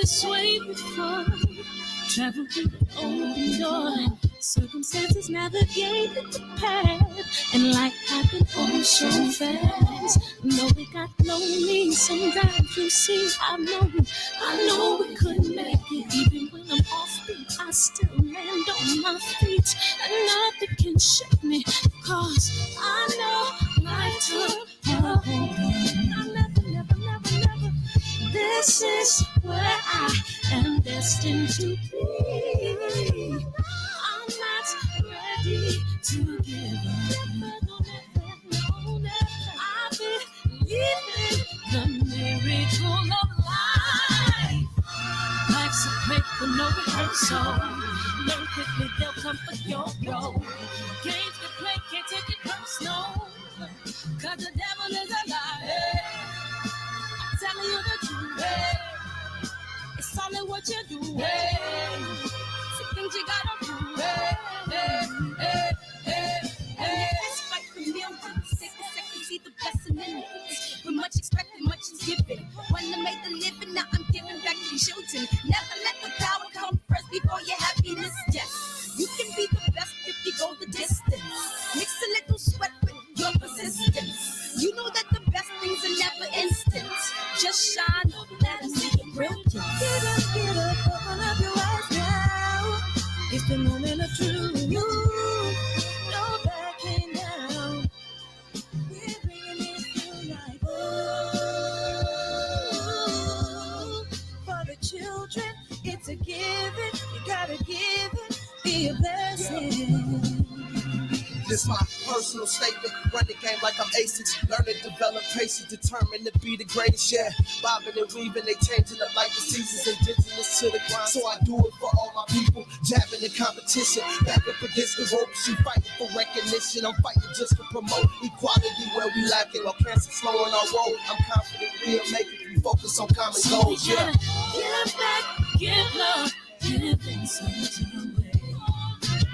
this way before. Travel through the open door. Circumstances navigated the path. And life happened all so fast. No, it got lonely. Sometimes you see, I know we couldn't make it. Even when I'm off beat, I still land on my feet. And nothing can shake me. Cause I know life took a hold on me. I never. This is where I am destined to be. I'm not ready to give up. I believe in the miracle of life. Life's a play for no rehearsal. Learn quickly, they'll come for your role. Games to play, can't take it personal. Cause the devil is a liar. Telling you the truth, it's all in what you do, some things you gotta do, It's fight for millions, take a second, see the blessing in it. With much expected, much is given. When I made the living, now I'm giving back to children. Never let the power come first before your happiness, yes. You can be the best if you go the distance. Mix a little sweat with your persistence. You know that the best things are never instant. Just shine, let them see your brilliance. Get up, open up your eyes now. It's the moment of truth. No backing down. We're bringing it to life. Oh, for the children, it's a given. You gotta give it, be a blessing. This my personal statement. Run the game like I'm acing. Learn to develop patience, determined to be the greatest. Yeah, bobbing and weaving, they changing up like the seasons. Indigenous to the grind, so I do it for all my people. Jabbing the competition, back up against the ropes. You fighting for recognition. I'm fighting just to promote equality where we lack it. While cancer slowing our road, I'm confident we'll make it. We focus on common goals. Yeah. Give back, give love, give something away.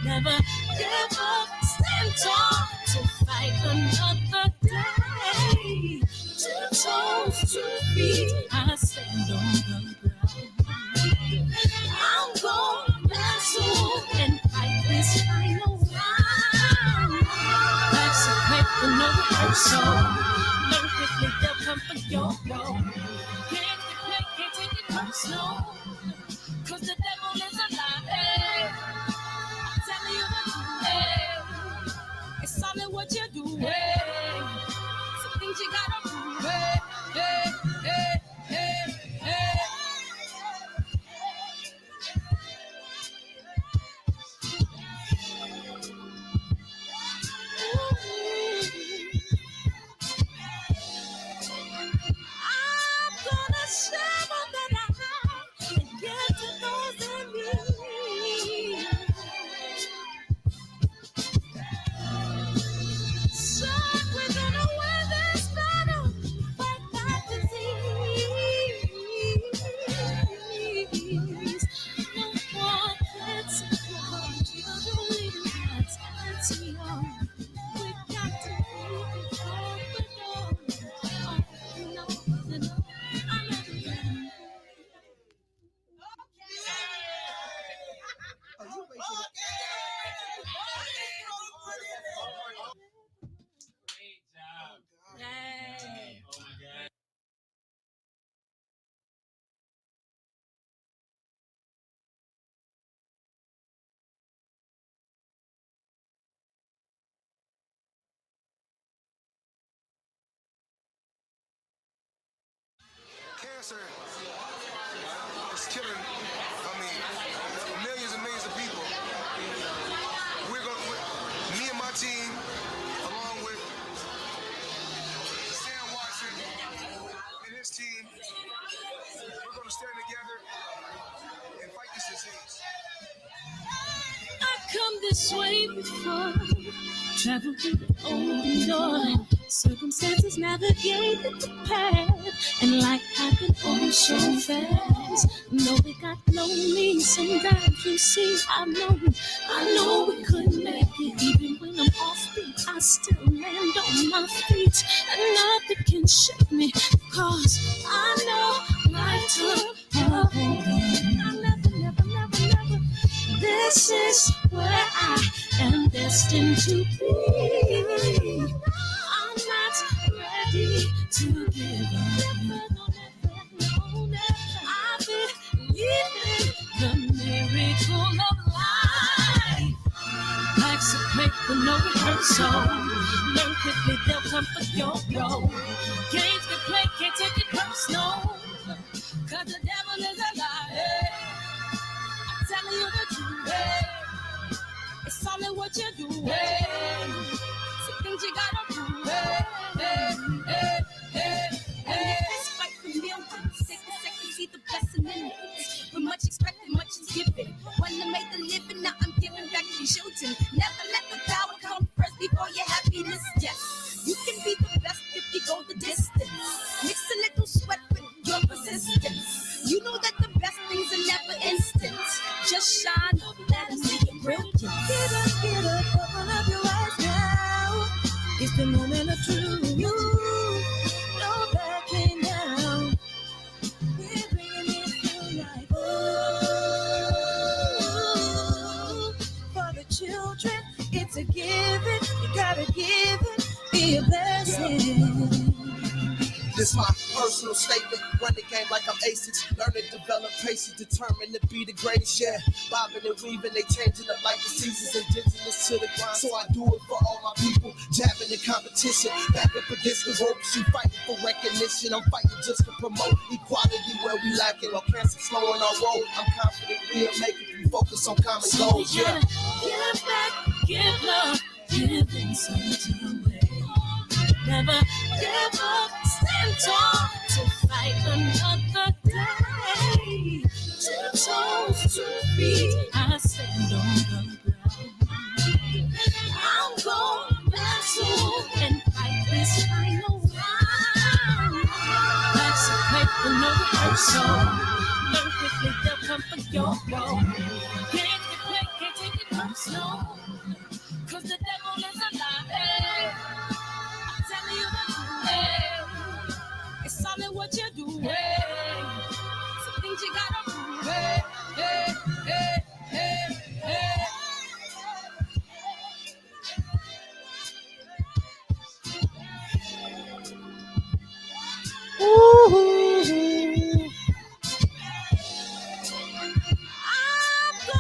Never give up, stand tall to fight another day. 2 toes, 2 feet, I stand on the ground. I'm going wrestle and fight this final round. Life's a play for no rehearsal. Learn quickly, they'll come for your role. Can't play, can't take it personal. Cause the devil is a liar. Telling you the truth, it's all in what you do, some things you gotta do, I'm gonna share all that I have and give to those in need. So we're gonna win this battle, fight that disease. No one can support children leading hearts. It's young. We got to be control, but no, I love you. Yay. Oh my God. Cancer is killing, millions and millions of people. Me and my team, along with Sam Watson and his team, we're going to stand together and fight this disease. I come this way before, travel through the open door. Circumstances navigated the path, and life happened all so fast. No, it got lonely. Sometimes you see, I know we couldn't make it. Even when I'm off beat, I still land on my feet, and nothing can shake me. Cause I know life took a hold on. Never. This is where I am destined to be. I'm not ready to give up. I believe in the miracle of life. Life's a play with no rehearsal. Learn quickly, they'll come for your role. Games to play, can't take it personal. Cause the devil is a liar. I'm telling you the truth. It's all in what you do. Some things you gotta prove. It's fight for millions. Second, see the blessing in it. With much expected, much is given. When I made the living, now I'm giving back to children. Never let the power come first before your happiness. Yes, you can be the best if you go the distance. Mix a little sweat with your persistence. You know that the best things are never instant. Just shine up, let them see your brilliance. Get up, open up your eyes now. It's the moment of truth. No backing down. We're bringing it to life. For the children, it's a given. You gotta give it, be a blessing. This my personal statement. Run the game like I'm aces. Learn to develop patience, determined to be the greatest. Yeah, bobbing and weaving, they changing up like the seasons. Indigenous to the grind, so I do it for all my people. Jabbing the competition, back up against the ropes. You fighting for recognition. I'm fighting just to promote equality where we lacking. Or cancer slowing our road. I'm confident we'll make it. We focus on common goals. Yeah. Give back, give love, giving something away. Never give up, stand tall to fight another day. 2 toes, 2 feet, I stand on the ground. I'm going back soon and fight this final round. Life's a fight for no rehearsal. Learn quickly, they'll come for your role. Can't take it personal. Cause the devil is a liar. Telling you the truth, it's all in what you do. Some things you gotta prove.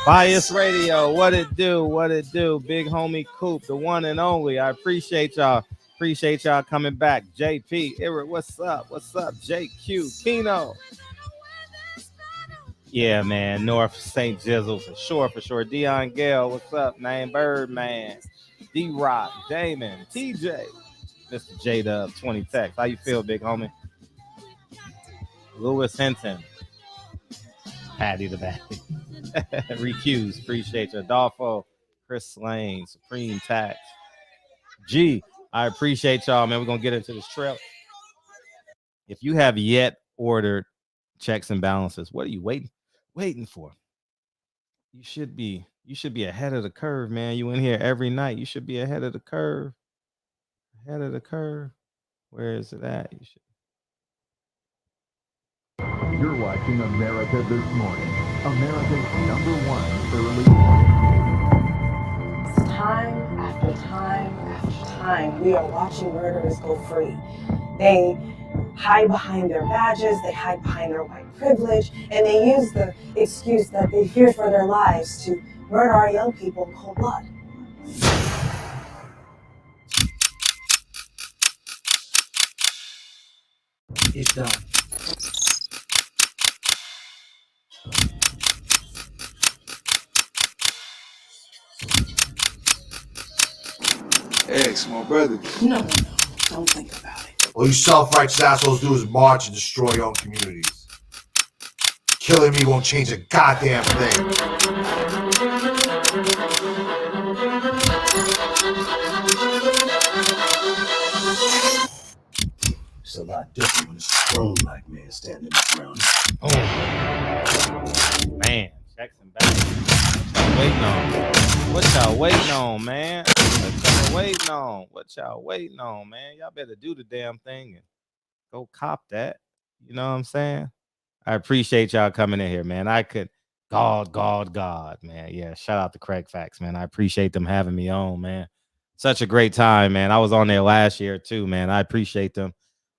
Bias Radio, what it do? What it do? Big homie Coop, the one and only. I appreciate y'all. Appreciate y'all coming back. JP, Eric, what's up? What's up? JQ, Kino. Yeah, man. North St. Jizzle for sure. Dion Gale, what's up? Name Birdman. D-Rock, Damon, TJ, Mr. J-Dub, 20 Text. How you feel, big homie? Lewis Hinton. Patty the Batty. Recuse, appreciate you. Adolfo, Chris Lane, Supreme Tax. G, I appreciate y'all, man. We're gonna get into this trail. If you have yet ordered checks and balances, what are you waiting for? You should be ahead of the curve, man. You in here every night. You should be ahead of the curve. Ahead of the curve. Where is it at? You should. You're watching America This Morning, America's #1 early morning news. Time after time after time, we are watching murderers go free. They hide behind their badges, they hide behind their white privilege, and they use the excuse that they fear for their lives to murder our young people in cold blood. It's done. Hey, small brother. No, don't think about it. All you self-righteous assholes do is march and destroy your own communities. Killing me won't change a goddamn thing. It's a lot different when it's a grown black man standing around. Oh, man. Checks and balances. What y'all waiting on, man? What y'all waiting on, man? Y'all better do the damn thing and go cop that. You know what I'm saying? I appreciate y'all coming in here, man. I could God, man. Yeah, shout out to Craig Facts, man. I appreciate them having me on, man. Such a great time, man. I was on there last year too, man. I appreciate them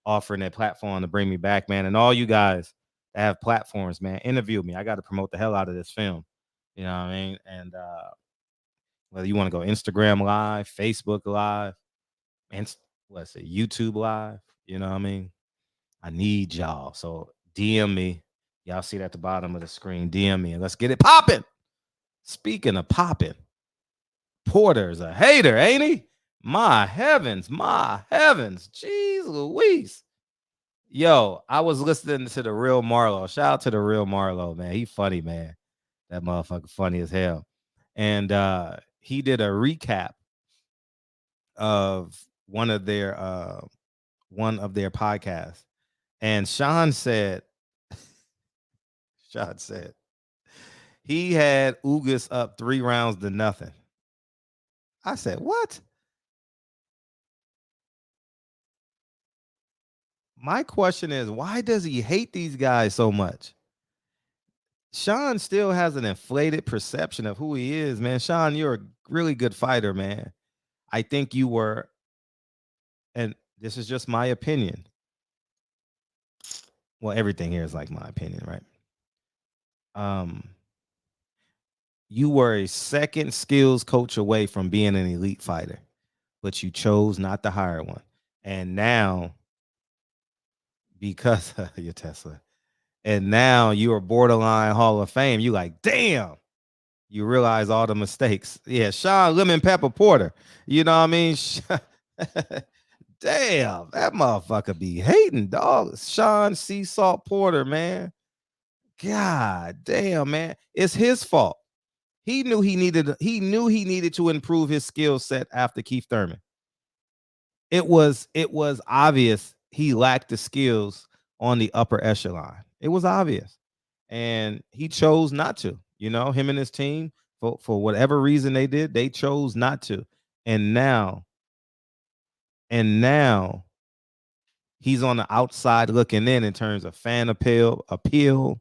offering that platform to bring me back, man. And all you guys that have platforms, man, interview me. I got to promote the hell out of this film. You know what I mean? And whether you want to go Instagram Live, Facebook Live, and YouTube Live, you know what I mean? I need y'all. So DM me. Y'all see it at the bottom of the screen. DM me and let's get it popping. Speaking of popping, Porter's a hater, ain't he? My heavens. Jeez Louise. Yo, I was listening to the Real Marlo. Shout out to the Real Marlo, man. He funny, man. That motherfucker funny as hell. And he did a recap of one of their podcasts. And Shawn said he had Ugas up 3 rounds to nothing. I said, what? My question is, why does he hate these guys so much? Shawn still has an inflated perception of who he is, man. Shawn, you're a really good fighter, man. I think you were, and this is just my opinion. Well, everything here is like my opinion, right? You were a second skills coach away from being an elite fighter, but you chose not to hire one. And now, because of your Tesla, and now you are borderline Hall of Fame, you like, damn, you realize all the mistakes. Yeah, Shawn Lemon Pepper Porter. You know what I mean? Damn, that motherfucker be hating, dog. Shawn Sea Salt Porter, man. God damn, man. It's his fault. He knew he needed to improve his skill set after Keith Thurman. It was obvious he lacked the skills on the upper echelon. It was obvious. And he chose not to. You know, him and his team, for whatever reason they did, they chose not to. And now he's on the outside looking in terms of fan appeal,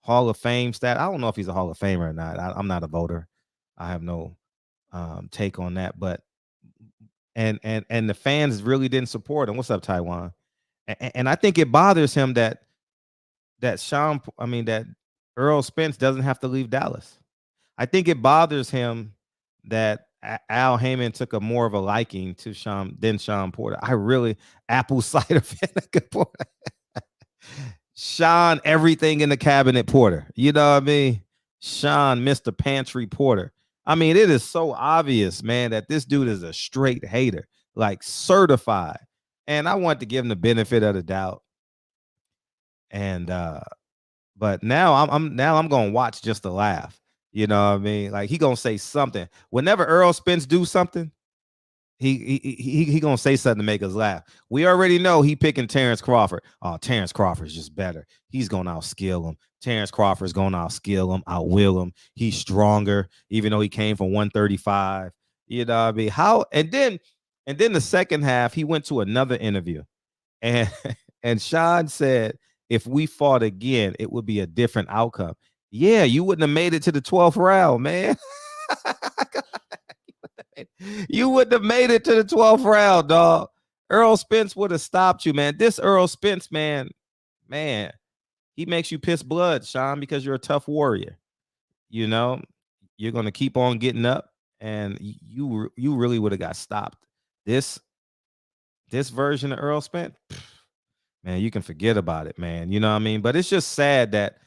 Hall of Fame stat. I don't know if he's a Hall of Famer or not. I'm not a voter. I have no take on that. But and the fans really didn't support him. What's up, Taiwan? And I think it bothers him that Earl Spence doesn't have to leave Dallas. I think it bothers him that Al Heyman took a more of a liking to Shawn than Shawn Porter. I really apple cider vinegar Porter. Shawn, everything in the cabinet Porter. You know what I mean? Shawn, Mr. Pantry Porter. I mean, it is so obvious, man, that this dude is a straight hater, like certified. And I want to give him the benefit of the doubt. And but now I'm gonna watch just to laugh. You know what I mean? Like he gonna say something. Whenever Earl Spence do something, he gonna say something to make us laugh. We already know he picking Terrence Crawford. Oh, Terrence Crawford's just better. He's gonna outskill him. Terrence Crawford's gonna outskill him, outwill him. He's stronger, even though he came from 135. You know what I mean? How and then the second half, he went to another interview, and Shawn said, if we fought again, it would be a different outcome. Yeah, you wouldn't have made it to the 12th round, man. You wouldn't have made it to the 12th round, dog. Earl Spence would have stopped you, man. This Earl Spence, man, he makes you piss blood, Shawn, because you're a tough warrior. You know, you're going to keep on getting up, and you really would have got stopped. This version of Earl Spence, man, you can forget about it, man. You know what I mean? But it's just sad that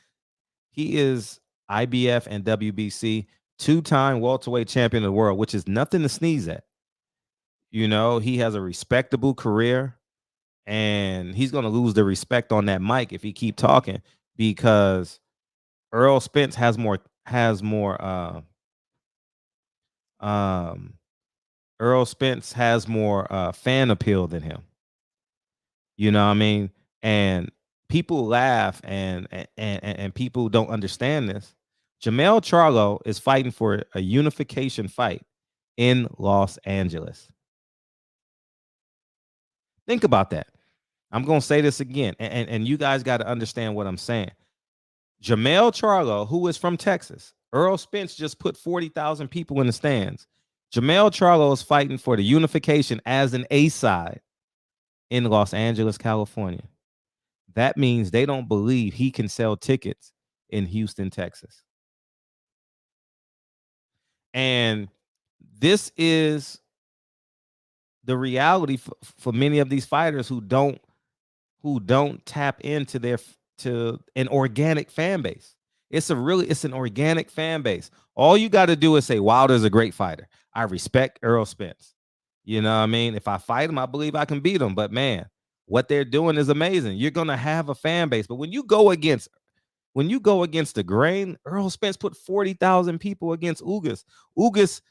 he is IBF and WBC 2-time welterweight champion of the world, which is nothing to sneeze at. You know, he has a respectable career, and he's going to lose the respect on that mic if he keep talking, because Earl Spence has more Earl Spence has more fan appeal than him. You know what I mean? And people laugh and people don't understand this. Jermall Charlo is fighting for a unification fight in Los Angeles. Think about that. I'm going to say this again, and you guys got to understand what I'm saying. Jermall Charlo, who is from Texas. Earl Spence just put 40,000 people in the stands. Jermall Charlo is fighting for the unification as an A-side in Los Angeles, California. That means they don't believe he can sell tickets in Houston, Texas. And this is the reality for many of these fighters who don't tap into an organic fan base. It's an organic fan base. All you got to do is say, Wilder's a great fighter. I respect Earl Spence. You know what I mean? If I fight him, I believe I can beat him. But man, what they're doing is amazing. You're gonna have a fan base. But when you go against the grain, Earl Spence put 40,000 people against Ugas. Ugas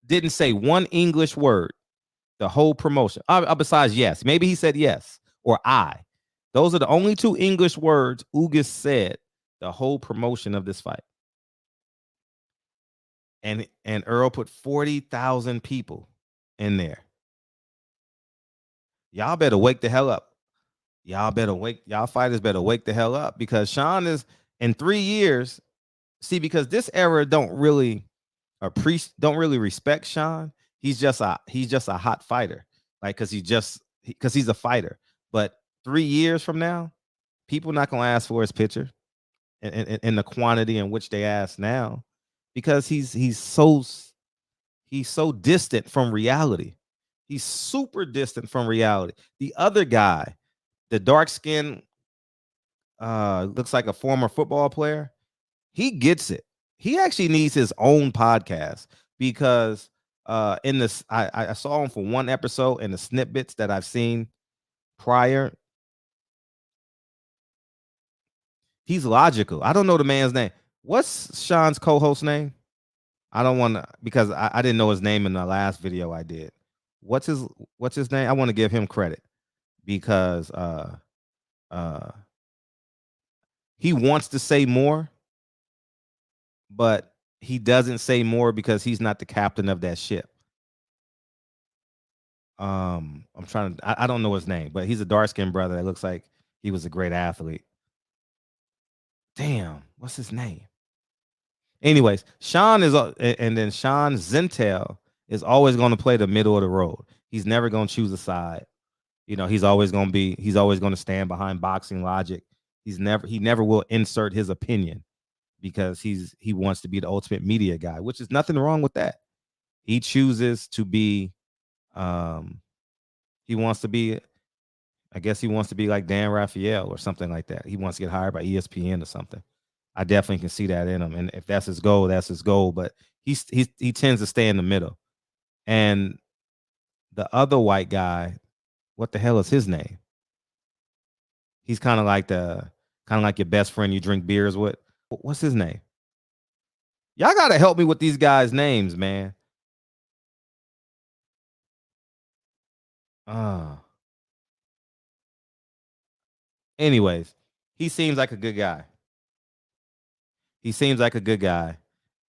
didn't say one English word the whole promotion. Besides yes. Maybe he said yes or I. Those are the only two English words Ugas said the whole promotion of this fight. And Earl put 40,000 people in there. Y'all better wake the hell up. Y'all fighters better wake the hell up, because Shawn is in 3 years. See, because this era don't really respect Shawn. He's just a hot fighter, like because he's a fighter. But 3 years from now, people not gonna ask for his picture in the quantity in which they ask now, because he's so distant from reality. He's super distant from reality. The other guy, the dark skin, looks like a former football player. He gets it. He actually needs his own podcast, because in this, I saw him for one episode, and the snippets that I've seen prior, he's logical. I don't know the man's name. What's Shawn's co-host name? I don't want to, because I didn't know his name in the last video I did. What's his name? I want to give him credit, because he wants to say more, but he doesn't say more because he's not the captain of that ship. I'm trying to, I don't know his name, but he's a dark-skinned brother that looks like he was a great athlete. Damn, what's his name? Anyways, Shawn is, and then Shawn Zentel is always going to play the middle of the road. He's never going to choose a side. You know, he's always going to stand behind boxing logic. He never will insert his opinion, because he wants to be the ultimate media guy, which is nothing wrong with that. He chooses to be, he wants to be like Dan Raphael or something like that. He wants to get hired by ESPN or something. I definitely can see that in him. And if that's his goal, that's his goal. But he tends to stay in the middle. And the other white guy, what the hell is his name? He's kind of like your best friend you drink beers with. What's his name? Y'all got to help me with these guys' names, man. Anyways, he seems like a good guy.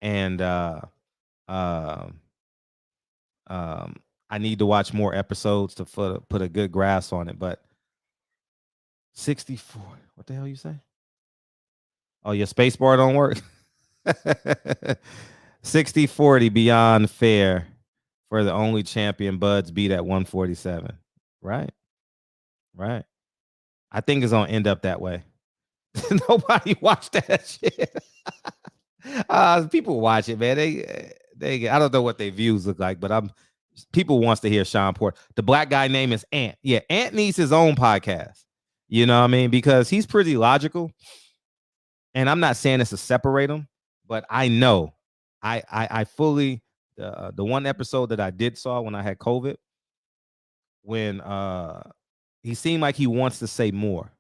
And I need to watch more episodes to put a good grasp on it. But 64, what the hell you say? Oh, your space bar don't work. 60-40 beyond fair for the only champion Buds beat at 147. Right. I think it's gonna end up that way. Nobody watched that shit. People watch it, man. They I don't know what their views look like, but people wants to hear Shawn Porter. The black guy name is Ant. Yeah, Ant needs his own podcast. You know what I mean? Because he's pretty logical. And I'm not saying this to separate him, but I know I fully, the one episode that I did saw when I had COVID, when he seemed like he wants to say more,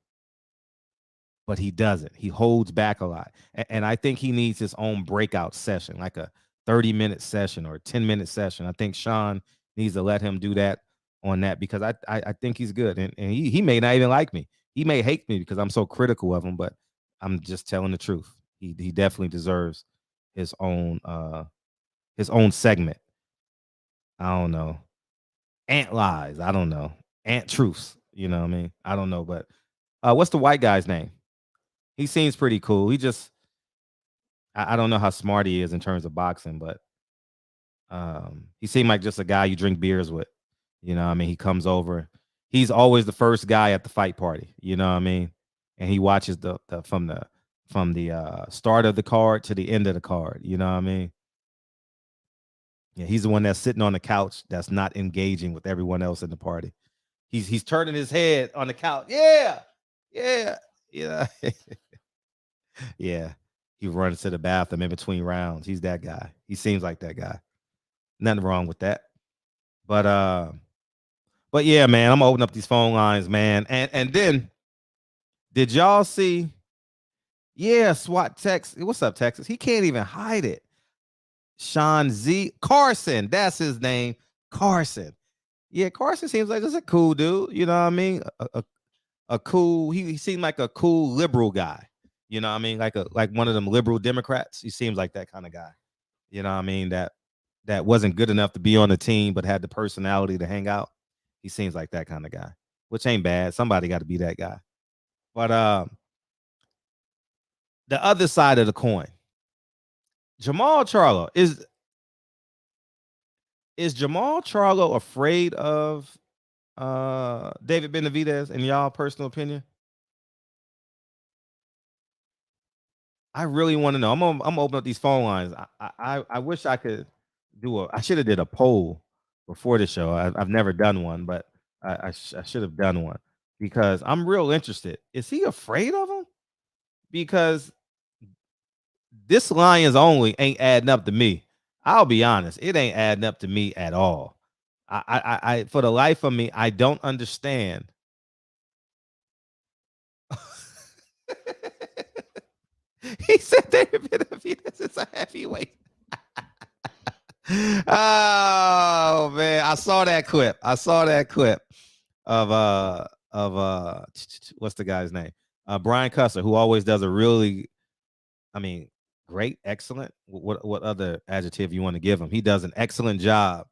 but he doesn't. He holds back a lot. And I think he needs his own breakout session, like a 30-minute session or a 10-minute session. I think Shawn needs to let him do that on that, because I think he's good. And he may not even like me. He may hate me because I'm so critical of him, but I'm just telling the truth. He definitely deserves his own segment. I don't know. Ant lies. I don't know. Ant truths. You know what I mean? I don't know. But what's the white guy's name? He seems pretty cool. He just, I don't know how smart he is in terms of boxing, but he seemed like just a guy you drink beers with. You know what I mean? He comes over. He's always the first guy at the fight party. You know what I mean? And he watches the from the start of the card to the end of the card. You know what I mean? Yeah, he's the one that's sitting on the couch that's not engaging with everyone else in the party. He's turning his head on the couch. Yeah, yeah, yeah, yeah. He runs to the bathroom in between rounds. He's that guy. He seems like that guy. Nothing wrong with that. But yeah, man, I'm gonna open up these phone lines, man. And then did y'all see? Yeah, SWAT Texas. What's up, Texas? He can't even hide it. Shawn Z. Carson, that's his name. Carson. Yeah, Carson seems like just a cool dude. You know what I mean? A cool. He seemed like a cool liberal guy. You know what I mean? Like one of them liberal Democrats. He seems like that kind of guy. You know what I mean? That wasn't good enough to be on the team, but had the personality to hang out. He seems like that kind of guy, which ain't bad. Somebody got to be that guy. But the other side of the coin, Jermall Charlo is Jermall Charlo afraid of David Benavidez in y'all personal opinion? I really want to know. I'm gonna open up these phone lines. I wish I could I should have did a poll before the show. I've never done one, but I should have done one because I'm real interested. Is he afraid of him? Because this Lions only ain't adding up to me. I'll be honest, it ain't adding up to me at all. I for the life of me, I don't understand. He said David Benavidez is a heavyweight. Oh man, I saw that clip. Of what's the guy's name? Brian Custer, who always does a really, great, excellent. What other adjective you want to give him? He does an excellent job.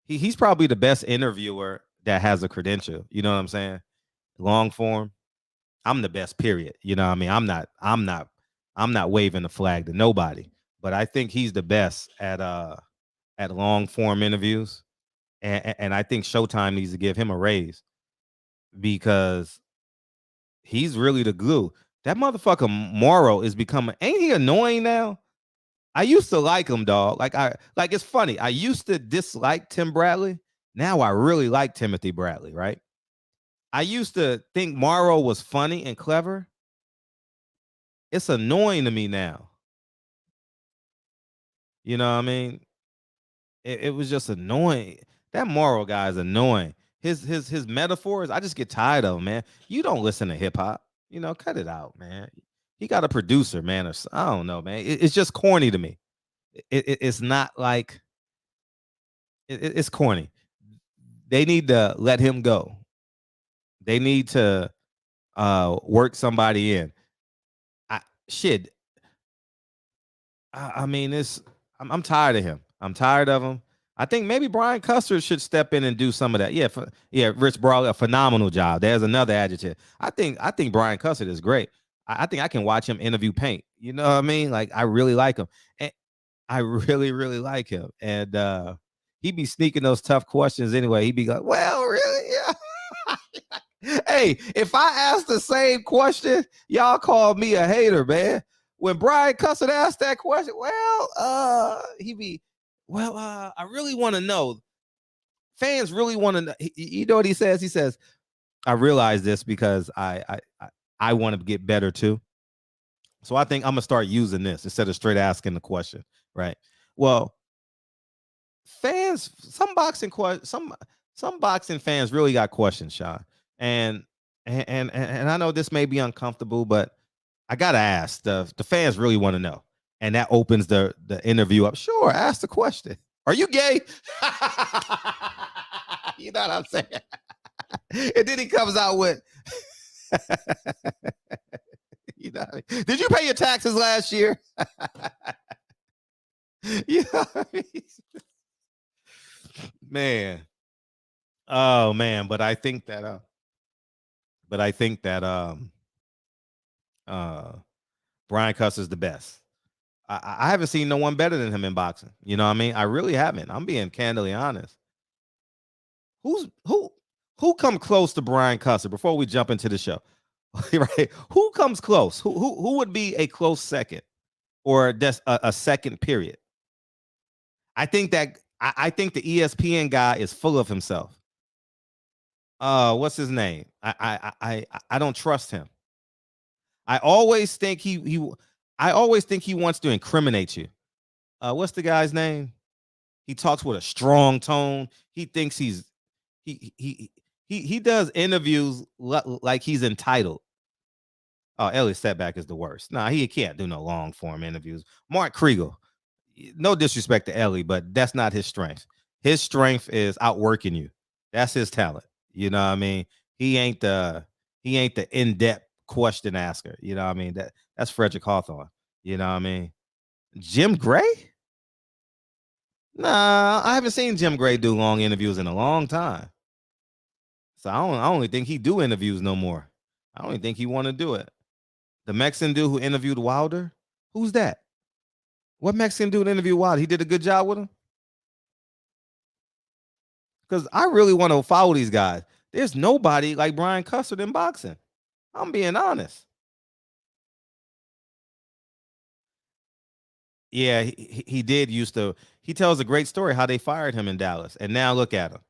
He's probably the best interviewer that has a credential. You know what I'm saying? Long form. I'm the best, period. You know what I mean? I'm not waving the flag to nobody, but I think he's the best at long form interviews. And I think Showtime needs to give him a raise because he's really the glue. That motherfucker Morrow is becoming, ain't he annoying now? I used to like him, dog. Like it's funny. I used to dislike Tim Bradley. Now I really like Timothy Bradley, right? I used to think Morrow was funny and clever. It's annoying to me now. You know what I mean? It was just annoying. That Morrow guy is annoying. His metaphors, I just get tired of them, man. You don't listen to hip hop. You know, cut it out, man. He got a producer, man. Or I don't know, man. It's just corny to me. It's not like it's corny. They need to let him go. They need to work somebody in. I'm tired of him. I'm tired of him. I think maybe Brian Custer should step in and do some of that. Yeah, Rich Brawley, a phenomenal job. There's another adjective. I think Brian Custer is great. I think I can watch him interview Paint. You know what I mean? Like I really like him. And I really, really like him. And he be sneaking those tough questions anyway. He be like, well, really? Yeah. Hey, if I ask the same question, y'all call me a hater, man. When Brian Custer asked that question, I really want to know. Fans really want to know. You know what he says? He says, I realize this because I want to get better too. So I think I'm gonna start using this instead of straight asking the question, right? Well, fans, some boxing fans really got questions, Shawn. And I know this may be uncomfortable, but I gotta ask. The fans really want to know. And that opens the interview up. Sure, ask the question. Are you gay? You know what I'm saying? And then he comes out with, you know, did you pay your taxes last year? You know what I mean? Man. Oh man, but I think that Brian Custer's the best. I haven't seen no one better than him in boxing. You know what I mean? I really haven't. I'm being candidly honest. Who come close to Brian Custer before we jump into the show? Right? Who comes close? Who would be a close second, or just a second period? I think the ESPN guy is full of himself. What's his name? I don't trust him. I always think he wants to incriminate you. What's the guy's name? He talks with a strong tone. He thinks he does interviews like he's entitled. Oh, Elliot Setback is the worst. Nah, he can't do no long form interviews. Mark Kriegel, no disrespect to Ellie, but that's not his strength. His strength is outworking you. That's his talent. You know what I mean? He ain't the in-depth question asker. You know what I mean? That's Frederick Hawthorne. You know what I mean? Jim Gray? Nah, I haven't seen Jim Gray do long interviews in a long time. So I don't think he do interviews no more. I don't even think he want to do it. The Mexican dude who interviewed Wilder, who's that? What Mexican dude interviewed Wilder? He did a good job with him? Because I really want to follow these guys. There's nobody like Brian Custer in boxing. I'm being honest. Yeah, he did used to. He tells a great story how they fired him in Dallas, and now look at him.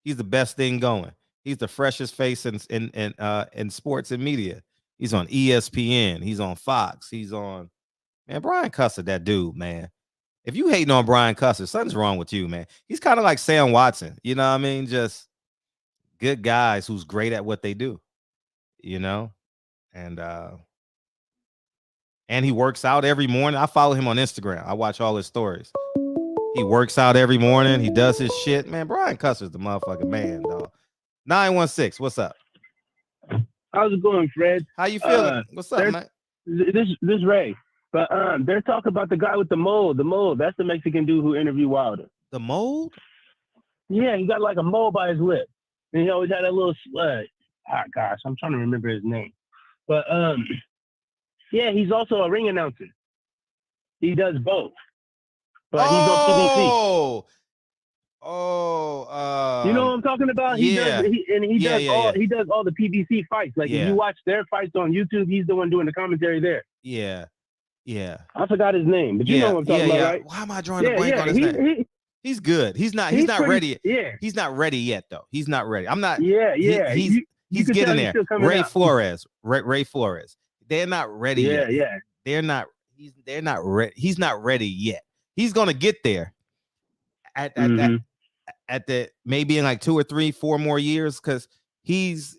He's the best thing going. He's the freshest face in sports and media. He's on ESPN. He's on Fox. He's on, man, Brian Custer, that dude, man. If you hating on Brian Custer, something's wrong with you, man. He's kind of like Sam Watson. You know what I mean? Just good guys who's great at what they do, you know? And he works out every morning. I follow him on Instagram. I watch all his stories. He works out every morning. He does his shit. Man, Brian Custer's the motherfucking man, dog. 916, what's up? How's it going, Fred? How you feeling? What's up, man? This Ray. But they're talking about the guy with the mold. The mold. That's the Mexican dude who interviewed Wilder. The mold? Yeah, he got like a mole by his lip. And he always had that little slug. Ah, gosh, I'm trying to remember his name. But yeah, he's also a ring announcer. He does both. But he's on PBC. You know what I'm talking about? He does all the PBC fights. Like if you watch their fights on YouTube, he's the one doing the commentary there. Yeah. I forgot his name, but you know what I'm talking about, right? Why am I drawing a blank on his name? He's good. He's not ready. Yeah. He's not ready yet, though. He's not ready. I'm not. Yeah. He's getting there. Ray Flores. Ray Flores. They're not ready yet. Yeah. They're not ready. He's not ready yet. He's gonna get there at the maybe in like 2 or 3, 4 more years, because he's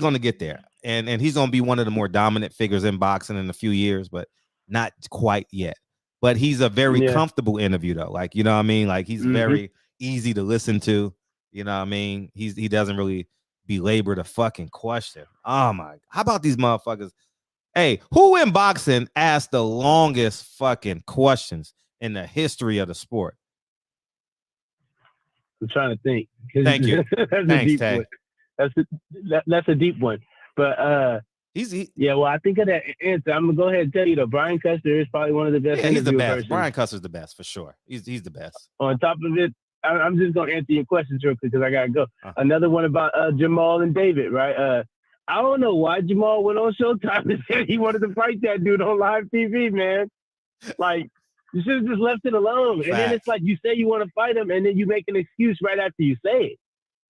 gonna get there. And he's gonna be one of the more dominant figures in boxing in a few years, but not quite yet. But he's a very comfortable interview, though. Like, you know what I mean? Like, he's very easy to listen to. You know what I mean? He doesn't really belabor the fucking question. Oh my! How about these motherfuckers? Hey, who in boxing asked the longest fucking questions in the history of the sport? I'm trying to think. Thank you. Thanks, Tay. That's a deep one. But well, I think of that answer. I'm gonna go ahead and tell you though, Brian Custer is probably one of the best. Yeah, he's the best. Versions. Brian Custer's the best for sure. He's the best. On top of it, I'm just gonna answer your questions real quick because I gotta go. Another one about Jermall and David, right? I don't know why Jermall went on Showtime and said he wanted to fight that dude on live TV, man. Like, you should have just left it alone. Fact. And then it's like you say you want to fight him, and then you make an excuse right after you say it.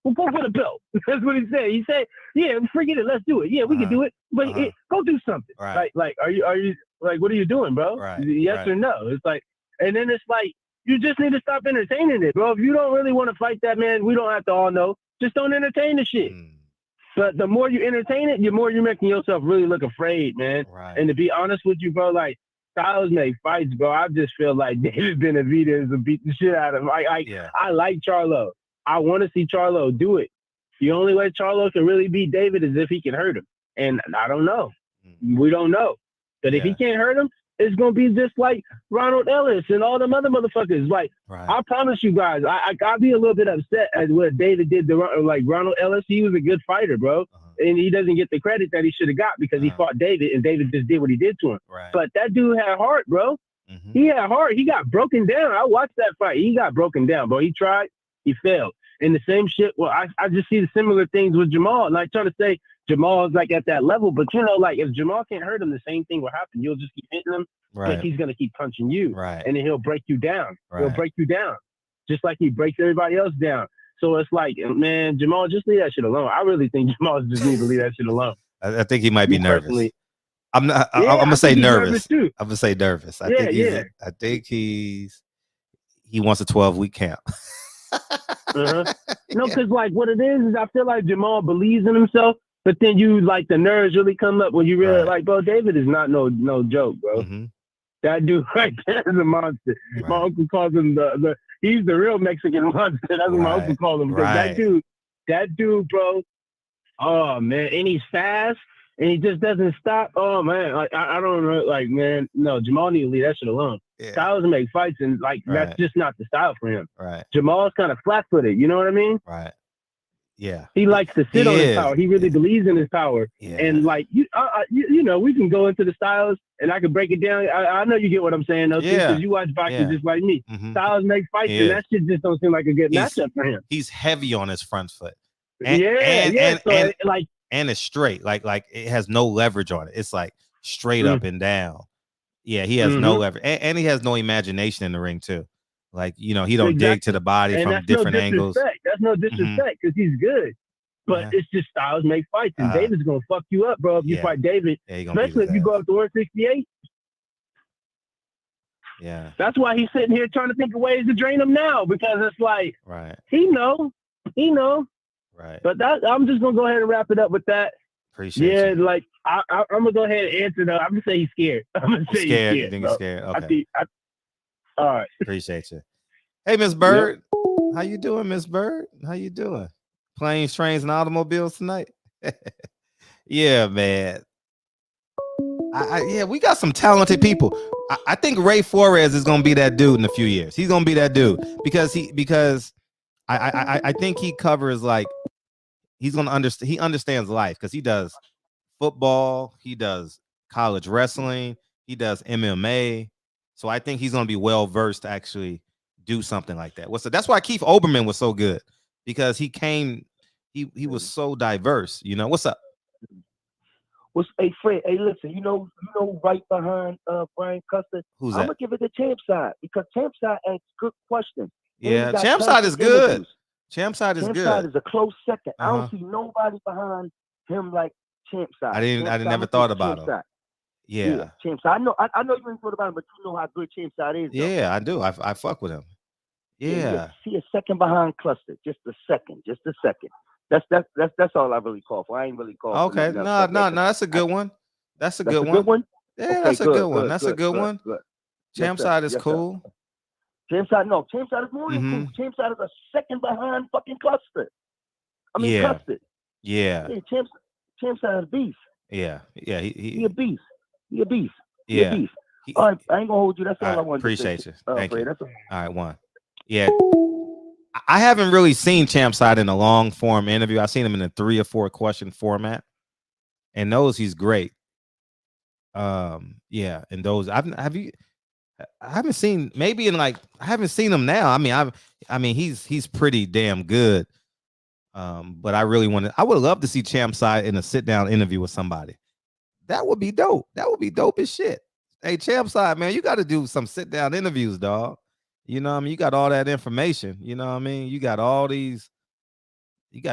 Well, go for the belt. That's what he said. He said, "Yeah, forget it. Let's do it. Yeah, we can do it. But go do something." Right. Like, are you like, what are you doing, bro? Right. Yes or no? It's like, and then it's like, you just need to stop entertaining it, bro. If you don't really want to fight that man, we don't have to all know. Just don't entertain the shit. But the more you entertain it, the more you're making yourself really look afraid, man. Right. And to be honest with you, bro, like, styles make fights, bro. I just feel like David Benavidez will beat the shit out of him. I like Charlo. I want to see Charlo do it. The only way Charlo can really beat David is if he can hurt him. And I don't know. We don't know. But if he can't hurt him, it's going to be just like Ronald Ellis and all them other motherfuckers. Like, I promise you guys, I'd be a little bit upset at what David did to like Ronald Ellis. He was a good fighter, bro. and he doesn't get the credit that he should have got because he fought David, and David just did what he did to him. Right. But that dude had heart, bro. He had heart. He got broken down. I watched that fight. He got broken down, bro. He tried. He failed. And the same shit. Well, I just see the similar things with Jermall. And I try to say Jermall is like at that level. But, you know, like if Jermall can't hurt him, the same thing will happen. You'll just keep hitting him. Right. Like he's going to keep punching you. Right. And then he'll break you down. Right. He'll break you down. Just like he breaks everybody else down. So it's like, man, Jermall, just leave that shit alone. I really think Jermall just needs to leave that shit alone. I think he might be nervous. Personally. I'm not. Yeah, I'm gonna say nervous. Too. I'm gonna say nervous. I think he wants a 12-week camp. No, because like what it is I feel like Jermall believes in himself, but then you like the nerves really come up when you realize like, bro, David is not no joke, bro. That dude right there is a monster. Right. My uncle calls him he's the real Mexican monster. That's what my uncle calls him. That dude, bro. Oh man, and he's fast. And he just doesn't stop. Oh man, like I don't know, like man, no, Jermall needs to leave that shit alone. Yeah. Styles make fights, and like that's just not the style for him. Right. Jermall's kind of flat-footed. You know what I mean? Right. Yeah. He likes to sit on his power. He really believes in his power. Yeah. And like you know, we can go into the Styles, and I can break it down. I know you get what I'm saying, though, because you watch boxing just like me. Styles make fights, and that shit just don't seem like a good matchup for him. He's heavy on his front foot. And it's straight, like it has no leverage on it. It's like straight up and down. Yeah, he has no leverage, and he has no imagination in the ring too. Like, you know, he don't dig to the body and from different angles. That's no disrespect because he's good, but it's just Styles make fights, and David's gonna fuck you up, bro. If you fight David, especially if you go up to 168. Yeah, that's why he's sitting here trying to think of ways to drain him now, because it's like he know. Right. But I'm just gonna go ahead and wrap it up with that. Appreciate you. Like I'm gonna go ahead and answer though. I'm gonna say he's scared. I'm gonna say he's scared. You think he's scared? Okay. All right. Appreciate you. Hey, Miss Bird. Yep. How you doing, Miss Bird? How you doing? Planes, trains, and automobiles tonight? Yeah, man. We got some talented people. I think Ray Flores is gonna be that dude in a few years. He's gonna be that dude because I think he covers like he's gonna understand. He understands life because he does football, he does college wrestling, he does MMA. So I think he's gonna be well versed to actually do something like that. That's why Keith Olbermann was so good, because he was so diverse. You know, what's up? Hey Fred, hey listen, you know right behind Brian Custer. Who's that? I'm gonna give it to Champ Side because Champ Side asks good questions. Yeah, Champ Side is good. Champ Side is good. Champ Side is a close second. I don't see nobody behind him like Champ Side. I never thought about him. Yeah, Champ Side. I know you ain't thought about him, but you know how good Champ Side is. Though. Yeah, I do. I fuck with him. Yeah. See a second behind Cluster, just a second. That's all I really call for. I ain't really call. Okay, no, that's a good one. That's a good one. Yeah, okay, that's a good one. That's a good one. Champ Side is cool. Champ Side is more than cool. Champ Side is a second behind fucking Cluster. Cluster. Yeah. Champ Side is a beast. Yeah. He a beast. He a beast. Yeah. All right, I ain't gonna hold you. That's all I want. Appreciate you. Thank you. All right, one. Yeah. I haven't really seen Champ Side in a long form interview. I've seen him in a 3 or 4 question format, and those he's great. Yeah, and those I haven't seen maybe in like I haven't seen him now. I mean he's pretty damn good. But I would love to see Champ Side in a sit down interview with somebody. That would be dope. That would be dope as shit. Hey, Champ Side, man, you got to do some sit down interviews, dog. You know what I mean? You got all that information. You know what I mean? You got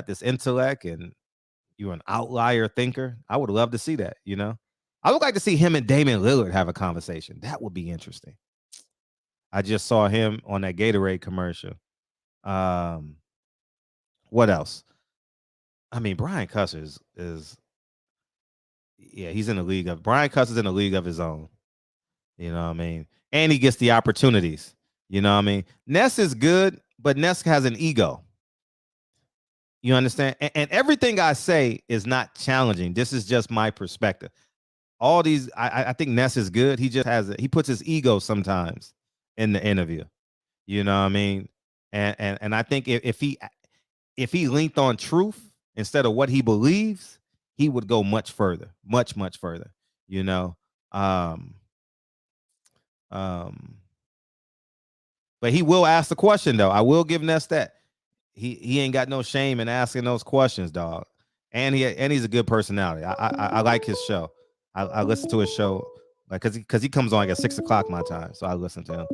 this intellect, and you're an outlier thinker. I would love to see that, you know? I would like to see him and Damian Lillard have a conversation. That would be interesting. I just saw him on that Gatorade commercial. What else? I mean, Brian Custer is he's in the league of Brian Custer's in a league of his own. You know what I mean? And he gets the opportunities. You know what I mean? Ness is good, but Ness has an ego. You understand? And everything I say is not challenging. This is just my perspective. All these, I think Ness is good. He just he puts his ego sometimes in the interview. You know what I mean? And I think if he leaned on truth instead of what he believes, he would go much further, much further. You know, but he will ask the question though. I will give Ness that he ain't got no shame in asking those questions, dog. And he's a good personality. I like his show. I listen to his show like because he comes on like at 6 o'clock my time, so I listen to him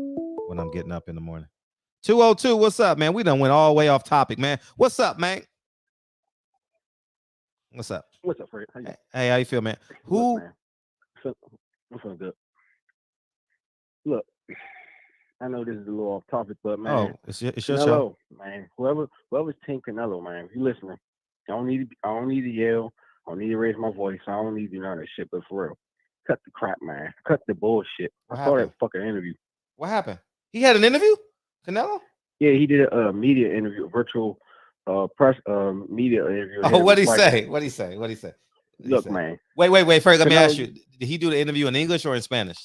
when I'm getting up in the morning. 202, what's up, man? We done went all the way off topic, man. What's up, man? What's up? What's up, Fred? Hey, how you feel, man? Who? I'm feeling good. Look, I know this is a little off topic, but man, it's your Canelo, show, man. Whoever's Team Canelo, man. If you listening, I don't need to yell. I don't need to raise my voice. I don't need to do none of that shit. But for real, cut the crap, man. Cut the bullshit. I saw that fucking interview. What happened? He had an interview, Canelo? Yeah, he did a media interview, a virtual press media interview. Oh, what'd he say? What'd he say? Look, man. Wait. First, let me Canelo, ask you: did he do the interview in English or in Spanish?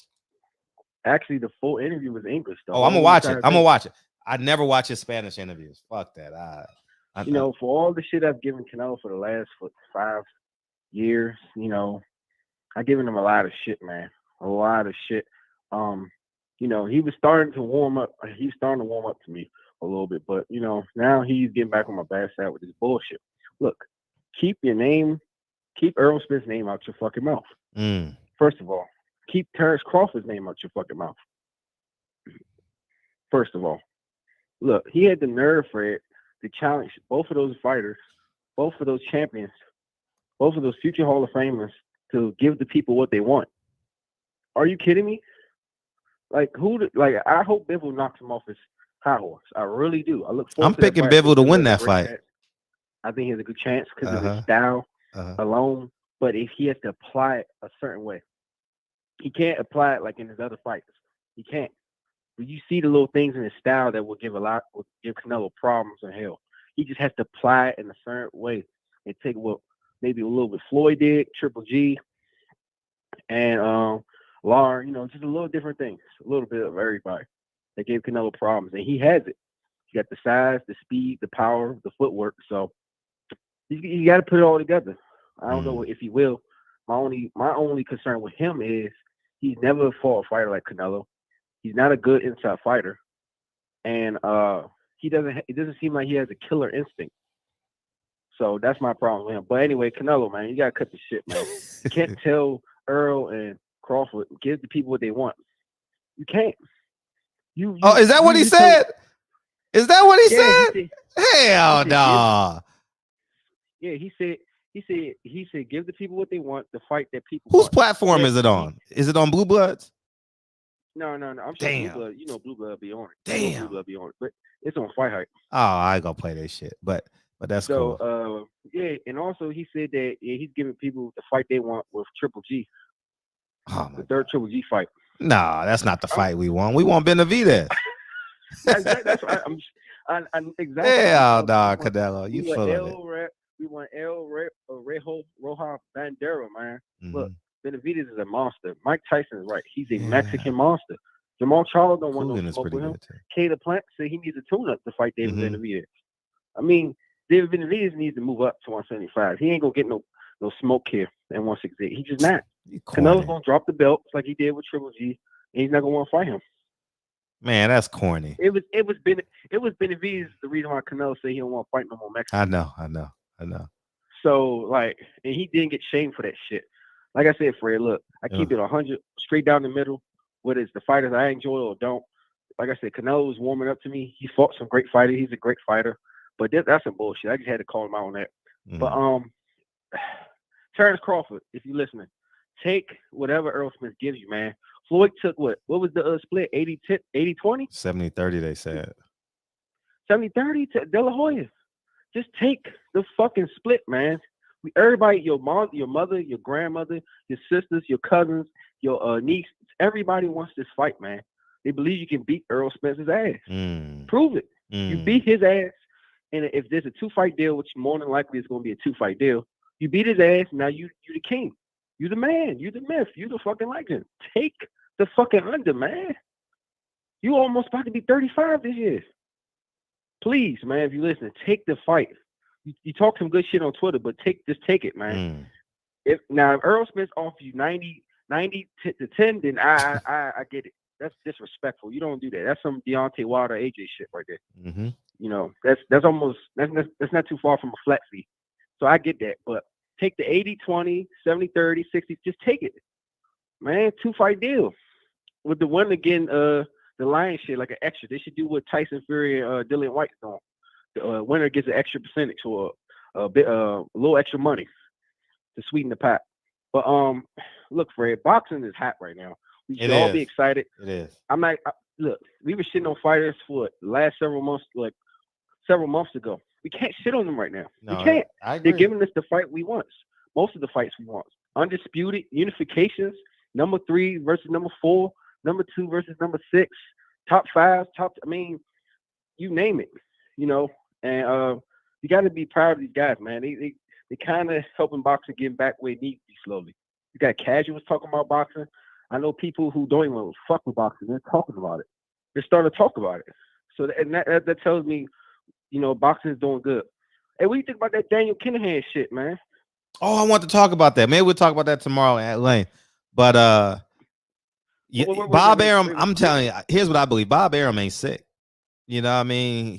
Actually, the full interview was English. Though. Oh, I'm gonna watch it. I never watch his Spanish interviews. Fuck that. You know, for all the shit I've given Canelo for the last 5 years, you know, I've given him a lot of shit, man. A lot of shit. You know, he was starting to warm up. He's starting to warm up to me a little bit, but you know, now he's getting back on my bad side with this bullshit. Look, keep Earl Smith's name out your fucking mouth. First of all, keep Terrence Crawford's name out your fucking mouth. First of all, look, he had the nerve, Fred, to challenge both of those fighters, both of those champions, both of those future Hall of Famers to give the people what they want. Are you kidding me? Like I hope Bivol knocks him off his high horse. I really do. I look forward. I'm picking Bivol to win that fight. I think he has a good chance because of his style alone. But if he has to apply it a certain way, he can't apply it like in his other fights. He can't. But you see the little things in his style that will give Canelo problems and hell. He just has to apply it in a certain way and take what maybe a little bit Floyd did, Triple G, and Lar, you know, just a little different things, a little bit of everybody that gave Canelo problems, and he has it. He got the size, the speed, the power, the footwork. So you got to put it all together. I don't know if he will. My only concern with him is he's never fought a fighter like Canelo. He's not a good inside fighter, and it doesn't seem like he has a killer instinct. So that's my problem with him. But anyway, Canelo, man, you gotta cut the shit, man. You can't tell Earl and Crawford, give the people what they want. You can't. Is that what he said? Is that what he said? Hell no. Yeah, he said, give the people what they want, the fight that people Whose want. platform is it on? Is it on Blue Bloods? No. I'm sure Blue Blood, you know, Blue Blood be on it. Damn. Blue Blood be on it, but it's on Fight Hype. Oh, I ain't gonna play that shit, but that's cool. So, yeah, and also he said that he's giving people the fight they want with Triple G. Oh, the third Triple G fight. Nah, that's not the fight we want. We want Benavidez. That's right. I'm exactly. Hell nah, Canelo. You full of it. We want Roja Bandera, man. Look, Benavidez is a monster. Mike Tyson is right. He's a Mexican monster. Jermall Charlo don't want no smoke with him. Cater Plant said he needs a tune-up to fight David Benavidez. I mean, David Benavidez needs to move up to 175. He ain't gonna get no smoke here at 168. He's just not. Canelo's gonna drop the belts like he did with Triple G, and he's not gonna want to fight him. Man, that's corny. It was Benavidez the reason why Canelo said he don't want to fight no more Mexicans. I know. So like, and he didn't get shamed for that shit. Like I said, Fred, look, I keep it 100 straight down the middle. Whether it's the fighters I enjoy or don't. Like I said, Canelo was warming up to me. He fought some great fighters. He's a great fighter. But that's some bullshit. I just had to call him out on that. But Terrence Crawford, if you're listening, take whatever Earl Smith gives you, man. Floyd took what? What was the split? 80-20? 70-30, they said. 70-30 to De La Hoya. Just take the fucking split, man. Everybody, your mom, your mother, your grandmother, your sisters, your cousins, your niece, everybody wants this fight, man. They believe you can beat Earl Spence's ass. Prove it. You beat his ass, and if there's a 2-fight deal, which more than likely is going to be a 2-fight deal, you beat his ass. Now you the king. You the man. You the myth. You the fucking legend. Take the fucking under, man. You almost about to be 35 this year. Please, man, if you listen, take the fight. You talk some good shit on Twitter, but just take it, man. If Earl Spence offers you 90 to 10, then I get it. That's disrespectful. You don't do that. That's some Deontay Wilder AJ shit right there. Mm-hmm. You know, that's almost that's not too far from a flat fee. So I get that, but take the 80-20, 70-30, 60. Just take it, man. 2-fight deal with the one again. The Lion shit like an extra. They should do what Tyson Fury and Dillian White's doing. The winner gets an extra percentage or a little extra money to sweeten the pot. But look, Fred, boxing is hot right now. We should all be excited. It is. Look, we were shitting on fighters for the last several months ago. We can't shit on them right now. No, we can't. I agree. They're giving us the fight we want. Most of the fights we want. Undisputed, unifications, number 3 versus number 4, number 2 versus number 6, top 5, you name it, you know. And you got to be proud of these guys, man. They kind of helping boxing get back where it needs to be slowly. You got casuals talking about boxing. I know people who don't even fuck with boxing. They're talking about it. They're starting to talk about it. So that tells me, you know, boxing is doing good. Hey, what do you think about that Daniel Kinahan shit, man? Oh, I want to talk about that. Maybe we'll talk about that tomorrow at length. But Bob Arum, I'm telling you, here's what I believe. Bob Arum ain't sick. You know what I mean?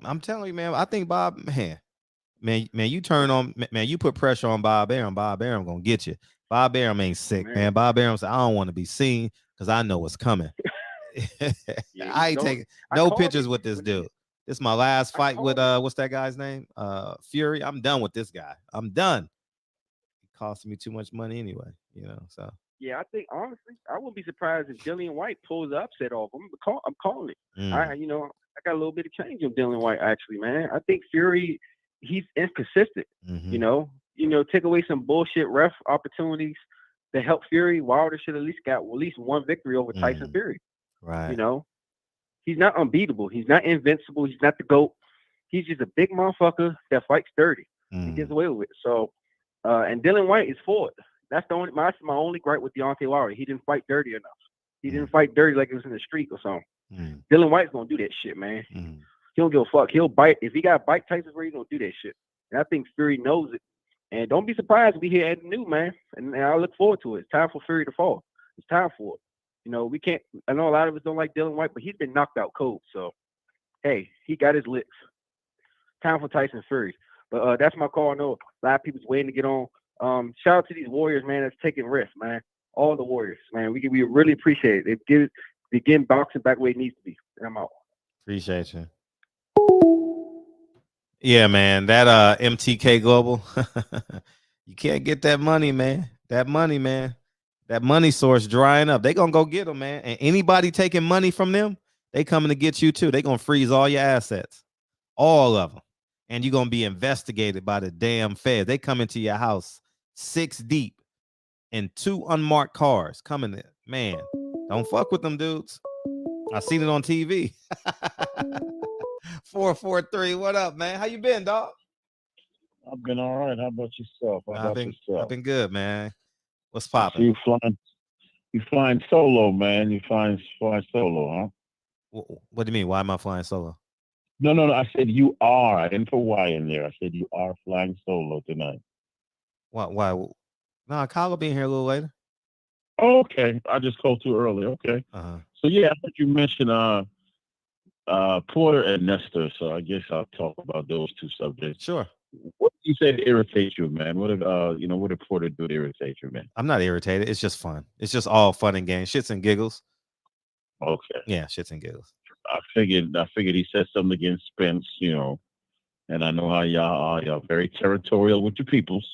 I'm telling you, man, I think Bob, man, you turn on, man, you put pressure on Bob Arum gonna get you. Bob Arum ain't sick, man. Bob Arum said, I don't want to be seen because I know what's coming. I ain't taking no pictures with this dude. This is my last fight with what's that guy's name? Fury. I'm done with this guy. I'm done. It cost me too much money anyway, you know. So yeah, I think honestly, I wouldn't be surprised if Dillian White pulls the upset off him. I'm calling it. I got a little bit of change on Dillian White actually, man. I think Fury, he's inconsistent. You know, take away some bullshit ref opportunities to help Fury. Wilder should at least got at least one victory over Tyson Fury. Right. You know, he's not unbeatable. He's not invincible. He's not the GOAT. He's just a big motherfucker that fights dirty. He gets away with it. So, and Dillian White is for it. That's my only gripe with Deontay Wilder. He didn't fight dirty enough. He didn't fight dirty like it was in the street or something. Dillian White's gonna do that shit, man. He don't give a fuck. He'll bite. If he got bite Tyson Fury, he's gonna do that shit. And I think Fury knows it. And don't be surprised if we hear anything new, man. And I look forward to it. It's time for Fury to fall. It's time for it. You know, we can't. I know a lot of us don't like Dillian White, but he's been knocked out cold. So, hey, he got his licks. Time for Tyson Fury. But that's my call. I know a lot of people's waiting to get on. Shout out to these Warriors, man, that's taking risks, man. All the Warriors, man. We really appreciate it. They getting boxing back where it needs to be. And I'm out. Appreciate you. Yeah, man. That MTK Global, you can't get that money, man. That money source drying up. They gonna go get them, man. And anybody taking money from them, they coming to get you too. They gonna freeze all your assets, all of them, and you're gonna be investigated by the damn feds. They come into your house 6 deep in 2 unmarked cars coming in. Man, don't fuck with them dudes. I seen it on TV. 443. What up, man? How you been, dog? I've been all right. How about yourself? I've been good, man. What's popping? You flying solo, man. You flying solo, huh? What do you mean? Why am I flying solo? No. I said you are. I didn't put Y in there. I said you are flying solo tonight. Why? No, Kyle will be in here a little later. Oh, okay. I just called too early. Okay. So yeah, I heard you mention Porter and Nestor. So I guess I'll talk about those 2 subjects. Sure. What do you say to irritate you, man? What did Porter do to irritate you, man? I'm not irritated. It's just fun. It's just all fun and games, shits and giggles. Okay. Yeah, shits and giggles. I figured he said something against Spence, you know, and I know how y'all very territorial with your peoples.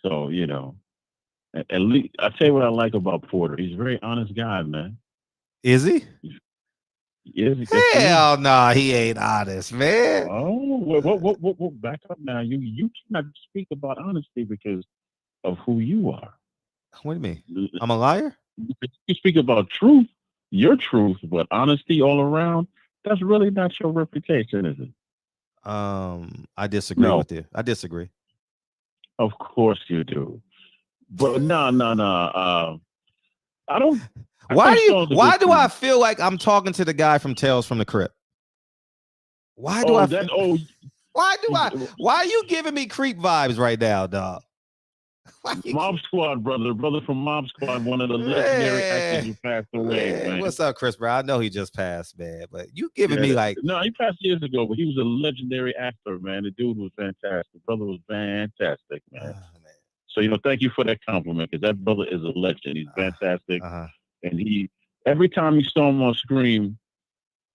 So, you know, at least I tell you what I like about Porter. He's a very honest guy, man. Is he? Yes. Hell no, he ain't honest, man. Oh, what? Back up now. You cannot speak about honesty because of who you are. What do you mean? I'm a liar? You speak about truth, your truth, but honesty all around, that's really not your reputation, is it? I disagree with you. I disagree. Of course you do. But no. I don't. Why do I feel like I'm talking to the guy from Tales from the Crypt? Why are you giving me creep vibes right now, dog? Mob Squad brother from Mob Squad, one of the legendary actors who passed away, man. What's up, Chris Brown? I know he just passed, man, but you giving me like... No, he passed years ago, but he was a legendary actor, man. The dude was fantastic. Brother was fantastic, man. So, thank you for that compliment, because that brother is a legend. He's fantastic. And every time you saw him on screen,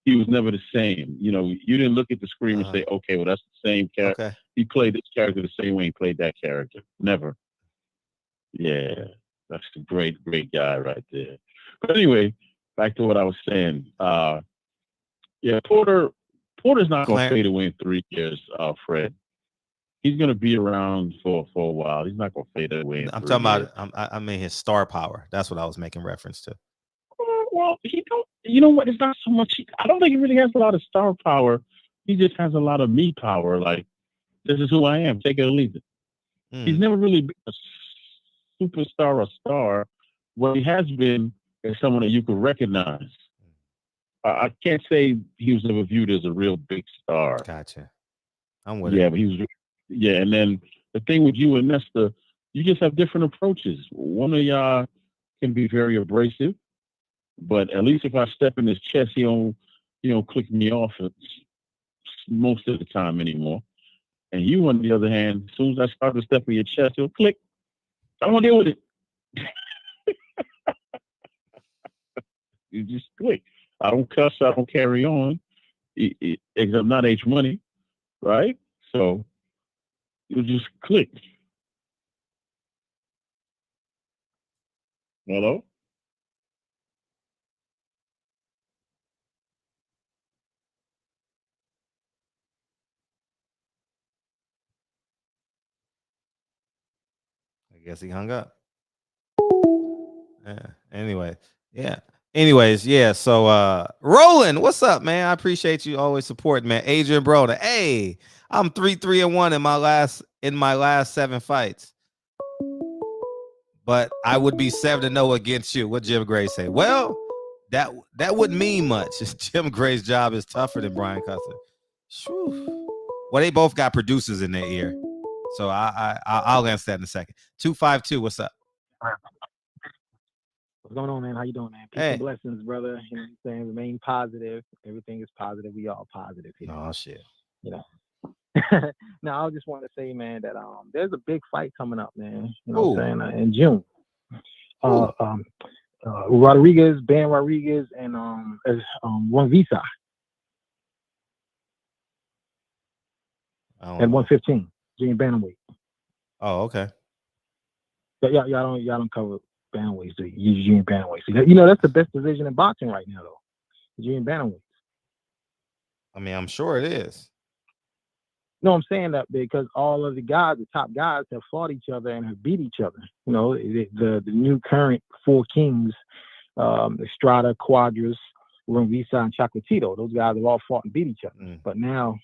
he was never the same. You didn't look at the screen and say, okay, well, that's the same character. Okay. He played this character the same way he played that character. Never. Yeah, that's a great guy right there. But anyway, back to what I was saying. Porter's not going to fade away in 3 years, Fred. He's going to be around for a while. He's not going to fade away. I'm talking about, I mean, his star power. That's what I was making reference to. Well, he don't. You know what? It's not so much. I don't think he really has a lot of star power. He just has a lot of me power. Like, this is who I am. Take it or leave it. He's never really been a superstar or star. What he has been is someone that you could recognize. I can't say he was never viewed as a real big star. Gotcha. I'm with it. Yeah, but he was. Yeah, and then the thing with you and Nesta, you just have different approaches. One of y'all can be very abrasive, but at least if I step in his chest, he don't click me off most of the time anymore. And you, on the other hand, as soon as I start to step in your chest, he'll click. I don't want to deal with it. You just click. I don't cuss. I don't carry on. Except not H Money, right? So you just click. Hello? I guess he hung up. Anyways, yeah. So Roland, what's up, man? I appreciate you always supporting, man. Adrian Broda. Hey, I'm 3-3-1 in my last 7 fights. But I would be 7-0 against you. What Jim Gray say? Well, that wouldn't mean much. Jim Gray's job is tougher than Brian Custer. Well, they both got producers in their ear. So I'll answer that in a second. 252, what's up? What's going on, man? How you doing, man? Peace and blessings, brother. You know what I'm saying? Remain positive. Everything is positive. We all positive here. Oh, shit. Now, I just want to say, man, that there's a big fight coming up, man. You know what I'm saying? In June. Rodriguez, Ben Rodriguez, and Juan Visa. At 115, junior bantamweight. Oh, okay. Y'all don't cover bantamweights, so you junior bantamweights. So, that's the best division in boxing right now, though. The junior bantamweights. I mean, I'm sure it is. No, I'm saying that because all of the guys, the top guys, have fought each other and have beat each other. The new current 4 kings, Estrada, Cuadras, Rumvisa, and Chocolatito. Those guys have all fought and beat each other. But now,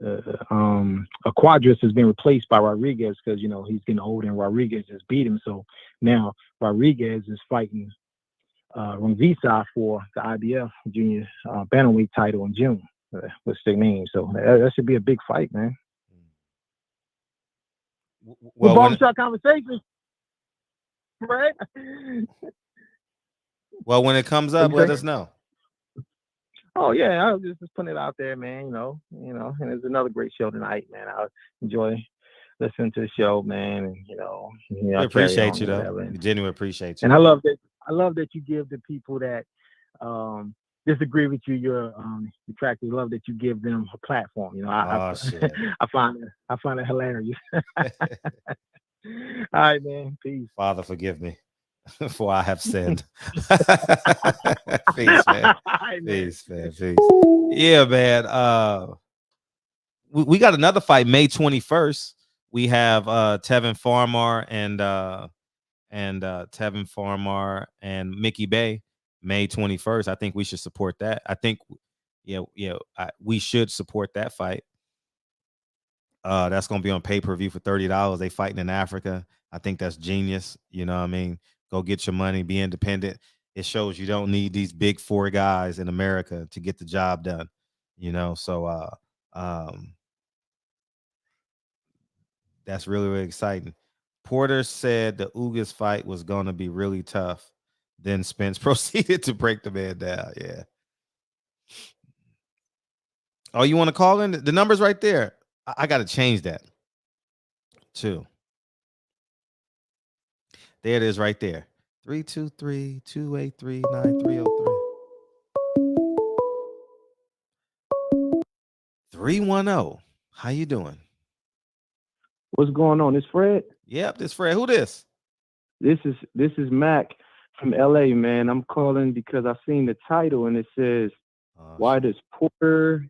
Cuadras has been replaced by Rodriguez because he's getting old and Rodriguez has beat him. So now Rodriguez is fighting Rumvisa for the IBF junior bantamweight title in June. What's their name? So that should be a big fight, man. Well, barbershop conversation, right? Well, when it comes up, let us know. Oh yeah, I was just putting it out there, man. And it's another great show tonight, man. I enjoy listening to the show, man. And we appreciate you, though. We genuinely appreciate you. And I love that you give the people that disagree with you your detractors. Love that you give them a platform. I find it hilarious. All right, man. Peace. Father, forgive me for I have sinned. Peace, man. Peace, man. Peace. Yeah, man. We got another fight May 21st. We have Tevin Farmar and Tevin Farmar and Mickey Bay. May 21st. I think we should support that. I think, we should support that fight. That's going to be on pay-per-view for $30. They fighting in Africa. I think that's genius. You know what I mean? Go get your money, be independent. It shows you don't need these big 4 guys in America to get the job done. So That's really, really exciting. Porter said the Ugas fight was going to be really tough. Then Spence proceeded to break the man down. Yeah. Oh, you want to call in? The number's right there. I got to change that too. There it is right there. 323-283-9303. 310. How you doing? What's going on? It's Fred? Yep, this Fred. Who this? This is Mac from LA, man. I'm calling because I seen the title and it says, why does Porter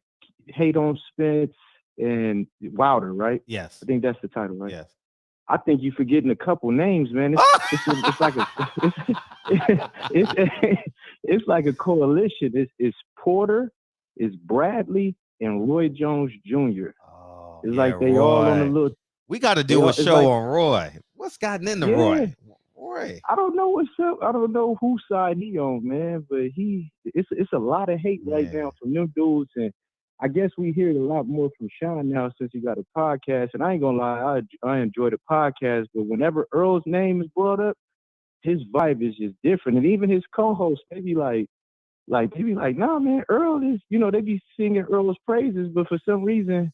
hate on Spence and Wilder, right? Yes. I think that's the title, right? Yes. I think you're forgetting a couple names, man. It's like it's like a coalition. It's Porter, it's Bradley, and Roy Jones Jr. It's like they Roy. all on a little. We got to do a show on Roy. What's gotten into Roy? I don't know what's up. I don't know whose side he on, man. But it's a lot of hate right now from them dudes, and I guess we hear it a lot more from Shawn now since he got a podcast. And I ain't gonna lie, I enjoy the podcast, but whenever Earl's name is brought up, his vibe is just different. And even his co-hosts, they be like, nah, man, Earl is, they be singing Earl's praises, but for some reason,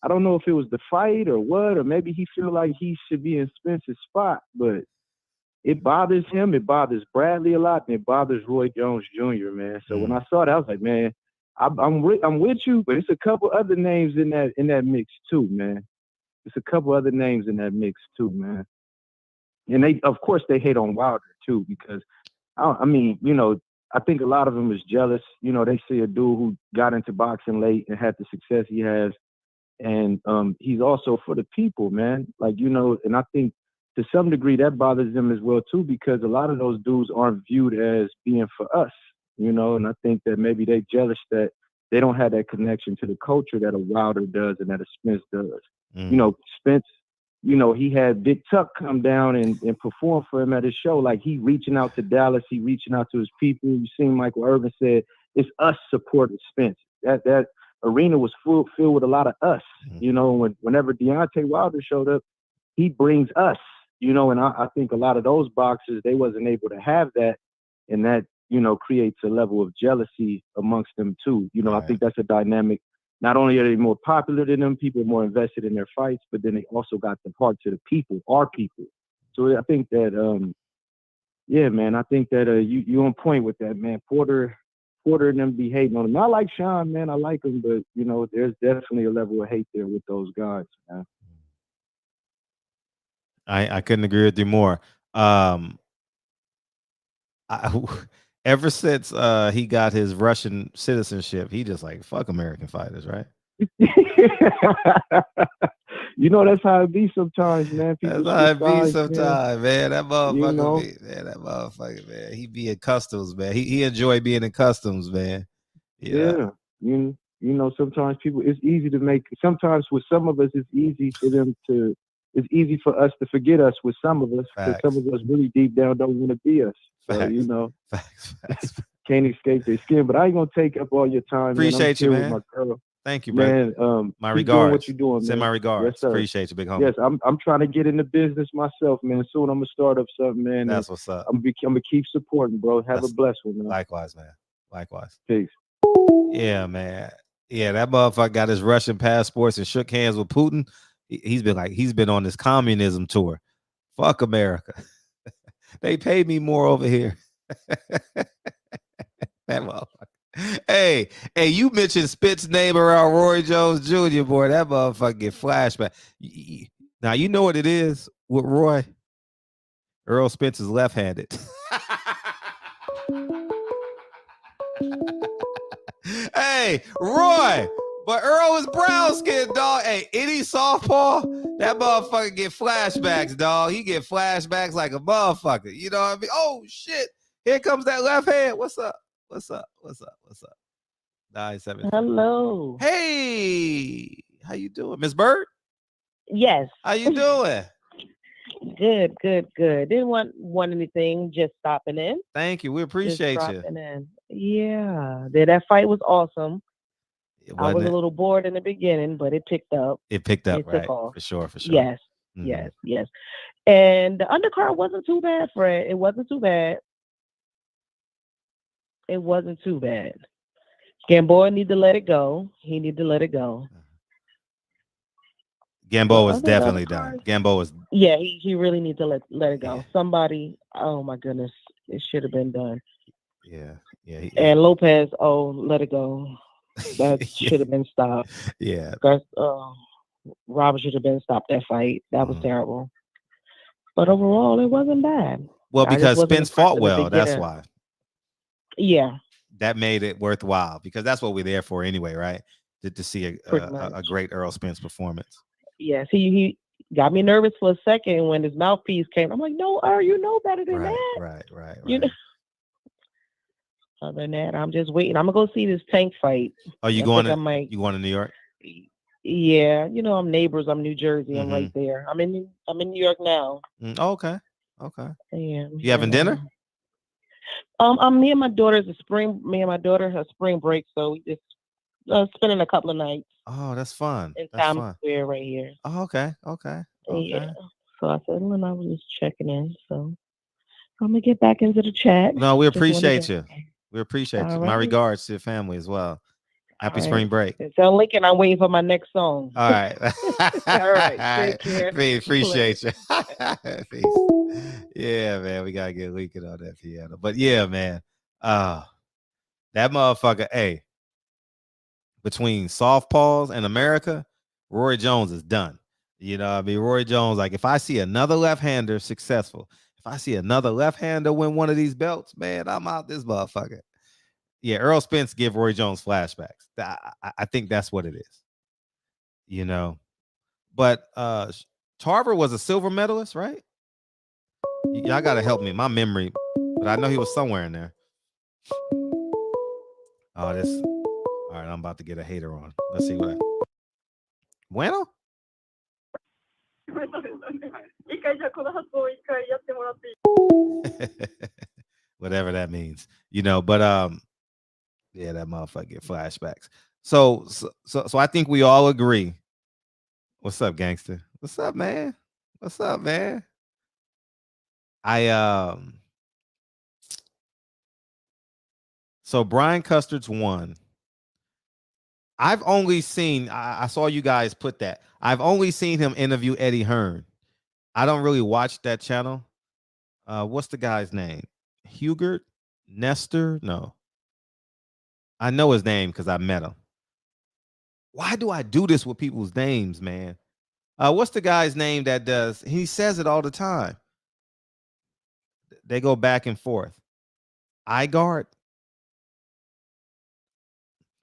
I don't know if it was the fight or what, or maybe he feel like he should be in Spence's spot, but it bothers him. It bothers Bradley a lot, and it bothers Roy Jones Jr., man. So when I saw that, I was like, man, I'm with you, but it's a couple other names in that mix too, man. It's a couple other names in that mix too, man. And they, of course, they hate on Wilder too, because I think a lot of them is jealous. They see a dude who got into boxing late and had the success he has, and he's also for the people, man. And I think to some degree that bothers them as well too, because a lot of those dudes aren't viewed as being for us. And I think that maybe they jealous that they don't have that connection to the culture that a Wilder does and that a Spence does. Spence, he had Big Tuck come down and perform for him at his show. Like, he reaching out to Dallas, he reaching out to his people. You seen Michael Irvin said, it's us supporting Spence. That arena was filled with a lot of us. Whenever Deontay Wilder showed up, he brings us, and I think a lot of those boxers, they wasn't able to have that, and that, creates a level of jealousy amongst them too. I think that's a dynamic. Not only are they more popular than them, people are more invested in their fights, but then they also got the hearts of the people, our people. So I think that, man, I think that you on point with that, man. Porter and them be hating on him. I like Shawn, man. I like him, but, there's definitely a level of hate there with those guys, man. I couldn't agree with you more. Ever since he got his Russian citizenship, he just like, fuck American fighters, right? That's how it be sometimes, man. That's how it be sometimes, man. That motherfucker, man. He be in customs, man. He enjoy being in customs, man. Yeah. Sometimes people, it's easy to make, sometimes with some of us, it's easy for us to forget us with some of us, because some of us really deep down don't want to be us. So, Facts. Can't escape their skin. But I ain't gonna take up all your time. Appreciate you, man. My girl. Thank you, man. My regards. doing what you're doing, Send man. my regards. Yes, sir. Appreciate you, big homie. Yes, I'm trying to get into business myself, man. Soon I'm gonna start up something, man. That's what's up. I'm gonna keep supporting, bro. Have a blessed one, man. Likewise, man. Likewise. Peace. Yeah, man. Yeah, that motherfucker got his Russian passports and shook hands with Putin. He's been on this communism tour. Fuck America. They pay me more over here. That motherfucker. Hey, you mentioned Spit's name around Roy Jones Jr., boy. That motherfucker get flashback. Now, you know what it is with Roy? Earl Spence is left-handed. Hey, Roy, but Earl is brown skin, dog. Hey, any softball, that motherfucker get flashbacks, dog. He get flashbacks like a motherfucker. You know what I mean? Oh, shit. Here comes that left hand. What's up? 9-7. Hello. Hey, how you doing, Miss Bird? Yes. How you doing? Good. Didn't want anything. Just stopping in. Thank you. We appreciate you. In. Yeah. That fight was awesome. I was a little bored in the beginning, but it picked up. It picked up, right? Took off. For sure. Yes. Yes, yes. And the undercard wasn't too bad, Fred. It wasn't too bad. It wasn't too bad. Gamboa need to let it go. He need to let it go. Gamboa was definitely done. Gamboa was. Yeah, he really needs to let it go. Somebody, oh my goodness, it should have been done. Yeah. And Lopez, let it go. That should have been stopped. Yeah. Robert should have been stopped that fight. That was terrible. But overall, it wasn't bad. Well, because Spence fought well, that's why. Yeah. That made it worthwhile because that's what we're there for anyway, right? To see a great Errol Spence performance. Yes, he got me nervous for a second when his mouthpiece came. I'm like, no, you know better than that. Right. You know. Other than that, I'm just waiting. I'm gonna go see this Tank fight. Are you going to? You going to New York? Yeah, I'm neighbors. I'm New Jersey. I'm right there. I'm in New York now. Oh, okay. Yeah. You having dinner? Me and my daughter has spring break, so we just spending a couple of nights. Oh, that's fun. In Times Square right here. Oh, okay. Yeah. So I said, I was just checking in. So I'm gonna get back into the chat. No, we appreciate you. We appreciate you. All My right. regards to your family as well. Happy spring break. Tell Lincoln I'm waiting for my next song. All right. All right. Take care. Appreciate you. Peace. Yeah, man. We gotta get Lincoln on that piano. But yeah, man. That motherfucker, hey. Between softballs and America, Roy Jones is done. Roy Jones, like if I see another left-hander successful, if I see another left-hander win one of these belts, man, I'm out this motherfucker. Yeah, Errol Spence give Roy Jones flashbacks. I think that's what it is. But Tarver was a silver medalist, right? Y'all gotta help me. My memory, but I know he was somewhere in there. Oh, this. All right, I'm about to get a hater on. Let's see what. Bueno? Whatever that means, but yeah, that motherfucker get flashbacks. So I think we all agree. What's up, gangster? What's up, man? So Brian Custard's won. I've only seen, I saw you guys put that. I've only seen him interview Eddie Hearn. I don't really watch that channel. What's the guy's name? Hugert? Nestor? No. I know his name because I met him. Why do I do this with people's names, man? What's the guy's name that does? He says it all the time. They go back and forth. Igard?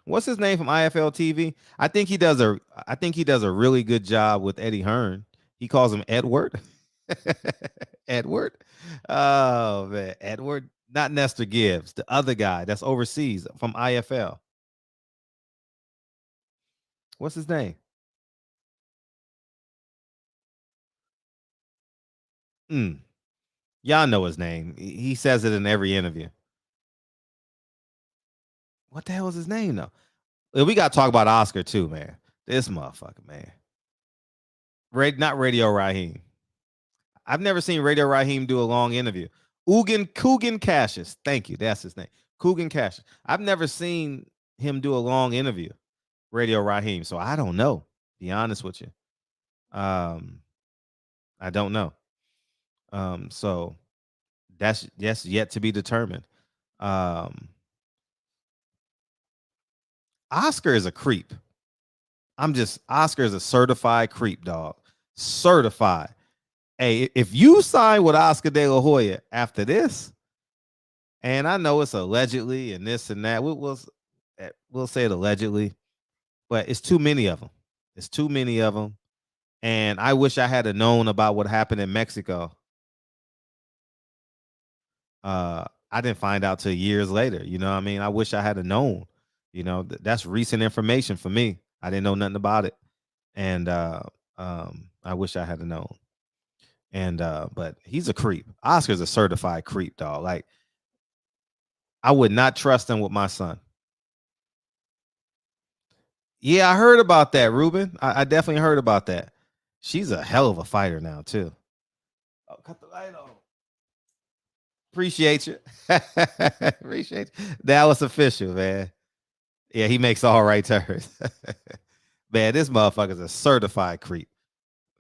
What's his name from IFL TV? I think he does a really good job with Eddie Hearn. He calls him Edward. Edward. Oh man, Edward. Not Nestor Gibbs, the other guy that's overseas from IFL. What's his name? Y'all know his name. He says it in every interview. What the hell is his name though? We got to talk about Oscar too, man. This motherfucker, man. Not Radio Raheem. I've never seen Radio Raheem do a long interview. Coogan Cassius. Thank you. That's his name. Coogan Cassius. I've never seen him do a long interview. Radio Raheem. So I don't know. Be honest with you. I don't know. So that's yet to be determined. Oscar is a creep. Oscar is a certified creep, dog. Certified. Hey, if you sign with Oscar De La Hoya after this, and I know it's allegedly and this and that, we'll say it allegedly, but it's too many of them. It's too many of them. And I wish I had known about what happened in Mexico. I didn't find out till years later. You know what I mean? I wish I had known. That's recent information for me. I didn't know nothing about it. And I wish I had known. And but he's a creep. Oscar's a certified creep, dog. Like, I would not trust him with my son. Yeah, I heard about that, Ruben. I definitely heard about that. She's a hell of a fighter now, too. Oh, cut the light on. Appreciate you. Appreciate you. Dallas official, man. Yeah, he makes all right turns. Man, this motherfucker's a certified creep.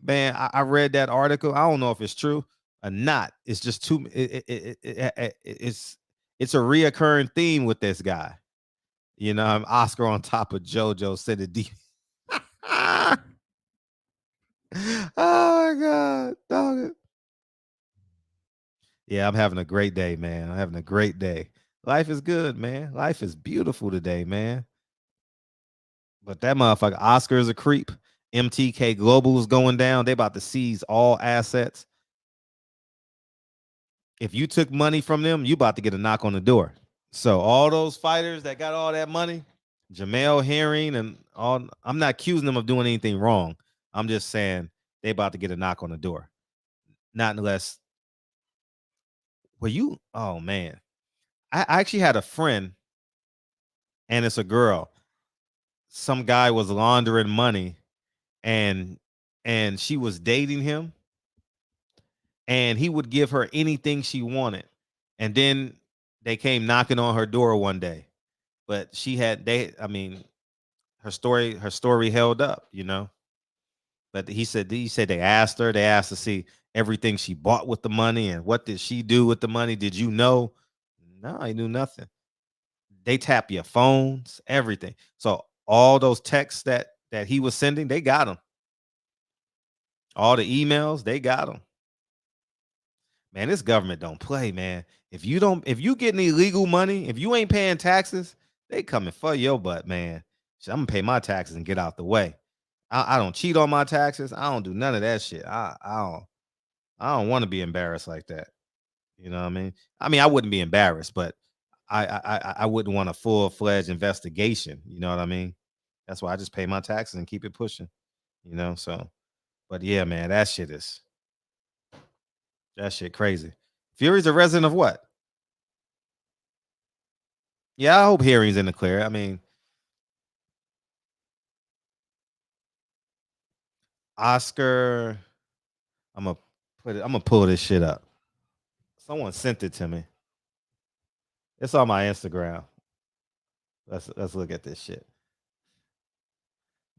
Man, I read that article. I don't know if it's true or not. It's just too. It's a reoccurring theme with this guy. You know, I'm Oscar on top of JoJo said it deep. Oh my God, dog. Yeah, I'm having a great day, man. I'm having a great day. Life is good, man. Life is beautiful today, man. But that motherfucker Oscar is a creep. MTK Global is going down. They about to seize all assets. If you took money from them, you about to get a knock on the door. So all those fighters that got all that money, Jamel Herring and all, I'm not accusing them of doing anything wrong. I'm just saying they about to get a knock on the door. Not unless, oh man. I actually had a friend, and it's a girl. Some guy was laundering money, and she was dating him, and he would give her anything she wanted. And then they came knocking on her door one day. But her story held up, you know. But he said they asked to see everything she bought with the money and what did she do with the money. Did you know? No, I knew nothing. They tap your phones, everything. So all those texts that he was sending, they got them. All the emails, they got them. Man, this government don't play, man. If you getting illegal money, if you ain't paying taxes, they coming for your butt, man. I'm gonna pay my taxes and get out the way. I don't cheat on my taxes. I don't do none of that shit. I don't want to be embarrassed like that. You know what I mean? I wouldn't be embarrassed, but I wouldn't want a full-fledged investigation. You know what I mean? That's why I just pay my taxes and keep it pushing. You know, so but yeah, man, that shit crazy. Fury's a resident of what? Yeah, I hope Hearing's in the clear. I mean, Oscar, I'm gonna pull this shit up. Someone sent it to me. It's on my Instagram. Let's look at this shit.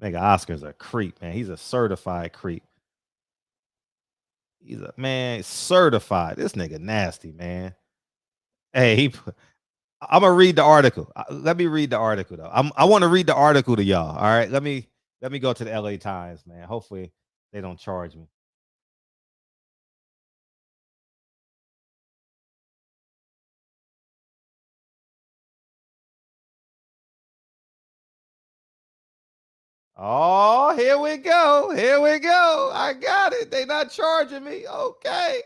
Nigga, Oscar's a creep, man. He's a certified creep. He's a man certified. This nigga nasty, man. Hey, I'm gonna read the article. Let me read the article though. I want to read the article to y'all. All right, let me go to the LA Times, man. Hopefully they don't charge me. Oh, here we go. Here we go. I got it. They not charging me. Okay.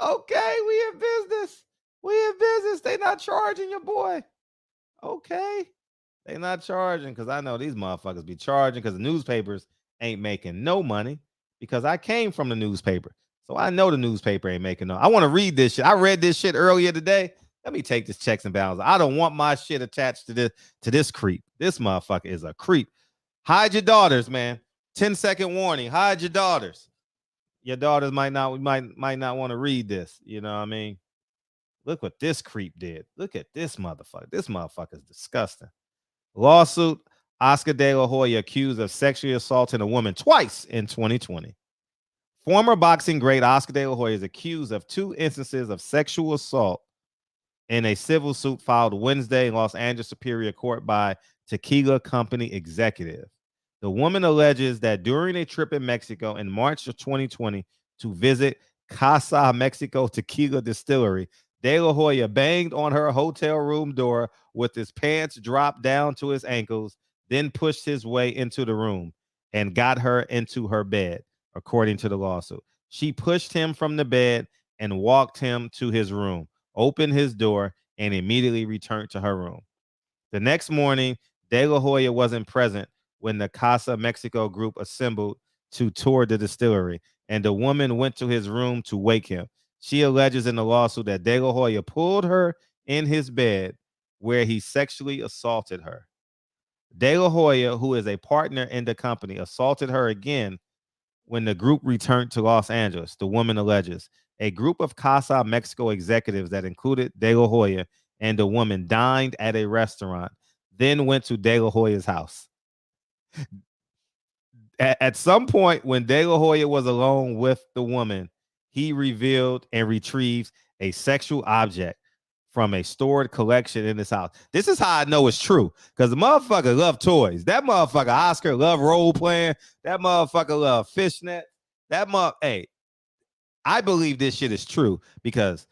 Okay, we in business. We in business. They not charging your boy. Okay. They not charging because I know these motherfuckers be charging because the newspapers ain't making no money because I came from the newspaper. So I know the newspaper ain't making no. I want to read this shit. I read this shit earlier today. Let me take this checks and balances. I don't want my shit attached to this creep. This motherfucker is a creep. Hide your daughters, man. 10-second warning. Hide your daughters. Your daughters might not want to read this. You know what I mean? Look what this creep did. Look at this motherfucker. This motherfucker is disgusting. Lawsuit. Oscar De La Hoya accused of sexually assaulting a woman twice in 2020. Former boxing great Oscar De La Hoya is accused of 2 instances of sexual assault in a civil suit filed Wednesday in Los Angeles Superior Court by Tequila Company executive. The woman alleges that during a trip in Mexico in March of 2020 to visit Casa Mexico Tequila Distillery, De La Hoya banged on her hotel room door with his pants dropped down to his ankles, then pushed his way into the room and got her into her bed, according to the lawsuit. She pushed him from the bed and walked him to his room, opened his door, and immediately returned to her room. The next morning, De La Hoya wasn't present when the Casa Mexico group assembled to tour the distillery, and the woman went to his room to wake him. She alleges in the lawsuit that De La Hoya pulled her in his bed where he sexually assaulted her. De La Hoya, who is a partner in the company, assaulted her again when the group returned to Los Angeles, the woman alleges. A group of Casa Mexico executives that included De La Hoya and the woman dined at a restaurant, then went to De La Hoya's house. At some point, when De La Hoya was alone with the woman, he revealed and retrieved a sexual object from a stored collection in his house. This is how I know it's true, because the motherfucker love toys. That motherfucker Oscar love role playing. That motherfucker love fishnet. Hey, I believe this shit is true because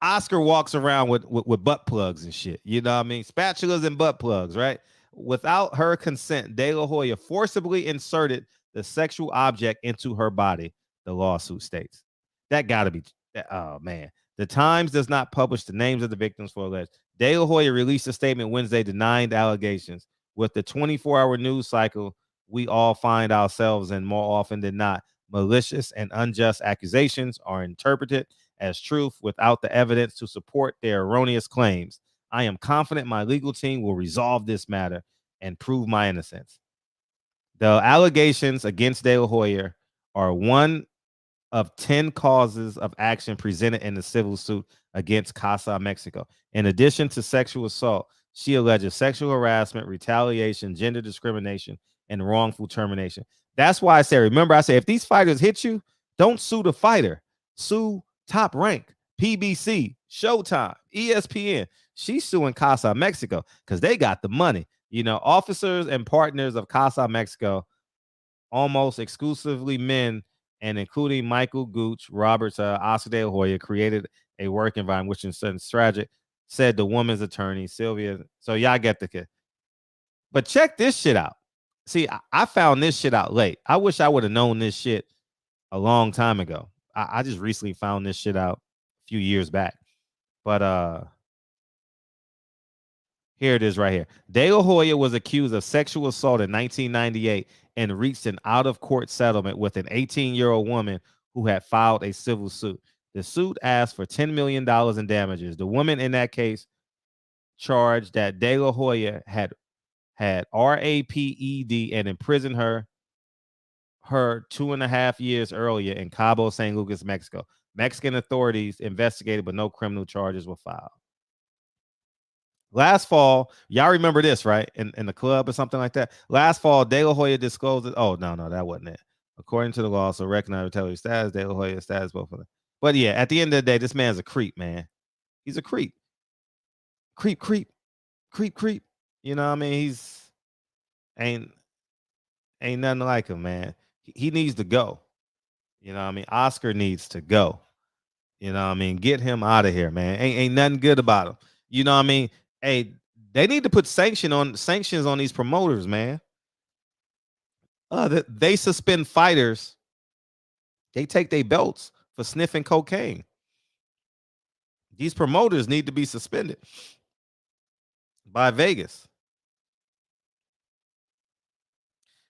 Oscar walks around with butt plugs and shit. You know what I mean? Spatulas and butt plugs, right? Without her consent, De La Hoya forcibly inserted the sexual object into her body, the lawsuit states. That got to be, oh man. The Times does not publish the names of the victims for alleged. De La Hoya released a statement Wednesday denying the allegations. With the 24-hour news cycle, we all find ourselves in more often than not, malicious and unjust accusations are interpreted as truth without the evidence to support their erroneous claims. I am confident my legal team will resolve this matter and prove my innocence. The allegations against De La Hoya are one of 10 causes of action presented in the civil suit against Casa Mexico. In addition to sexual assault, she alleges sexual harassment, retaliation, gender discrimination, and wrongful termination. That's why I say, remember, I say, if these fighters hit you, don't sue the fighter. Sue Top Rank, PBC, Showtime, ESPN. She's suing Casa Mexico because they got the money. You know, officers and partners of Casa Mexico, almost exclusively men, and including Michael Gooch, Roberts, Oscar De La Hoya, created a work environment which is tragic, said the woman's attorney, Sylvia. So y'all get the kid. But check this shit out. See, I found this shit out late. I wish I would have known this shit a long time ago. I just recently found this shit out a few years back. But here it is right here. De La Hoya was accused of sexual assault in 1998 and reached an out-of-court settlement with an 18-year-old woman who had filed a civil suit. The suit asked for $10 million in damages. The woman in that case charged that De La Hoya had raped and imprisoned her 2.5 years earlier in Cabo San Lucas, Mexico. Mexican authorities investigated, but no criminal charges were filed. Last fall, y'all remember this, right? In the club or something like that. Last fall, De La Hoya disclosed it. Oh, no, that wasn't it. According to the law, so recognize retaliatory status, De La Hoya status, both of them. But yeah, at the end of the day, this man's a creep, man. He's a creep. Creep. You know what I mean? He's ain't nothing like him, man. He needs to go. You know what I mean? Oscar needs to go. You know what I mean? Get him out of here, man. Ain't nothing good about him. You know what I mean? Hey, they need to put sanctions on these promoters, man. They suspend fighters. They take their belts for sniffing cocaine. These promoters need to be suspended by Vegas.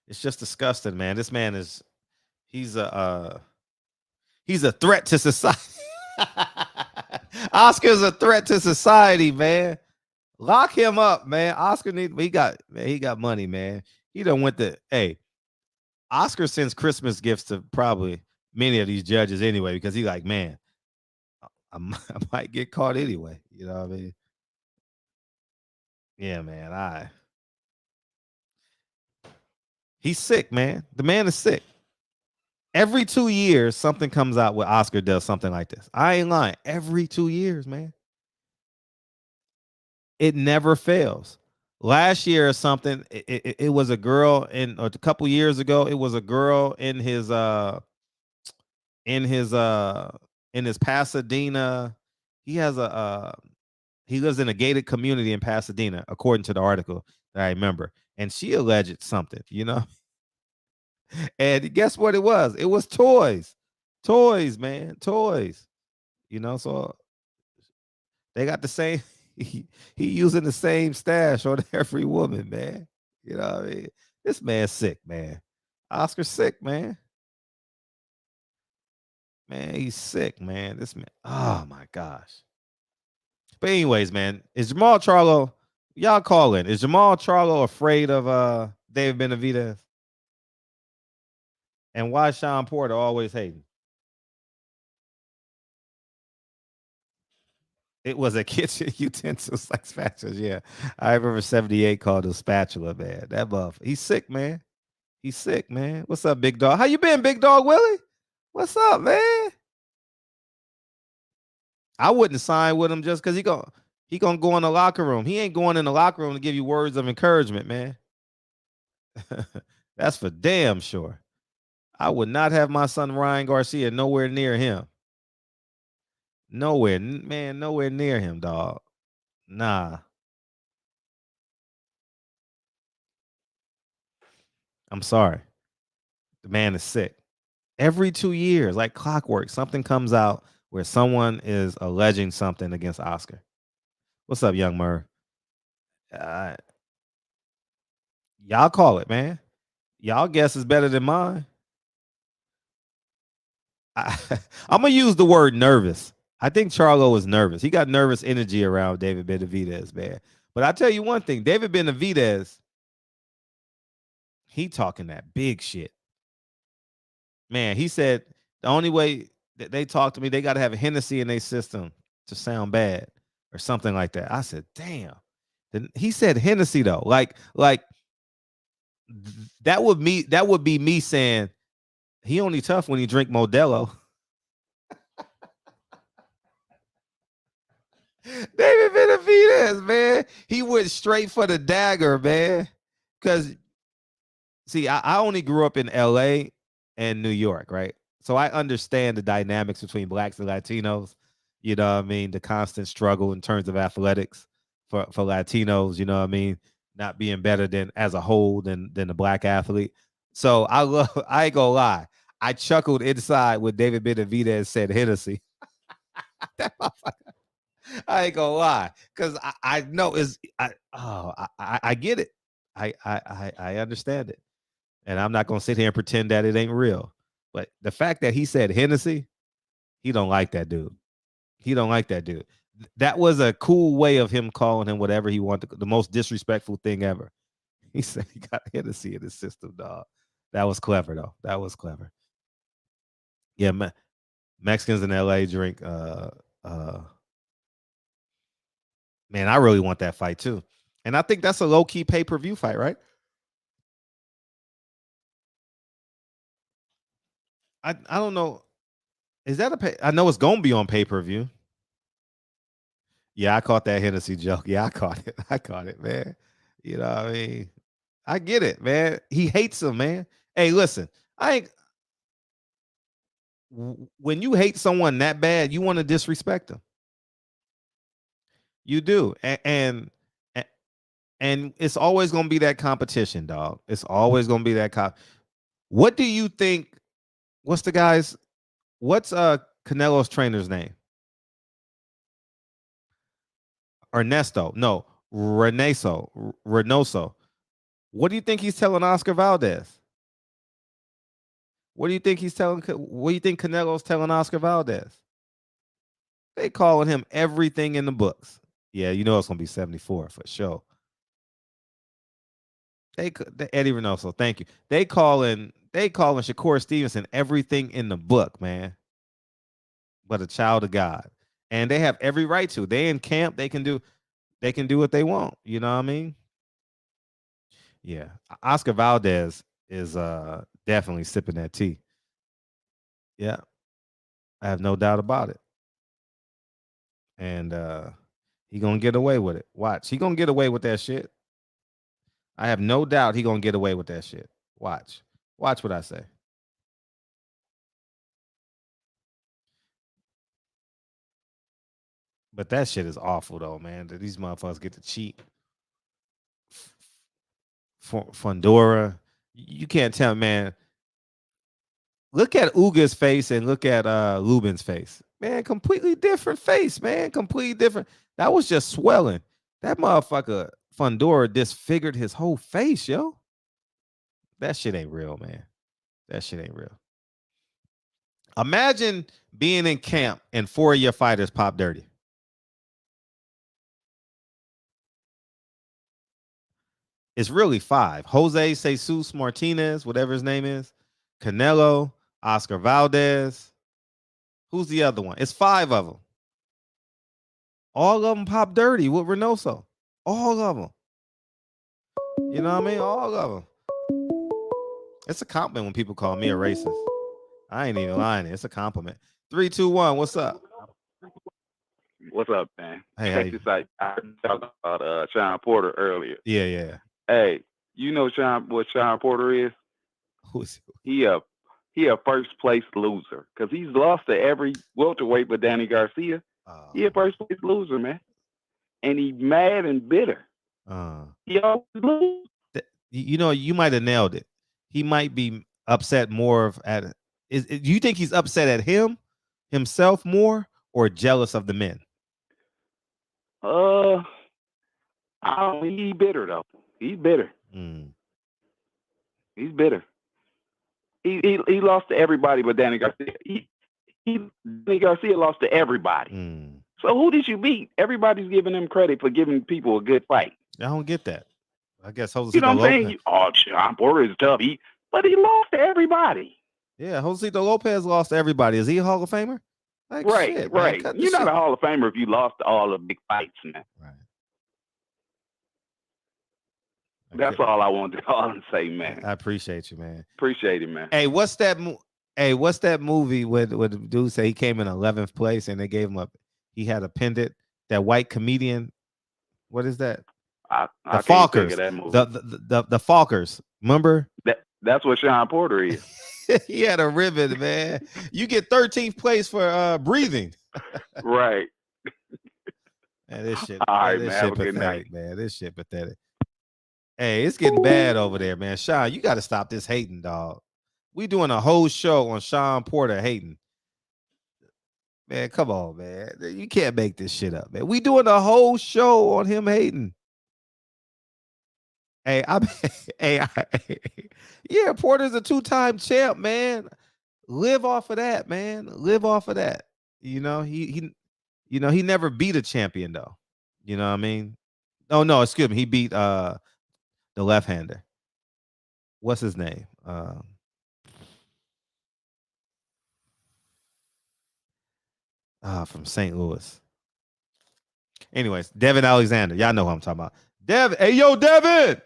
It's just disgusting, man. This man he's a threat to society. Oscar's a threat to society, man. Lock him up, man. Oscar he got money, man. He done went to, hey, Oscar sends Christmas gifts to probably many of these judges anyway, because he like, man, I might get caught anyway. You know what I mean? Yeah, man. He's sick, man. The man is sick. Every 2 years, something comes out where Oscar does something like this. I ain't lying. Every 2 years, man. It never fails. Last year or something, it was a girl a couple years ago, it was a girl in his Pasadena. He lives in a gated community in Pasadena, according to the article that I remember. And she alleged something, you know. And guess what it was? It was toys. Toys, man. Toys. You know, so they got the same. He using the same stash on every woman, man. You know what I mean? This man's sick, man. Oscar's sick, man. Man, he's sick, man. This man. Oh my gosh. But anyways, man, is Jermall Charlo? Y'all call in. Is Jermall Charlo afraid of David Benavidez? And why is Shawn Porter always hating? It was a kitchen utensils like spatulas. Yeah, I remember 78 called a spatula, man. That buff. He's sick, man. He's sick, man. What's up, big dog? How you been, big dog Willie? What's up, man? I wouldn't sign with him just because he gonna go in the locker room. He ain't going in the locker room to give you words of encouragement, man. That's for damn sure. I would not have my son Ryan Garcia nowhere near him. Nowhere, man, nowhere near him, dog. Nah. I'm sorry. The man is sick. Every 2 years, like clockwork, something comes out where someone is alleging something against Oscar. What's up, young Murr? Y'all call it, man. Y'all guess is better than mine. I'm gonna use the word nervous. I think Charlo was nervous. He got nervous energy around David Benavidez, man. But I tell you one thing, David Benavidez, he talking that big shit. Man, he said the only way that they talk to me, they got to have a Hennessy in their system to sound bad or something like that. I said, damn. Then he said Hennessy though. Like that would be me saying he only tough when he drink Modelo. David Benavidez, man. He went straight for the dagger, man. Because see, I only grew up in LA and New York, right? So I understand the dynamics between blacks and Latinos. You know what I mean? The constant struggle in terms of athletics for Latinos, you know what I mean? Not being better than as a whole than the black athlete. So I ain't gonna lie. I chuckled inside when David Benavidez said Hennessy. I ain't gonna lie, because I know I get it. I understand it. And I'm not gonna sit here and pretend that it ain't real. But the fact that he said Hennessy, he don't like that dude. He don't like that dude. That was a cool way of him calling him whatever he wanted, the most disrespectful thing ever. He said he got Hennessy in his system, dog. That was clever, though. That was clever. Yeah, Mexicans in LA drink man, I really want that fight too. And I think that's a low-key pay-per-view fight, right? I don't know. Is that a pay? I know it's gonna be on pay-per-view. Yeah, I caught that Hennessy joke. Yeah, I caught it. I caught it, man. You know what I mean? I get it, man. He hates him, man. Hey, listen, when you hate someone that bad, you want to disrespect them. You do. And it's always gonna be that competition, dog. It's always gonna be that What do you think? What's Canelo's trainer's name? Ernesto. No, Reynoso. What do you think he's telling Oscar Valdez? What do you think Canelo's telling Oscar Valdez? They calling him everything in the books. Yeah, you know it's gonna be 74 for sure. Eddie Reynoso, thank you. They calling Shakur Stevenson everything in the book, man. But a child of God. And they have every right to. They in camp, they can do what they want. You know what I mean? Yeah. Oscar Valdez is definitely sipping that tea. Yeah. I have no doubt about it. And he gonna get away with it. Watch. He gonna get away with that shit. I have no doubt he gonna get away with that shit. Watch. Watch what I say. But that shit is awful though, man. That these motherfuckers get to cheat. Fundora. You can't tell, man. Look at Uga's face and look at Lubin's face. Man, completely different face, man. Completely different. That was just swelling. That motherfucker Fundora disfigured his whole face, yo. That shit ain't real, man. That shit ain't real. Imagine being in camp and 4 of your fighters pop dirty. It's really 5. Jose Jesus Martinez, whatever his name is. Canelo, Oscar Valdez. Who's the other one? It's 5 of them. All of them pop dirty with Reynoso. All of them. You know what I mean? All of them. It's a compliment when people call me a racist. I ain't even lying. It's a compliment. 3, 2, 1. What's up? What's up, man? Hey, Check this out. I talked about Shawn Porter earlier. Yeah. Hey, you know what Shawn Porter is? Who's he a first place loser because he's lost to every welterweight but Danny Garcia. He a first place loser, man, and he's mad and bitter. He always lose. You know, you might have nailed it. He might be upset more do you think he's upset at himself more, or jealous of the men? He's bitter though. He's bitter. He's bitter. He lost to everybody but Danny Garcia. Danny Garcia lost to everybody. So who did you beat? Everybody's giving him credit for giving people a good fight. I don't get that. I guess Jose. You know what I'm saying? Shawn Porter is tough. But he lost to everybody. Yeah, Josito Lopez lost to everybody. Is he a Hall of Famer? Like, right, shit, right. Man, You're not a Hall of Famer if you lost to all the big fights, man. Right. That's all I wanted to call and say, man. I appreciate you, man. Appreciate it, man. Hey, what's that movie where the dude say he came in 11th place and they gave him he had a pendant? That white comedian. What is that? I the can't Falkers. think of that movie. The Falkers. Remember? That's what Shawn Porter is. He had a ribbon, man. You get 13th place for breathing. Right. Man, this shit. All right, this man. shit Have a good pathetic, night. man. This shit pathetic. Hey, it's getting bad over there, man. Shawn, you got to stop this hating, dog. We doing a whole show on Shawn Porter hating. Man, come on, man. You can't make this shit up, man. We doing a whole show on him hating. Hey, yeah, Porter's a 2-time champ, man. Live off of that, man. Live off of that. You know, he never beat a champion though. You know what I mean? Oh no, excuse me. He beat the left-hander. What's his name? From St. Louis. Anyways, Devin Alexander. Y'all know who I'm talking about. Devin. Hey, yo, Devin.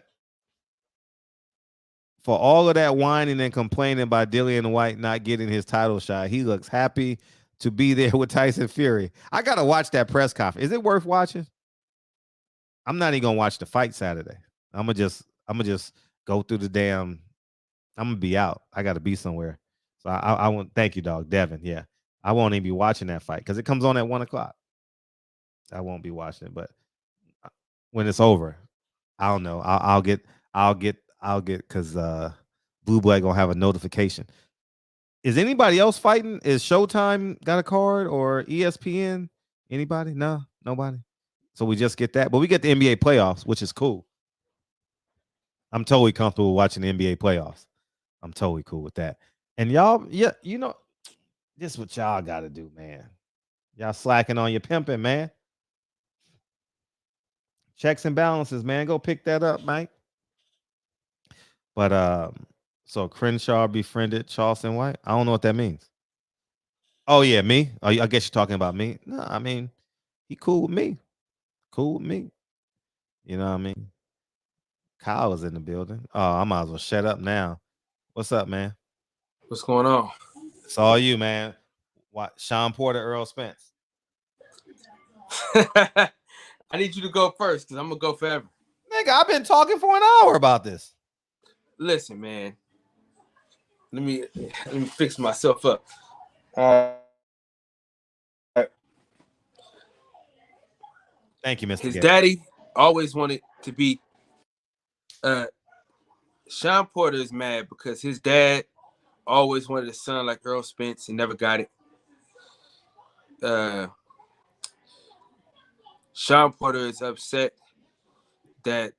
For all of that whining and complaining by Dillian White not getting his title shot, he looks happy to be there with Tyson Fury. I gotta watch that press conference. Is it worth watching? I'm not even gonna watch the fight Saturday. I'm gonna just go through the damn. I'm gonna be out. I gotta be somewhere. So I won't. Thank you, dog, Devin. Yeah, I won't even be watching that fight because it comes on at 1:00. I won't be watching it, but when it's over, I don't know. I'll get because Blue Blood gonna have a notification. Is anybody else fighting? Is Showtime got a card or ESPN? Anybody? No, nobody. So we just get that, but we get the NBA playoffs, which is cool. I'm totally comfortable watching the NBA playoffs. I'm totally cool with that. And y'all, yeah, you know, this is what y'all got to do, man. Y'all slacking on your pimping, man. Checks and balances, man. Go pick that up, Mike. But so Crenshaw befriended Charleston White. I don't know what that means. Oh yeah, me. Oh, I guess you're talking about me. No, I mean, he cool with me. Cool with me. You know what I mean? Kyle was in the building. Oh, I might as well shut up now. What's up, man? What's going on? It's all you, man. What? Shawn Porter, Earl Spence. I need you to go first because I'm gonna go forever. Nigga, I've been talking for an hour about this. Listen, man. Let me fix myself up. Thank you, Mr. His Gay. daddy always wanted to be. Shawn Porter is mad because his dad always wanted a son like Earl Spence and never got it. Shawn Porter is upset that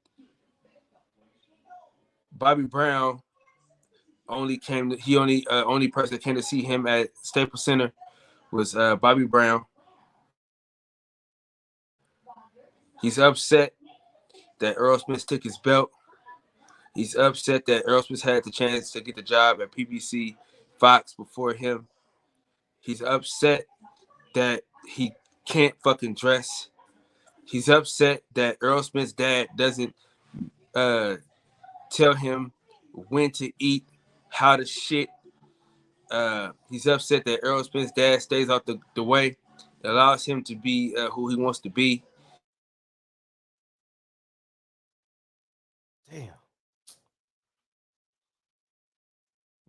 Bobby Brown only person that came to see him at Staples Center was Bobby Brown. He's upset that Earl Spence took his belt. He's upset that Errol Spence had the chance to get the job at PBC Fox before him. He's upset that he can't fucking dress. He's upset that Errol Spence's dad doesn't tell him when to eat, how to shit. He's upset that Errol Spence's dad stays out the way, allows him to be who he wants to be. Damn.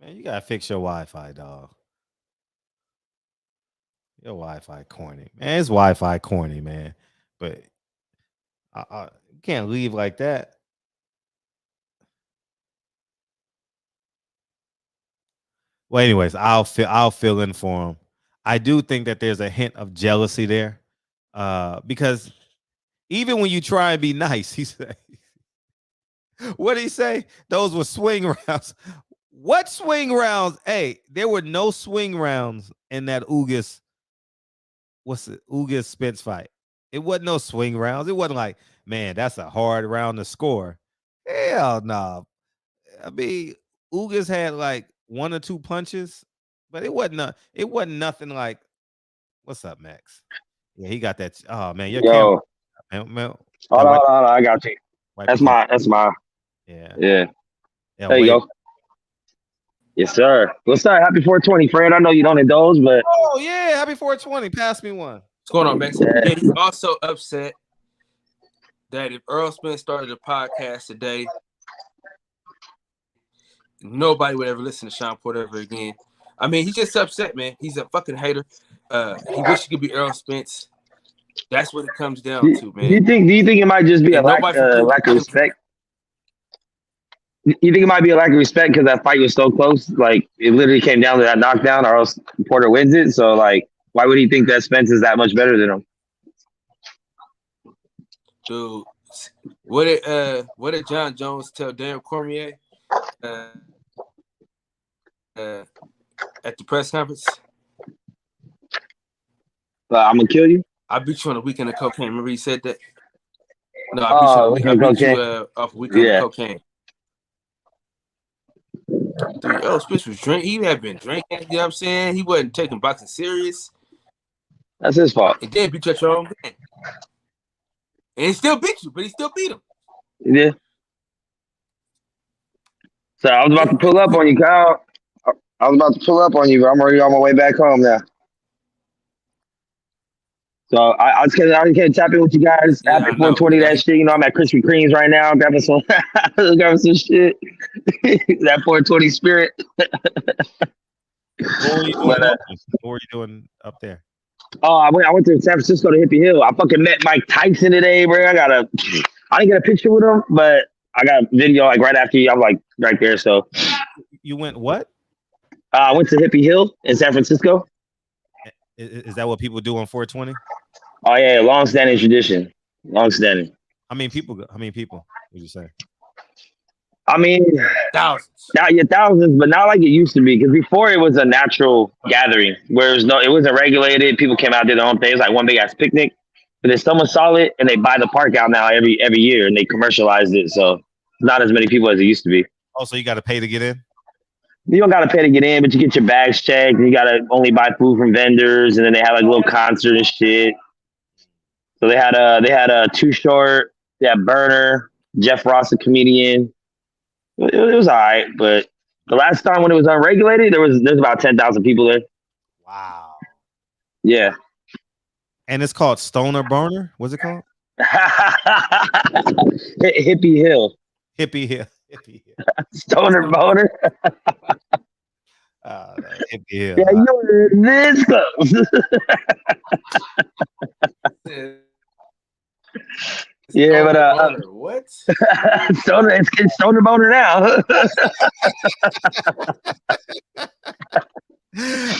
Man, you gotta fix your Wi-Fi, dog. Your Wi-Fi corny. Man, it's Wi-Fi corny, man. But you can't leave like that. Well, anyways, I'll fill in for him. I do think that there's a hint of jealousy there. Because even when you try and be nice, he said, what did he say? Those were swing rounds. What swing rounds? Hey, there were no swing rounds in that Ugas Spence fight. It wasn't no swing rounds. It wasn't like, man, that's a hard round to score. Hell no. I mean, Ugas had like 1 or 2 punches, but it wasn't nothing like, what's up, Max? Yeah, he got that. Oh man, your camera. Man, hold on, I got you. That's my. Yeah. There you go. Yes, sir. What's up? Happy 420, Fred. I know you don't indulge, but oh yeah, happy 420. Pass me one. What's going on, Max? Yeah, he's also upset that if Errol Spence started a podcast today, nobody would ever listen to Shawn Porter ever again. I mean, he's just upset, man. He's a fucking hater. He wish he could be Errol Spence. That's what it comes down to, man. Do you think it might just be a lack of respect? You think it might be a lack of respect because that fight was so close? Like, it literally came down to that knockdown, or else Porter wins it. So, like, why would he think that Spence is that much better than him? Dude, what did John Jones tell Daniel Cormier at the press conference? I'm gonna kill you. I beat you on a weekend of cocaine. Remember he said that? No, I beat you off a weekend of cocaine. Dude, Errol Spence was drinking. He had been drinking. You know what I'm saying? He wasn't taking boxing serious. That's his fault. And then beat you at your own game. And he still beat you, but he still beat him. Yeah. So I was about to pull up on you, Kyle. I was about to pull up on you, but I'm already on my way back home now. So I just can't tap in with you guys after 420 that shit. You know, I'm at Krispy Kreme's right now. I'm grabbing some shit. That 420 spirit. What were you doing up there? Oh, I went to San Francisco to Hippie Hill. I fucking met Mike Tyson today, bro. I didn't get a picture with him, but I got a video like right after you. I'm like right there. So you went what? I went to Hippie Hill in San Francisco. Is that what people do on 420? Oh yeah, long-standing tradition. Long-standing. How many people would you say? I mean, thousands. Thousands, but not like it used to be. Because before it was a natural gathering, where it wasn't regulated. People came out, did their own thing. It was like one big ass picnic. But if someone saw it, and they buy the park out now every year, and they commercialized it, so not as many people as it used to be. Oh, so you got to pay to get in? You don't got to pay to get in, but you get your bags checked. And you got to only buy food from vendors, and then they had like a little concert and shit. So they had a Too Short, they had Burner, Jeff Ross, a comedian. It was all right, but the last time when it was unregulated, there's about 10,000 people there. Wow. Yeah. And it's called Stoner Burner. What's it called? Hippie Hill. Hippie Hill. Stoner Boner. Hippie Hill. Yeah, you're this close. Yeah, but what? Stoner, it's Stoner Boner now.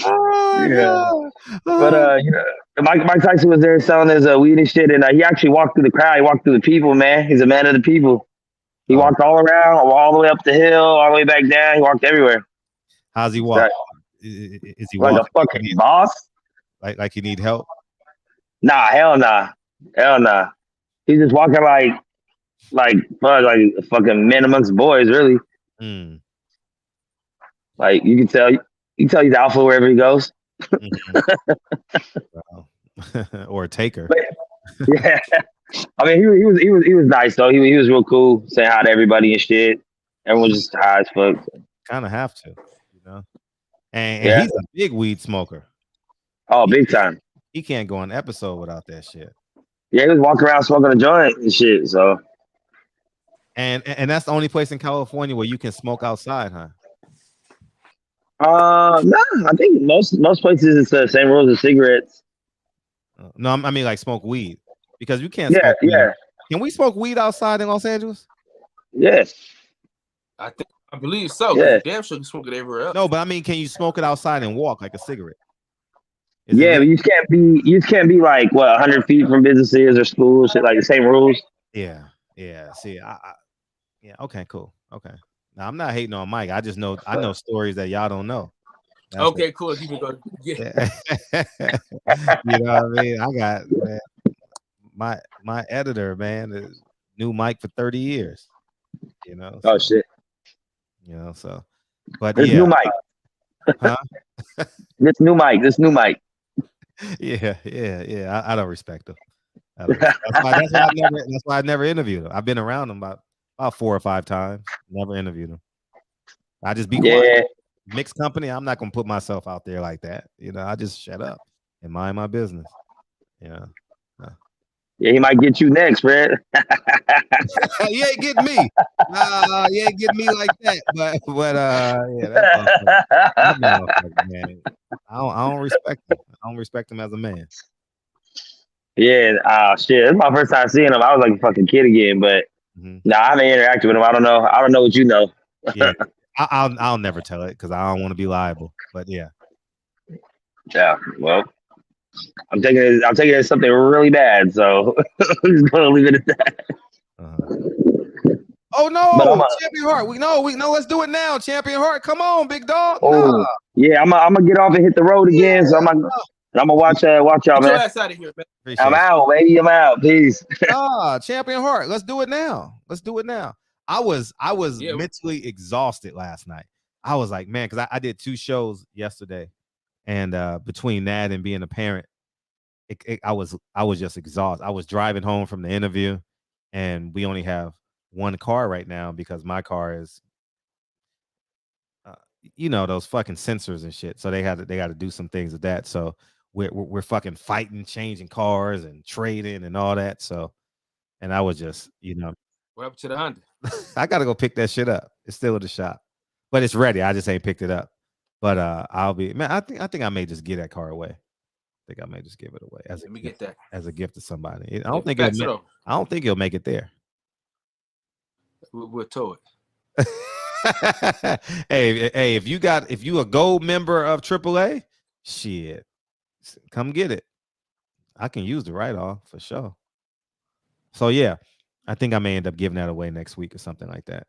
Oh, yeah. But you know, Mike Tyson was there selling his weed and shit, and he actually walked through the crowd. He walked through the people, man. He's a man of the people. He walked all around, all the way up the hill, all the way back down. He walked everywhere. How's he walk? Right. Is he like a fucking boss? Like he need help? Nah, hell nah. He's just walking like like fucking men amongst boys, really. Mm. Like you can tell he's alpha wherever he goes. Wow. Or a taker. But, yeah, I mean he was nice though. He was real cool, saying hi to everybody and shit. Everyone was just high as fuck. Kind of have to, you know. And Yeah. he's a big weed smoker. Oh, big time. He can't go an episode without that shit. Yeah, he was walking around smoking a joint and shit. So. And that's the only place in California where you can smoke outside, huh? No, I think most places it's the same rules as cigarettes. No, I mean like smoke weed because you can't. Yeah, smoke weed. yeah. Can we smoke weed outside in Los Angeles? Yes. I believe so. Yeah. Damn sure you can smoke it everywhere else. No, but I mean, can you smoke it outside and walk like a cigarette? Yeah, but you can't be like 100 feet from businesses or schools, shit, like the same rules. Yeah. See, yeah. Okay, cool. Okay. Now I'm not hating on Mike. I know stories that y'all don't know. That's okay, cool. Keep it going. Yeah. You know what I mean? I got my editor, man, knew Mike for 30 years. You know. Oh shit. You know, so but this yeah. new Mike. Huh? This new Mike. Yeah. I don't respect him. That's why I never interviewed him. I've been around him about 4 or 5 times. Never interviewed him. I just be quiet. Mixed company. I'm not gonna put myself out there like that. You know, I just shut up and mind my business. Yeah. Yeah, he might get you next, Fred. He ain't getting me. He ain't getting me like that. But that motherfucker, man. I don't respect him. I don't respect him as a man. Yeah, shit. It's my first time seeing him. I was like a fucking kid again, but I haven't interacted with him. I don't know what you know. Yeah, I'll never tell it because I don't want to be liable. But yeah. Yeah, well, I'm taking it as something really bad, so I'm just gonna leave it at that. Oh no, Champion Heart. We know. Let's do it now, Champion Heart. Come on, big dog. Oh, yeah. I'm gonna get off and hit the road again. So I'm gonna watch y'all, Get your man. ass out of here, man. I'm out, baby. I'm out. Peace. Champion Heart. Let's do it now. I was mentally exhausted last night. I was like, man, because I did 2 shows yesterday, and between that and being a parent, I was just exhausted. I was driving home from the interview, and we only have one car right now because my car is, those fucking sensors and shit. So they got to do some things with that. So we're fucking fighting, changing cars and trading and all that. So, and I was just, What up to the Honda? I gotta go pick that shit up. It's still in the shop, but it's ready. I just ain't picked it up. But I'll be, man. I think I may just give that car away. I think I may just give it away as a gift to somebody. I don't think it'll make it there. We're told. Hey, if you a gold member of AAA, shit, come get it. I can use the write-off for sure. So yeah, I think I may end up giving that away next week or something like that.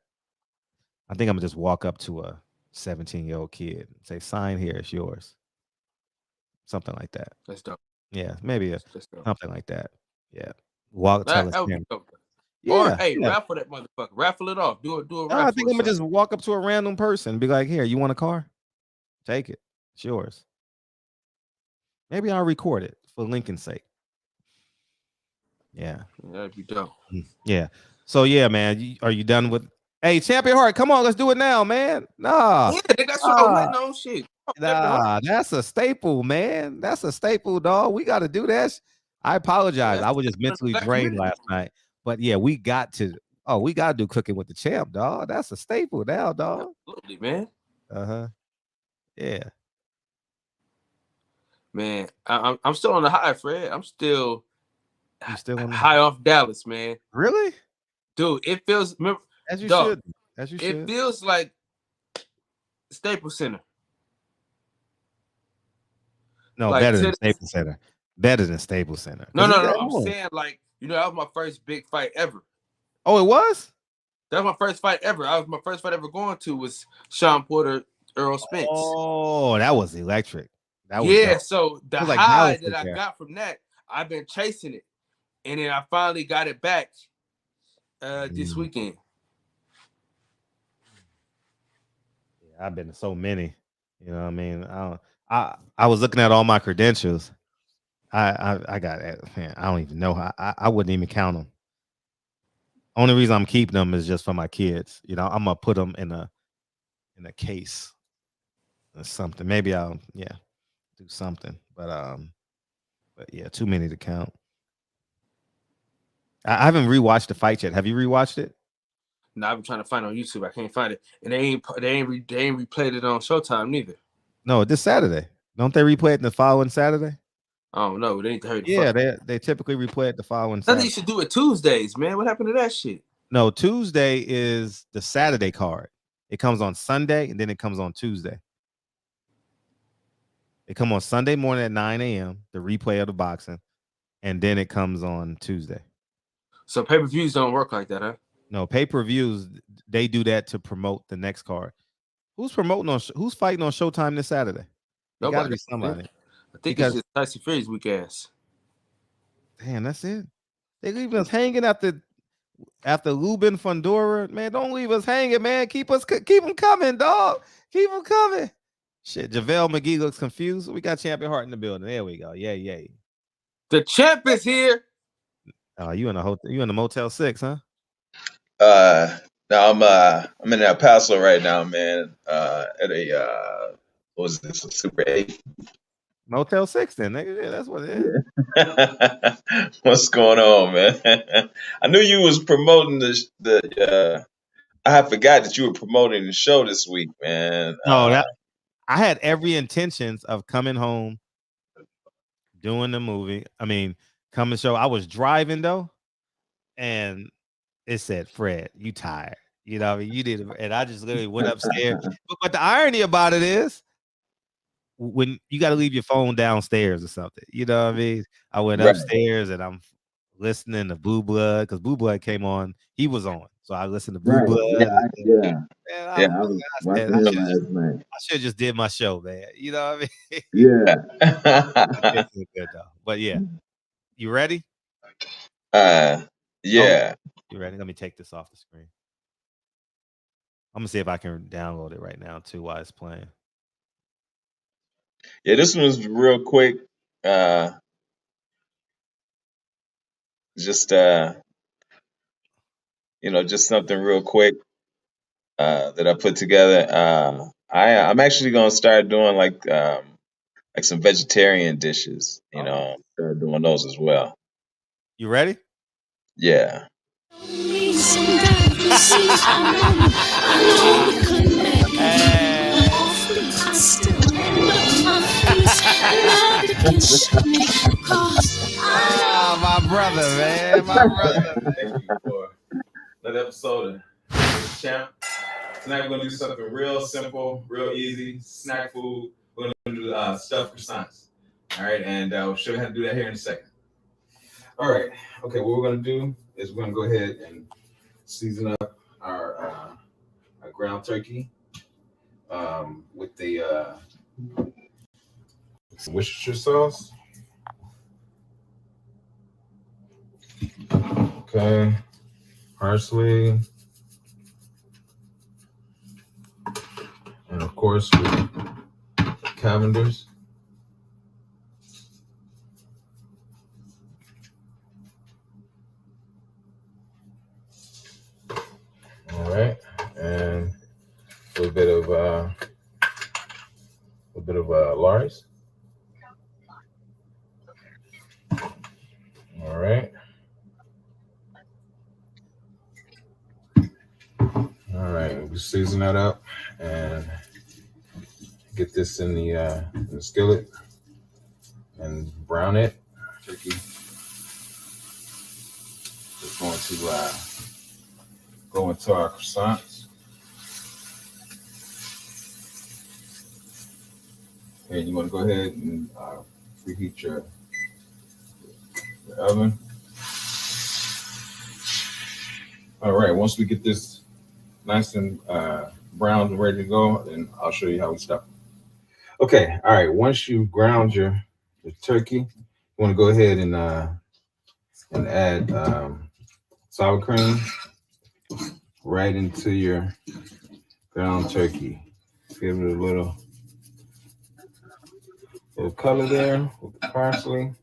I think I'm gonna just walk up to a 17-year-old kid and say, "Sign here, it's yours." Something like that. That's dope. Yeah, maybe something like that. Yeah, That would be dope. Yeah, Or hey, raffle that motherfucker. Raffle it off. Do a raffle. I think I'm gonna just walk up to a random person and be like, "Here, you want a car? Take it. It's yours." Maybe I'll record it for Lincoln's sake. Yeah, that'd be dope. Yeah. So yeah, man, are you done with? Hey, Champion Heart, come on, let's do it now, man. Nah. Yeah, that's what I'm waiting on. Shit. Nah, that's a staple, man. That's a staple, dog. We got to do that. I apologize. I was just mentally drained last night. But yeah, we got to do Cooking with the Champ, dog. That's a staple now, dog. Absolutely, man. Yeah. Man, I'm still on the high, Fred. I'm still on high off Dallas, man. Really? Dude, it feels as you dog, should. As you should. It feels like Staples Center. No, like, better than Staples Center. Better than Staples Center. No. I'm saying, like, that was my first big fight ever. Oh, it was? That was my first fight ever. My first fight ever going to was Shawn Porter, Earl Spence. Oh, that was electric. That was dope. So the high that I got from that, I've been chasing it. And then I finally got it back This weekend. Yeah, I've been to so many. You know what I mean? I was looking at all my credentials. I got, man, I don't even know how. I wouldn't even count them. Only reason I'm keeping them is just for my kids. You know, I'm gonna put them in a case or something. Maybe I'll do something. But yeah, too many to count. I haven't rewatched the fight yet. Have you rewatched it? No, I've been trying to find it on YouTube. I can't find it, and they ain't replayed it on Showtime neither. No, this Saturday. Don't they replay it the following Saturday? I don't know. They need to hurry. Yeah, they typically replay it the following I Saturday. think you should do it Tuesdays, man. What happened to that shit? No, Tuesday is the Saturday card. It comes on Sunday and then it comes on Tuesday. It comes on Sunday morning at 9 a.m., the replay of the boxing, and then it comes on Tuesday. So pay-per-views don't work like that, huh? No, pay-per-views, they do that to promote the next card. Who's fighting on Showtime this Saturday? It gotta be somebody. I think it's just Tyson Fury's weak ass. Damn, that's it. They leave us hanging after Lubin Fundora. Man, don't leave us hanging, man. Keep them coming, dog. Keep them coming. Shit, JaVale McGee looks confused. We got Champion Hart in the building. There we go. Yeah. The champ is here. Oh, you in the Motel 6, huh? No, I'm in El Paso right now, man. At a what was this? A Super 8? Motel 6, then, nigga. Yeah, that's what it is. What's going on, man? I knew you was promoting the. I forgot that you were promoting the show this week, man. No, I had every intentions of coming home, doing the movie. I mean, coming show. I was driving though, and it said, "Fred, you tired." You know, what I mean, you did, and I just literally went upstairs. But the irony about it is, when you got to leave your phone downstairs or something, you know what I mean? I went upstairs and I'm listening to Blue Blood because Blue Blood came on. He was on, so I listened to Blue Blood. I was watching him last night. I should have just did my show, man. You know what I mean? Yeah. Good though. But yeah, you ready? Yeah. You ready? Let me take this off the screen. I'm gonna see if I can download it right now too while it's playing. Yeah, this one was real quick. Just just something real quick that I put together. I'm actually gonna start doing like some vegetarian dishes. Start doing those as well. You ready? Yeah. My brother, man. My brother. Thank you for another episode of Champ. Tonight we're gonna do something real simple, real easy, snack food. We're gonna do stuffed croissants. All right, and we'll show you how to do that here in a second. All right. Okay, what we're gonna do is we're gonna go ahead and season up our ground turkey with the some Worcestershire sauce. Okay, parsley, and of course with Cavenders. All right, and a little bit of Lars. All right. All right, we season that up and get this in the skillet and brown it. Turkey is going to go into our croissants. And you want to go ahead and preheat your oven. All right, once we get this nice and browned and ready to go, then I'll show you how we stuff it. Okay, all right, once you ground your turkey, you want to go ahead and add sour cream right into your ground turkey. Give it a little color there with the parsley.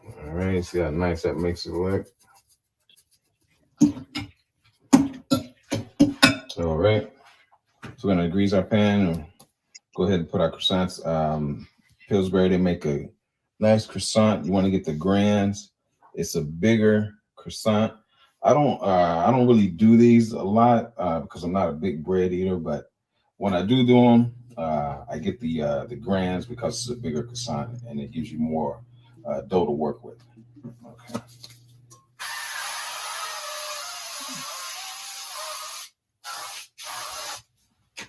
All right, see how nice that makes it look. All right, so we're gonna grease our pan and go ahead and put our croissants. Pillsbury, they make a nice croissant. You want to get the grands. It's a bigger croissant. I don't really do these a lot because I'm not a big bread eater. But when I do them, I get the grands because it's a bigger croissant and it gives you more dough to work with. Okay.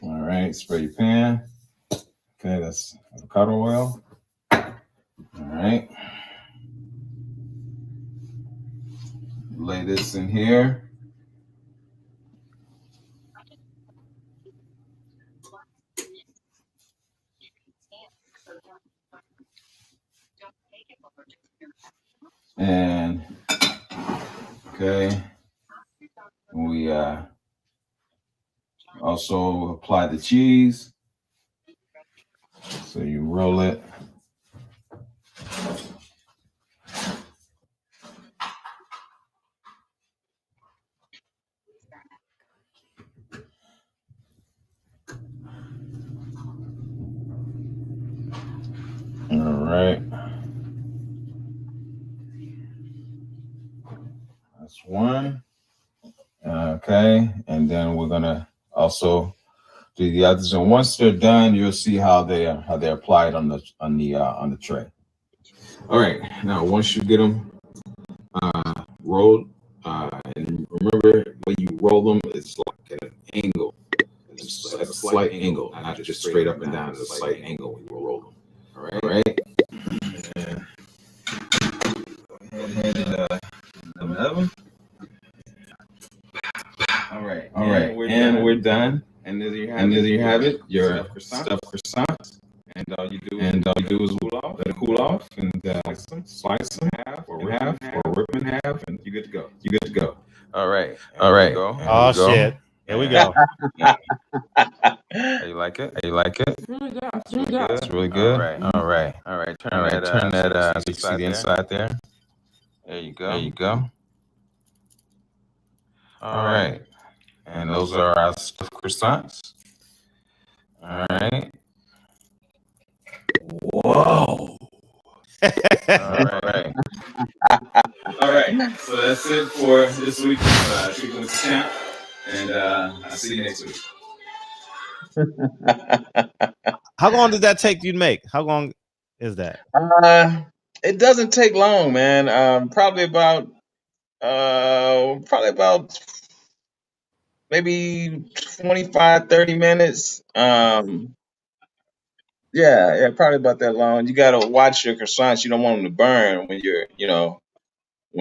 All right, spray your pan. Okay, that's avocado oil. All right. Lay this in here. And okay, we also apply the cheese. So you roll it. All right. That's one. Okay, and then we're gonna also do the others. And once they're done, you'll see how they're applied on the tray. All right. Now, once you get them rolled, and remember when you roll them, it's like at an angle. It's at a slight angle, not just straight up and down. It's a slight angle when you roll them. All right. All right. And go ahead and oven. All right. All right. And we're done. And there you have it. Your stuffed croissants. And all you do is let it cool off, and slice them half or rip them in half, and you're good to go. You're good to go. All right. All right. Oh shit! Here we go. You like it? You like it? Really good. It's really good. All right. All right. All right. Turn that so you see the inside there. There you go. There you go. All right. And those are our stuffed croissants. All right. Whoa. All right. All right. So that's it for this week of Chicken with the Champ. And I'll see you next week. How long did that take you to make? How long is that? It doesn't take long, man. Probably about maybe 25, 30 minutes. Yeah, probably about that long. You gotta watch your croissants. You don't want them to burn when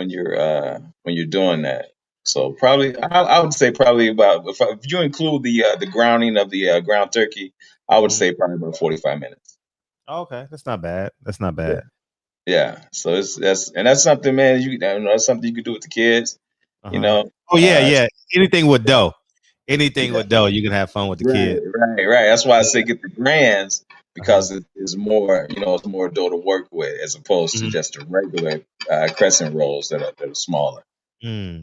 you're doing that. So probably, I would say probably about if you include the grounding of the ground turkey, I would say probably about 45 minutes. Oh, okay, that's not bad. That's not bad. Yeah. So that's something, man. That's something you could do with the kids. You know. Oh yeah. Anything with dough. Anything with dough, you can have fun with the kids. Right. That's why I say get the grands, because it is more, it's more dough to work with as opposed to just the regular crescent rolls that are smaller. Yeah.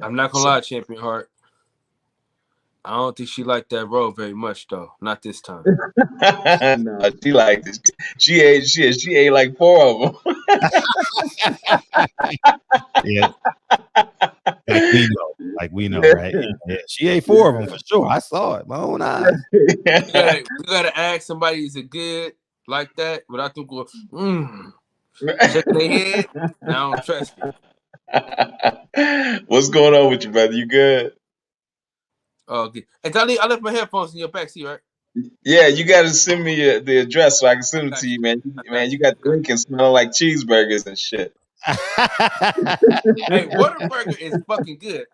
I'm not gonna lie, Champion Heart. I don't think she liked that roll very much, though. Not this time. No, she liked it. She ate like 4 of them. Yeah. Like we know, right? Yeah. She ate 4 of them for sure. I saw it, my own eyes. We gotta ask somebody, is it good like that? Without them going, shaking their head. I don't trust it. What's going on with you, brother? You good? Oh, okay. And I left my headphones in your backseat, right? Yeah, you got to send me the address so I can send them to you, man. Man, you got Lincoln smelling like cheeseburgers and shit. Hey, Whataburger is fucking good.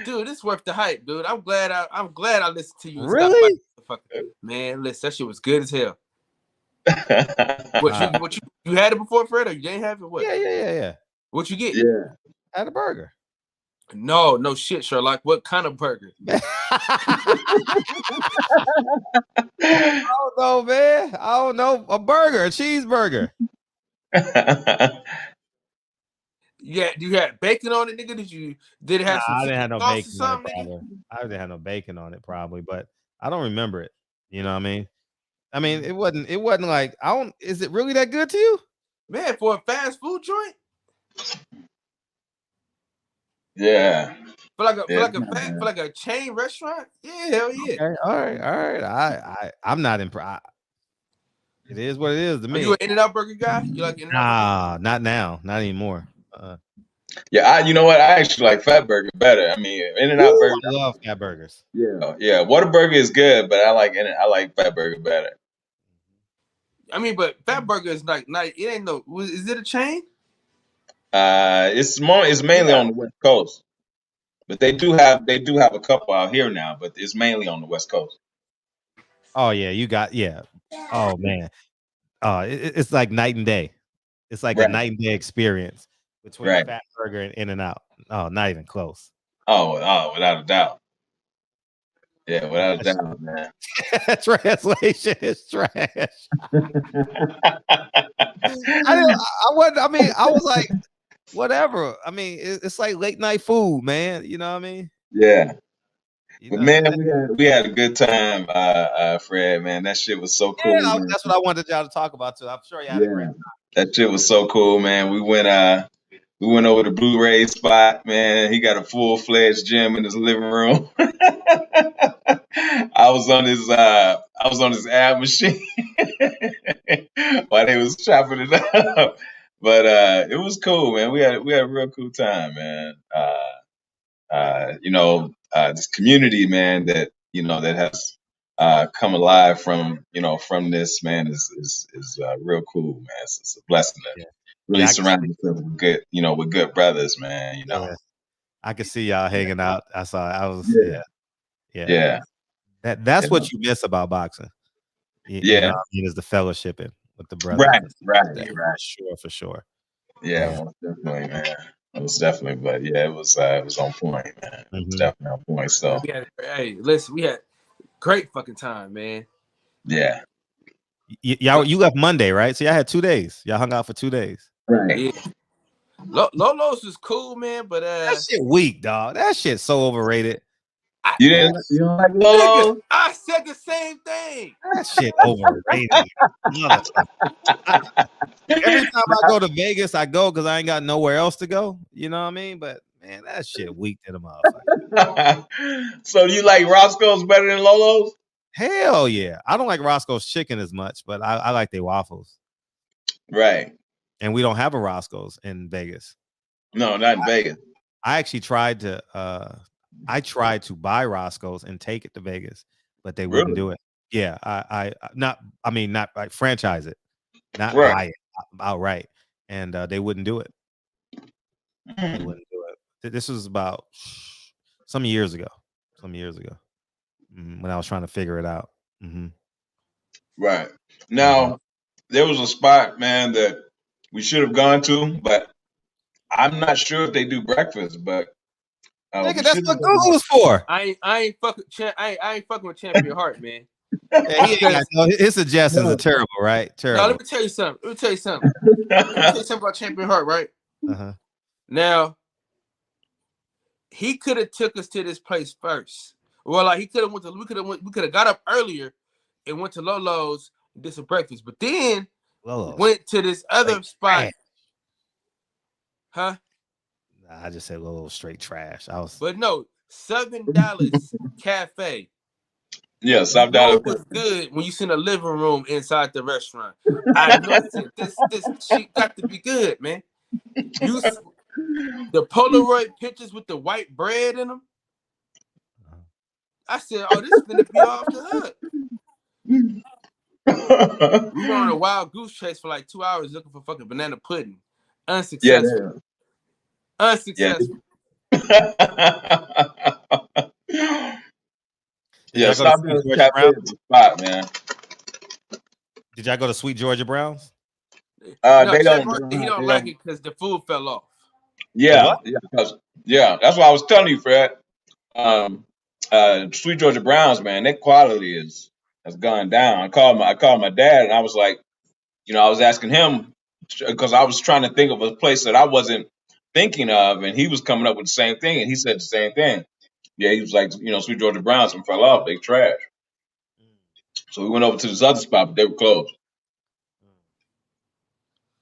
Dude, it's worth the hype, dude. I'm glad I listened to you. And really? Man, listen, that shit was good as hell. What you had it before, Fred, or you didn't have it? What? Yeah. What you get? Yeah. I had a burger. No shit, Sherlock. What kind of burger? I don't know, man. I don't know. A burger, a cheeseburger. Yeah, you had bacon on it, nigga? Did it have some I didn't have no sauce bacon or on it, something, probably. nigga? I didn't have no bacon on it, probably, but I don't remember it. You know what I mean? It wasn't like is it really that good to you? Man, for a fast food joint? Yeah. For like a chain restaurant? Yeah, hell yeah. Okay, all right. I'm not impressed. It is what it is to me. Are you an In-N-Out Burger guy? You like In-N-Out Nah, not now, not anymore. Yeah, you know what? I actually like Fat Burger better. I mean, In-N-Out Burger. I love Fat Burgers. Yeah. Whataburger is good, but I like Fat Burger better. I mean, but Fat Burger is like not. It ain't no. Is it a chain? It's mainly on the West Coast, but they do have a couple out here now, but it's mainly on the West Coast. Oh yeah, Oh man, it's like night and day. It's like a night and day experience between Fat Burger and In-N-Out. Oh, not even close. Oh, without a doubt. Yeah, without a doubt, man. Translation is trash. I was like, whatever. I mean, it's like late night food, man. You know what I mean? Yeah. But man, we had a good time, Fred. Man, that shit was so cool. Yeah, that's what I wanted y'all to talk about too. I'm sure y'all had a great time. That shit was so cool, man. We went over to Blu-ray spot, man. He got a full-fledged gym in his living room. I was on his ab machine while they was chopping it up. But it was cool, man. We had a real cool time, man. This community, man, that has come alive from this, man, is real cool, man. It's a blessing to really surround yourself with good brothers, man. You know. Yeah. I could see y'all hanging out. Yeah. That's what you miss about boxing. You know what I mean, is the fellowshipping with the brothers. Right. For sure. Yeah, most definitely, man. Most definitely, but yeah, it was on point, man. It was definitely on point. So we had great fucking time, man. Yeah. You left Monday, right? So y'all had 2 days. Y'all hung out for 2 days. Right. Yeah. Lolo's was cool, man, but that shit weak, dog. That shit's so overrated. You don't like Lolo? I said the same thing. That shit overrated. Every time I go to Vegas, I go because I ain't got nowhere else to go. You know what I mean? But man, that shit weak to the motherfucker. So you like Roscoe's better than Lolo's? Hell yeah. I don't like Roscoe's chicken as much, but I like their waffles. Right. And we don't have a Roscoe's in Vegas. No, not in Vegas. I actually tried to buy Roscoe's and take it to Vegas, but they wouldn't do it. Yeah, not like franchise it, not buy it outright, and they wouldn't do it. They wouldn't do it. This was about some years ago. When I was trying to figure it out. Right. Now, there was a spot, man, that we should have gone to, but I'm not sure if they do breakfast, but nigga, that's what Google is for. I ain't fucking with Champion Heart, man. His suggestions are terrible, right? Terrible. Now let me tell you something. About Champion Heart, right? Now, he could have took us to this place first. Well, like we could have got up earlier and went to Lolo's and did some breakfast, but then went to this other spot. Huh? I just said Lolo straight trash. But no, $7 cafe. Yeah, $7 was good when you see in the living room inside the restaurant. I know this shit got to be good, man. The Polaroid pictures with the white bread in them. I said, "Oh, this is gonna be off the hook." We were on a wild goose chase for like 2 hours looking for fucking banana pudding. Unsuccessful. Yeah, stop being cafe is the spot, man. Did y'all go to Sweet Georgia Browns? They He don't don't like it because the food fell off. Yeah, yeah, that's what I was telling you, Fred. Sweet Georgia Browns, man, their quality has gone down. I called my dad, and I was like, I was asking him because I was trying to think of a place that I wasn't thinking of, and he was coming up with the same thing, and he said the same thing. Yeah, he was like, Sweet Georgia Browns and fell off. They trash. So we went over to this other spot, but they were closed.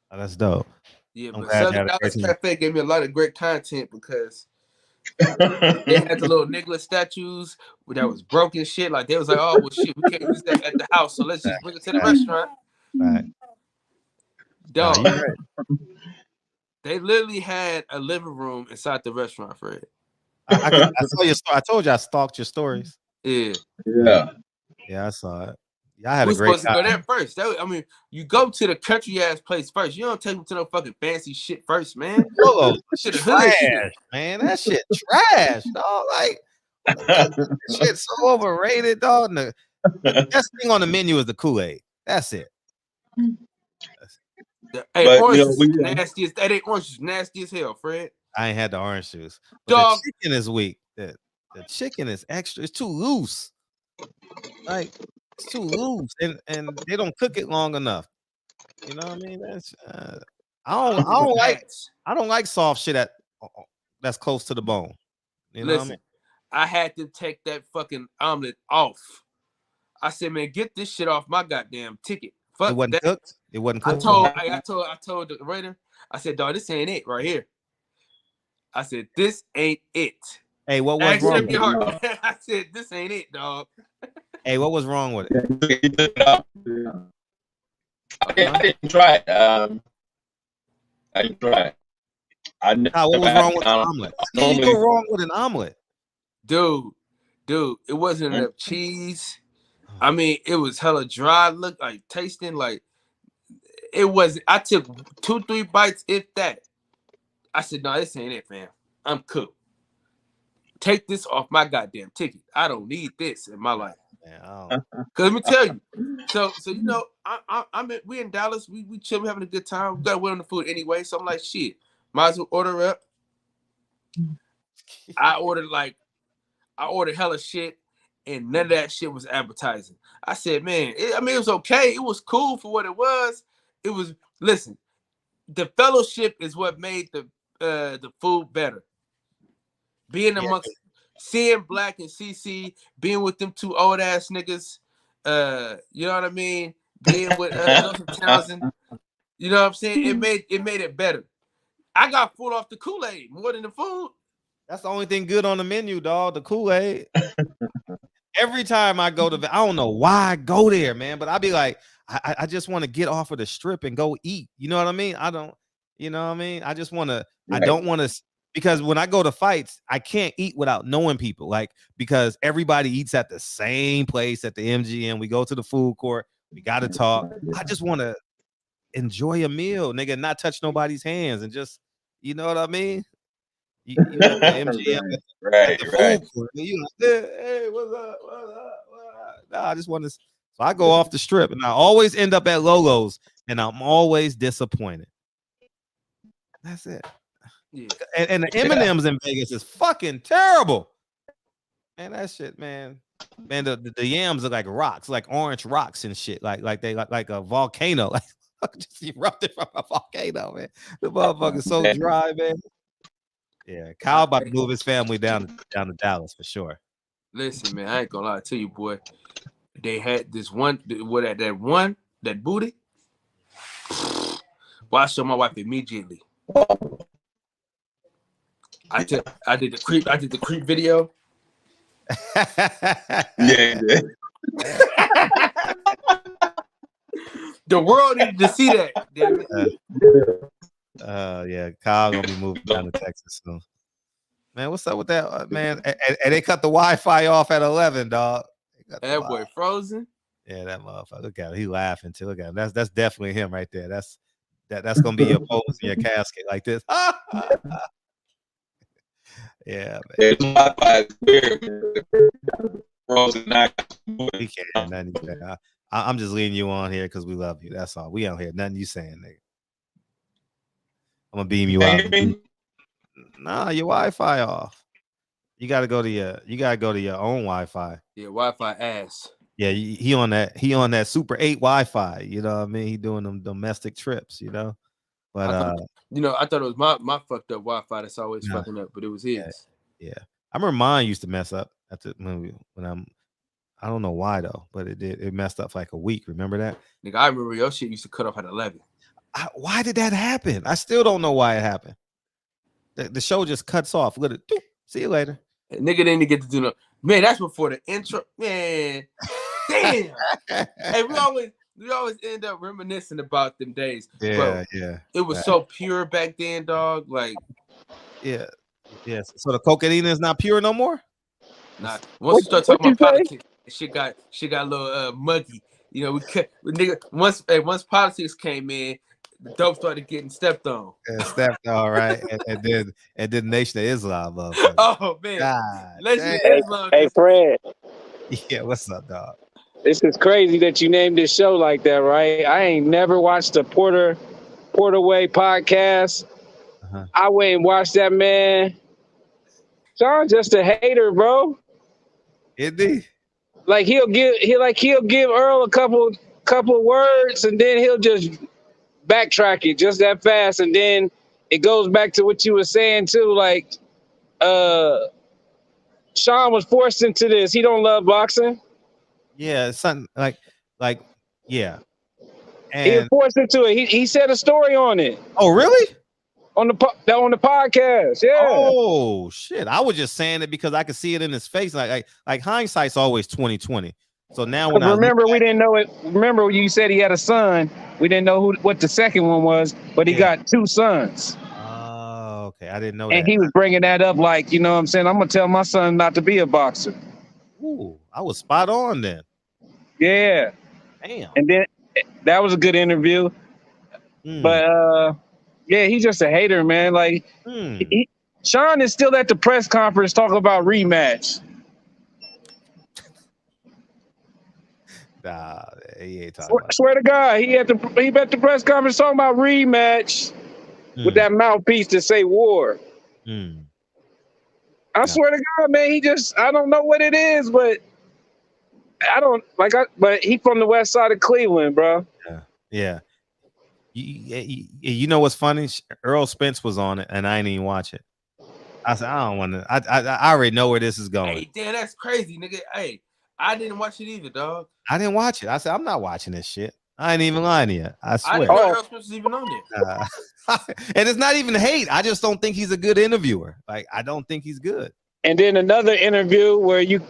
Oh, that's dope. Yeah, I'm but glad you Southern had a Dallas great time. Cafe gave me a lot of great content because they had the little Nicholas statues that was broken shit. Like they was like, oh well, shit, we can't use that at the house, so let's just bring it to the restaurant. Right. Dog, Nah, you right. they literally had a living room inside the restaurant, Fred. I saw your story. I told you I stalked your stories. Yeah. Yeah, I saw it. Y'all had We're a great supposed to go time. there first. You go to the country ass place first. You don't take them to no fucking fancy shit first, man. Lolo, To the hood shit. trash, man. That shit trash, dog. Like that shit's so overrated, dog. The best thing on the menu is the Kool-Aid. That's it. Hey, orange is nasty as that. Ain't orange is nasty as hell, Fred. I ain't had the orange juice. But Dog. the chicken is weak. The chicken is extra. It's too loose. Like it's too loose, and they don't cook it long enough. You know what I mean? That's I don't like soft shit that's close to the bone. You know Listen, what I mean? I had to take that fucking omelet off. I said, man, get this shit off my goddamn ticket. Fuck It wasn't that. cooked. It wasn't I cooked. told the waiter, I said, dog, this ain't it right here. I said, this ain't it. Hey, what was wrong with it? I said, this ain't it, dog. Hey, what was wrong with it? I didn't try it. I didn't try it. What was wrong with the omelet? How you go wrong with an omelet? Dude, it wasn't enough cheese. I mean, it was hella dry. Look like tasting like it was. I took 2-3 bites, if that. I said, no, this ain't it, fam. I'm cooked. Take this off my goddamn ticket. I don't need this in my life. Cause let me tell you. So you know, we in Dallas. We chill. We having a good time. We got to wait on the food anyway. So I'm like, shit. Might as well order up. I ordered hella shit, and none of that shit was appetizing. I said, man, it was okay. It was cool for what it was. It was. Listen, the fellowship is what made the food better. Being amongst, seeing Black and CC, being with them two old ass niggas, you know what I mean? Being with Joseph Townsend, you know what I'm saying? It made it better. I got full off the Kool-Aid more than the food. That's the only thing good on the menu, dog. The Kool-Aid. Every time I go to, I don't know why I go there, man, but I be like, I just want to get off of the strip and go eat. You know what I mean? I don't, you know what I mean? I just want to. Right. I don't want to. Because when I go to fights, I can't eat without knowing people. Like, because everybody eats at the same place at the MGM. We go to the food court. We got to talk. I just want to enjoy a meal, nigga, not touch nobody's hands and just, you know what I mean? You at the MGM, right. Food court, you like, hey, what's up? Nah, I just want to. So I go off the strip, and I always end up at Lolo's, and I'm always disappointed. That's it. Yeah. And the M&Ms in Vegas is fucking terrible. Man, that shit, man. Man, the yams are like rocks, like orange rocks and shit. Like they like a volcano. Like just erupted from a volcano, man. The motherfucker's so dry, man. Yeah, Kyle about to move his family down to Dallas for sure. Listen, man, I ain't gonna lie to you, boy. They had this one, that booty. Well, I showed my wife immediately. I did the creep video. Yeah. The world needed to see that. Damn it. Yeah, Kyle gonna be moving down to Texas soon. Man, what's up with that, man? And they cut the Wi-Fi off at 11, dog. That boy frozen. Yeah, that motherfucker. Look at him. He laughing too. Look at him. That's definitely him right there. That's gonna be your pose in your casket like this. Yeah, man. He can't. I'm just leading you on here because we love you. That's all. We don't hear nothing you saying, nigga. I'm gonna beam you out. Nah, your Wi-Fi off. You gotta go to your own Wi-Fi. Yeah, Wi-Fi ass. Yeah, he on that Super 8 Wi-Fi. You know what I mean? He doing them domestic trips. You know, but I thought it was my fucked up Wi-Fi that's always fucking up, but it was his. Yeah, I remember mine used to mess up at the movie I don't know why though, but it did. It messed up for like a week. Remember that? Nigga, I remember your shit used to cut off at 11. Why did that happen? I still don't know why it happened. The show just cuts off. Literally, see you later. Nigga didn't get to do no. Man, that's before the intro. Man, damn. Hey, we always end up reminiscing about them days. Yeah, bro. yeah. It was so pure back then, dog. Like, yeah, yes. So the cocaine is not pure no more. Nah. Once you start talking about politics, shit got a little muggy. You know, once politics came in, the dope started getting stepped on. Stepped on, right? and then Nation of Islam. Oh man, Nation of Islam. Hey, Fred. Yeah, what's up, dog? This is crazy that you named this show like that, right? I ain't never watched the Porter Way podcast. I went and watched that, man. Shawn just a hater, bro. Is he? Like he'll give Earl a couple words and then he'll just backtrack it just that fast, and then it goes back to what you were saying too. Like, Shawn was forced into this. He don't love boxing. Yeah, something like yeah. And he was forced into it. He said a story on it. Oh, really? On the podcast, yeah. Oh shit! I was just saying it because I could see it in his face. Like hindsight's always 20/20. So now when we didn't know it. Remember you said he had a son. We didn't know what the second one was, but he got two sons. Oh, okay. I didn't know and that. he was bringing that up like, you know what I'm saying? I'm gonna tell my son not to be a boxer. Ooh, I was spot on then. Yeah. Damn. And then that was a good interview. But yeah, he's just a hater, man. Like Shawn is still at the press conference talking about rematch. Nah, he ain't talking about swear to God, he at the press conference talking about rematch with that mouthpiece to say war. I swear to God, man, I don't know what it is, but but he from the west side of Cleveland, bro. Yeah. You know what's funny? Earl Spence was on it, and I didn't even watch it. I said, I don't want to. I already know where this is going. Hey, damn, that's crazy, nigga. Hey, I didn't watch it either, dog. I didn't watch it. I said, I'm not watching this shit. I ain't even lying to you. I swear. I didn't know Earl Spence was even on there. And it's not even hate. I just don't think he's a good interviewer. Like, I don't think he's good. And then another interview where you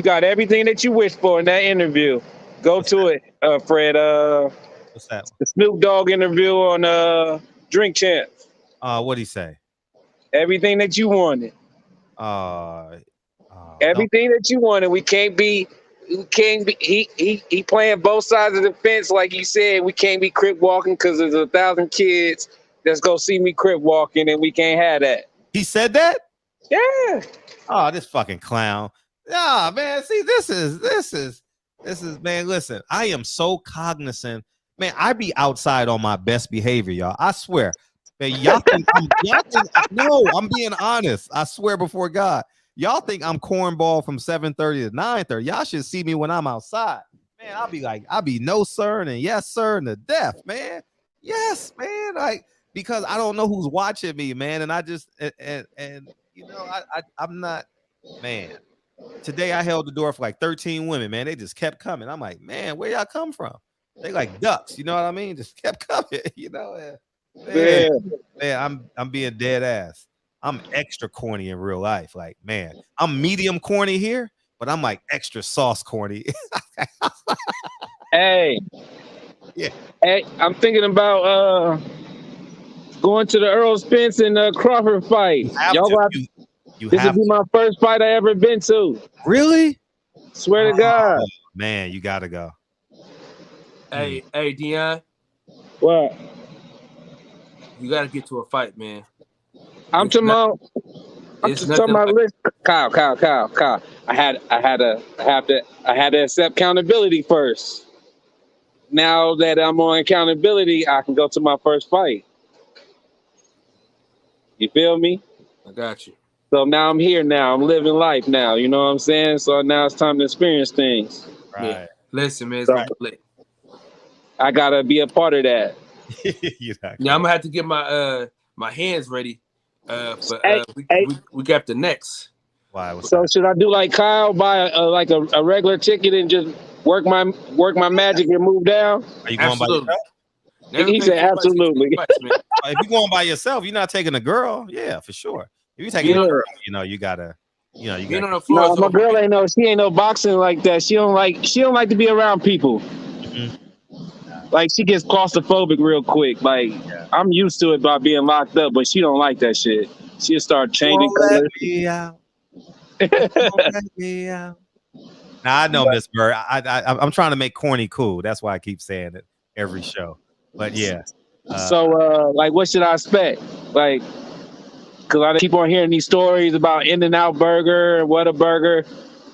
got everything that you wish for in that interview. Go to it, Fred. What's that? The Snoop Dogg interview on Drink Champs. What'd he say? Everything that you wanted. Everything that you wanted. We can't be. He playing both sides of the fence, like you said. We can't be crip walking because there's 1,000 kids that's gonna see me crip walking, and we can't have that. He said that? Yeah. Oh, this fucking clown. Nah, man. See, this is man. Listen, I am so cognizant. Man, I be outside on my best behavior, y'all. I swear. Man, no, I'm being honest. I swear before God. Y'all think I'm cornball from 7:30 to 9:30. Y'all should see me when I'm outside. Man, I'll be no sir and yes sir and the deaf, man. Yes, man. Like, because I don't know who's watching me, man. And I just and you know, I'm not, man. Today I held the door for like 13 women, man. They just kept coming. I'm like, man, where y'all come from? They like ducks, you know what I mean? Just kept coming, you know. Man, I'm being dead ass. I'm extra corny in real life. Like, man, I'm medium corny here, but I'm like extra sauce corny. Hey. Yeah. Hey, I'm thinking about going to the Earl Spence and Crawford fight. This will be my first fight I ever been to. Really? Swear to God. Man, you gotta go. Hey, Dion. What? You gotta get to a fight, man. I'm talking about. Kyle. I had to accept accountability first. Now that I'm on accountability, I can go to my first fight. You feel me? I got you. So now I'm here now. I'm living life now. You know what I'm saying? So now it's time to experience things. Right. Yeah. Listen, man, it's gonna be lit. I gotta be a part of that. Now I'm gonna have to get my my hands ready. We got the next. Why? So should I do like Kyle, buy a regular ticket and just work my magic and move down? Are you going by yourself? He said absolutely. If you're going by yourself, you're not taking a girl. Yeah, for sure. If you're taking a girl, you gotta. No, my girl ain't no. She ain't no boxing like that. She don't like to be around people. Like she gets claustrophobic real quick. Like I'm used to it by being locked up, but she don't like that shit. She'll start changing colors. Now I know Miss Bird. I'm trying to make corny cool. That's why I keep saying it every show. But yeah. So like, what should I expect? Like, because I keep on hearing these stories about In-N-Out Burger and Whataburger.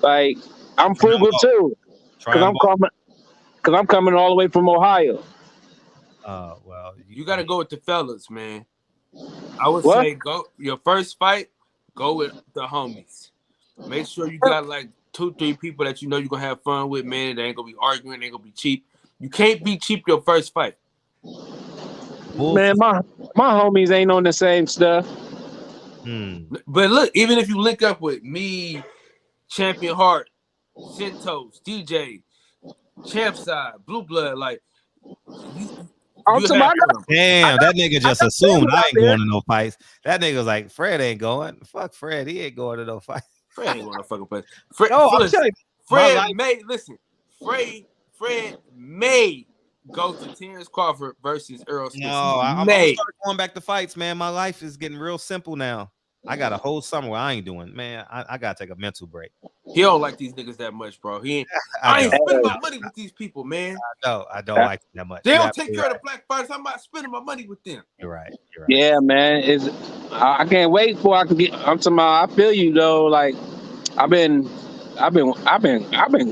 Like, I'm frugal too, because I'm coming all the way from Ohio. Well, you got to go with the fellas, man. I would say go your first fight. Go with the homies. Make sure you got like 2-3 people that you know you're gonna have fun with, man. They ain't gonna be arguing. They ain't gonna be cheap. You can't be cheap your first fight. Man, my homies ain't on the same stuff. But look, even if you link up with me, Champion Heart, Centos, DJ, Champside, Blue Blood, like damn, that nigga just assumed I ain't going to no fights. That nigga's like, Fred ain't going. Fuck Fred, he ain't going to no fight. Fred ain't going to fucking place. Fred may go to Terrence Crawford versus Earl Smith. No, I'm gonna start going back to fights, man. My life is getting real simple now. I got a whole summer where I ain't doing, man. I gotta take a mental break. He don't like these niggas that much, bro. I ain't spending my money with these people, man. I don't like them that much. They don't take care of the black fighters. I'm not spending my money with them. You're right. Yeah, man. I can't wait for I can get. I'm talking about. I feel you though. Like I've been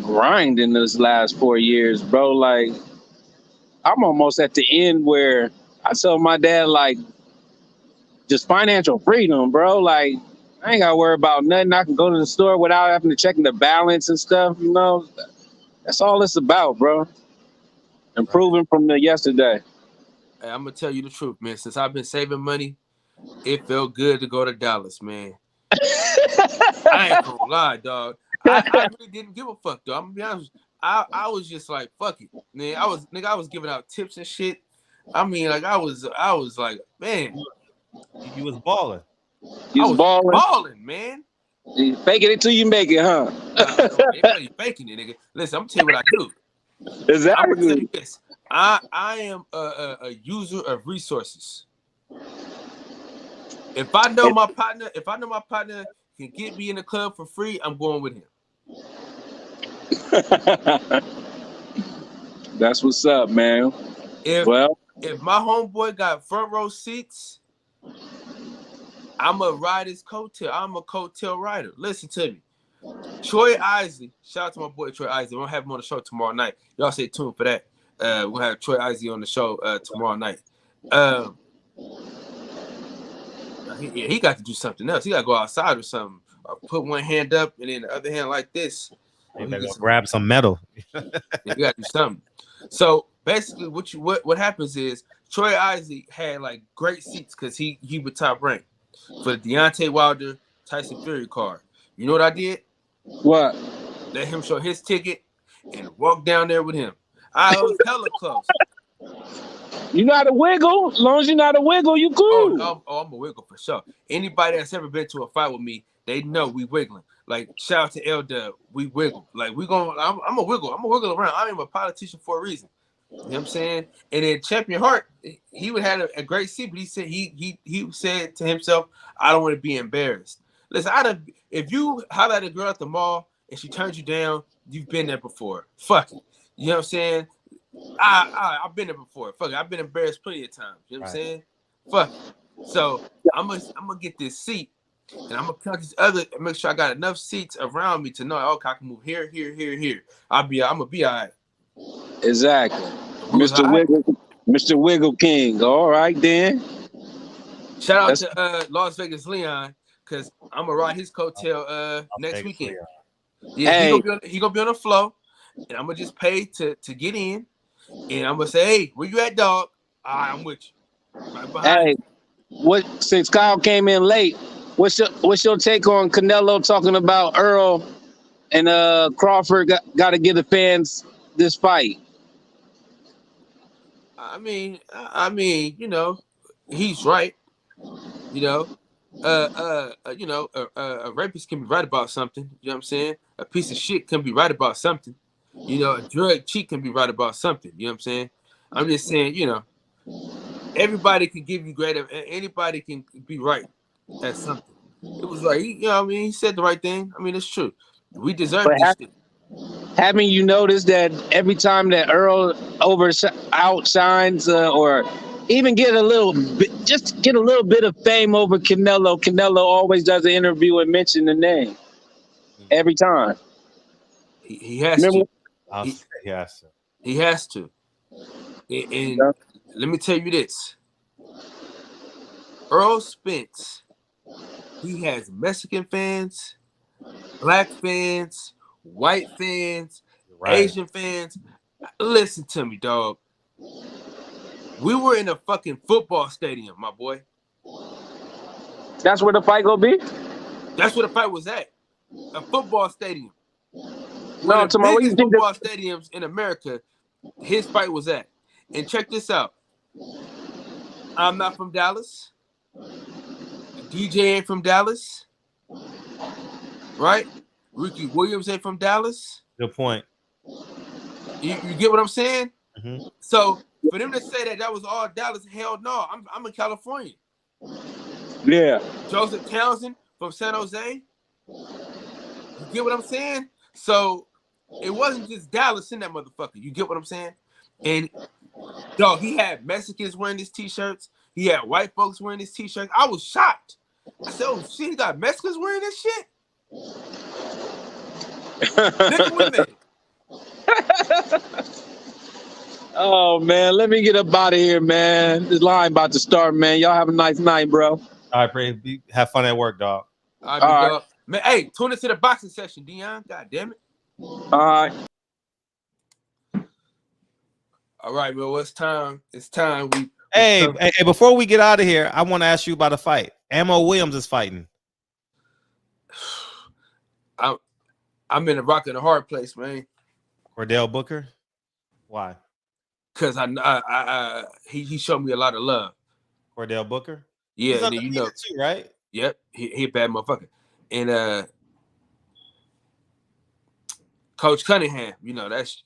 grinding this last 4 years, bro. Like I'm almost at the end where I told my dad like just financial freedom, bro. Like I ain't gotta worry about nothing. I can go to the store without having to check the balance and stuff. You know, that's all it's about, bro. Improving from the yesterday. Hey, I'm gonna tell you the truth, man. Since I've been saving money, it felt good to go to Dallas, man. I ain't gonna lie, dog. I really didn't give a fuck, though. I'm gonna be honest. I was just like, fuck it, man. I was giving out tips and shit. I mean, like I was like, man, you was balling. You was balling, man. You faking it till you make it, huh? You faking it, nigga. Listen, I'm gonna tell you what I do. Exactly. I'm gonna tell you this. I am a user of resources. If I know my partner can get me in the club for free, I'm going with him. That's what's up, man. If my homeboy got front row seats, I'm a ride his coattail. I'm a coattail rider. Listen to me. Troy Isley, shout out to my boy Troy Isley. We're gonna have him on the show tomorrow night. Y'all stay tuned for that. We'll have Troy Isley on the show tomorrow night. He got to do something else. He got to go outside or something. Or put one hand up and then the other hand like this. Grab some metal. You got to do something. So basically, what happens is Troy Isley had like great seats because he was top ranked for the Deontay Wilder Tyson Fury card. You know what I did? What? Let him show his ticket and walk down there with him. I was hella close. You know how to wiggle. As long as you know how to wiggle, you cool. I'm a wiggle for sure. Anybody that's ever been to a fight with me, they know we wiggling. Like shout out to L-Dub, we wiggle. Like I'm a wiggle. I'm a wiggle around. I am a politician for a reason. You know what I'm saying? And then Champion Heart, he would have a great seat, but he said he said to himself, I don't want to be embarrassed. Listen, if you holler at a girl at the mall and she turns you down, you've been there before. Fuck it. You know what I'm saying? I've been there before. Fuck it. I've been embarrassed plenty of times. You know what I'm saying? Fuck it. So I'm gonna get this seat. And I'm gonna count these other and make sure I got enough seats around me to know, okay, I can move here, here, here, here. I'm gonna be all right. Exactly. Was Mr. all right. Wiggle, Mr. Wiggle King. All right then. Shout out to Las Vegas Leon, because I'm gonna ride his coattail next weekend. Yeah, Hey. he gonna be on the flow, and I'm gonna just pay to get in, and I'm gonna say, hey, where you at, dog? I'm with you. Right behind Hey, since Kyle came in late, what's your take on Canelo talking about Earl and Crawford got to give the fans this fight? I mean, you know, he's right. You know, a rapist can be right about something. You know what I'm saying? A piece of shit can be right about something. You know, a drug cheat can be right about something. You know what I'm saying? I'm just saying, you know, everybody can give you credit. Anybody can be right at something. It was like, you know what I mean? He said the right thing. I mean, it's true. We deserve this shit. Haven't you noticed that every time that Earl outshines or even get a little bit of fame over Canelo always does an interview and mention the name every time. He has to. He has to. He has to. And let me tell you this. Earl Spence, he has Mexican fans, black fans, white fans, Asian fans. Listen to me, dog. We were in a fucking football stadium, my boy. That's where the fight gonna be? That's where the fight was at. A football stadium. No, One of the tomorrow, biggest football stadiums in America, his fight was at. And check this out. I'm not from Dallas. DJ ain't from Dallas. Right? Ricky Williams ain't from Dallas. Good point. You get what I'm saying? Mm-hmm. So for them to say that was all Dallas, hell no. I'm in California. Yeah. Joseph Townsend from San Jose. You get what I'm saying? So it wasn't just Dallas in that motherfucker. You get what I'm saying? And dog, he had Mexicans wearing his t-shirts. He had white folks wearing his t-shirts. I was shocked. I said, oh shit, he got Mexicans wearing this shit? Nigga, we made it. Oh man, let me get up out of here, man. This line about to start, man. Y'all have a nice night, bro. All right, Brady. Have fun at work, dog. All right, dog. Man, hey, tune into the boxing session, Dion. God damn it. All right. All right, man. Well, it's time. It's time. Hey, before we get out of here, I want to ask you about a fight. Ammo Williams is fighting. I'm in a rock and a hard place, man. Cordell Booker? Why? Because he showed me a lot of love. Cordell Booker? Yeah, he's and then, you know, too, right? Yep, he a bad motherfucker. And Coach Cunningham, that's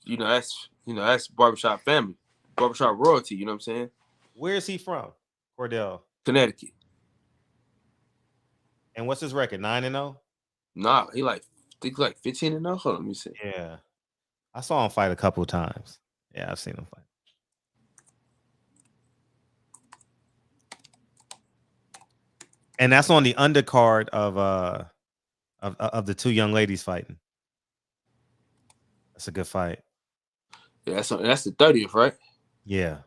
barbershop family, barbershop royalty. You know what I'm saying? Where is he from? Cordell, Connecticut. And what's his record? 9-0? Nah, he like 15-0. Hold on, let me see. Yeah, I saw him fight a couple of times. Yeah, I've seen him fight. And that's on the undercard of the two young ladies fighting. That's a good fight. Yeah, that's the 30th, right? Yeah.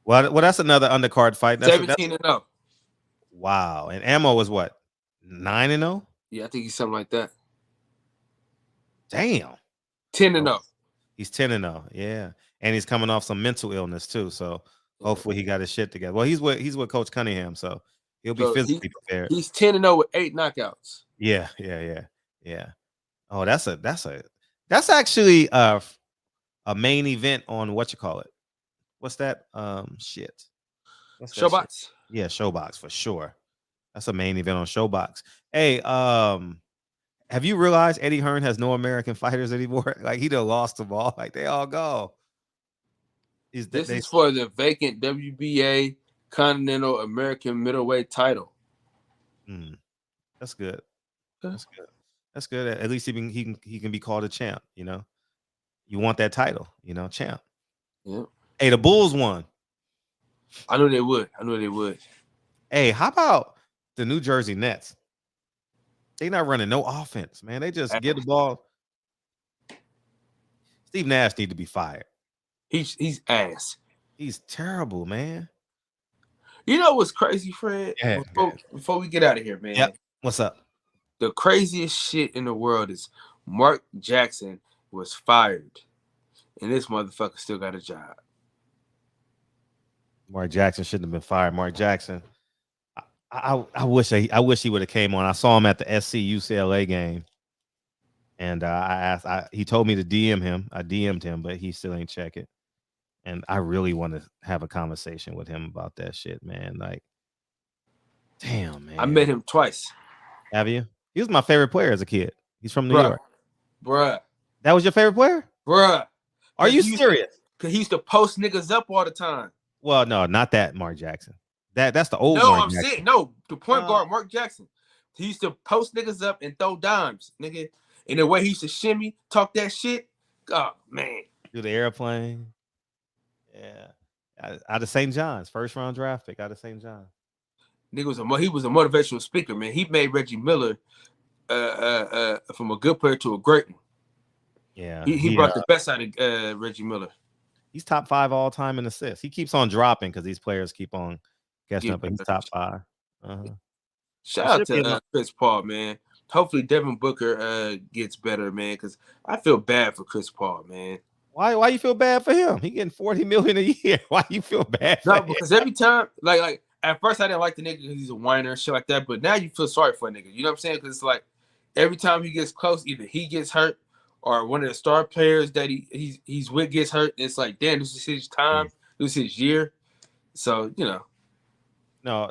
Well, that's another undercard fight. 17-0. Wow. And Ammo was what? 9-0? Yeah, I think he's something like that. Damn. 10-0. He's 10-0. Yeah. And he's coming off some mental illness too. So hopefully he got his shit together. Well, he's with Coach Cunningham, so he'll be physically prepared. He's 10-0 with 8 knockouts. Yeah. Oh, that's actually a main event on what you call it. What's that? Shit. Showbox. Yeah, Showbox for sure. That's a main event on Showbox. Hey, have you realized Eddie Hearn has no American fighters anymore? Like he done lost them all. Like they all go. This is for the vacant WBA Continental American Middleweight title. That's good. That's good. At least he can be called a champ. You know, you want that title. You know, champ. Yeah. Hey, the Bulls won. I knew they would. Hey, how about the New Jersey Nets? They not running no offense, man. They just get the ball. Steve Nash need to be fired. He's ass. He's terrible, man. You know what's crazy, Fred? Yeah, before we get out of here, man. Yep. What's up? The craziest shit in the world is Mark Jackson was fired, and this motherfucker still got a job. Mark Jackson shouldn't have been fired. Mark Jackson. I wish he would have came on. I saw him at the SC UCLA game, and he told me to DM him. I DM'd him, but he still ain't check it. And I really want to have a conversation with him about that shit, man. Like, damn, man. I met him twice. Have you? He was my favorite player as a kid. He's from New York. Bruh. That was your favorite player? Bruh. Are you serious? Because he used to post niggas up all the time. Well, no, not that Mark Jackson. That's the old No, Mark I'm Jackson. saying, no, the point guard, Mark Jackson. He used to post niggas up and throw dimes, nigga. And the way he used to shimmy, talk that shit. Oh, man. Do the airplane. Yeah. Out of St. John's. First round draft pick out of St. John's. Nigga he was a motivational speaker, man. He made Reggie Miller from a good player to a great one. Yeah. He brought the best out of Reggie Miller. He's top 5 all time in assists. He keeps on dropping because these players keep on catching up, but he's top 5. Shout out to Chris Paul, man. Hopefully Devin Booker gets better, man, because I feel bad for Chris Paul, man. Why you feel bad for him? He getting $40 million a year. Why you feel bad for him? Because every time, like at first I didn't like the nigga because he's a whiner and shit like that, but now you feel sorry for a nigga. You know what I'm saying? Because it's like every time he gets close, either he gets hurt or one of the star players that he's with gets hurt. It's like, damn, this is his time. This is his year. So, you know. No.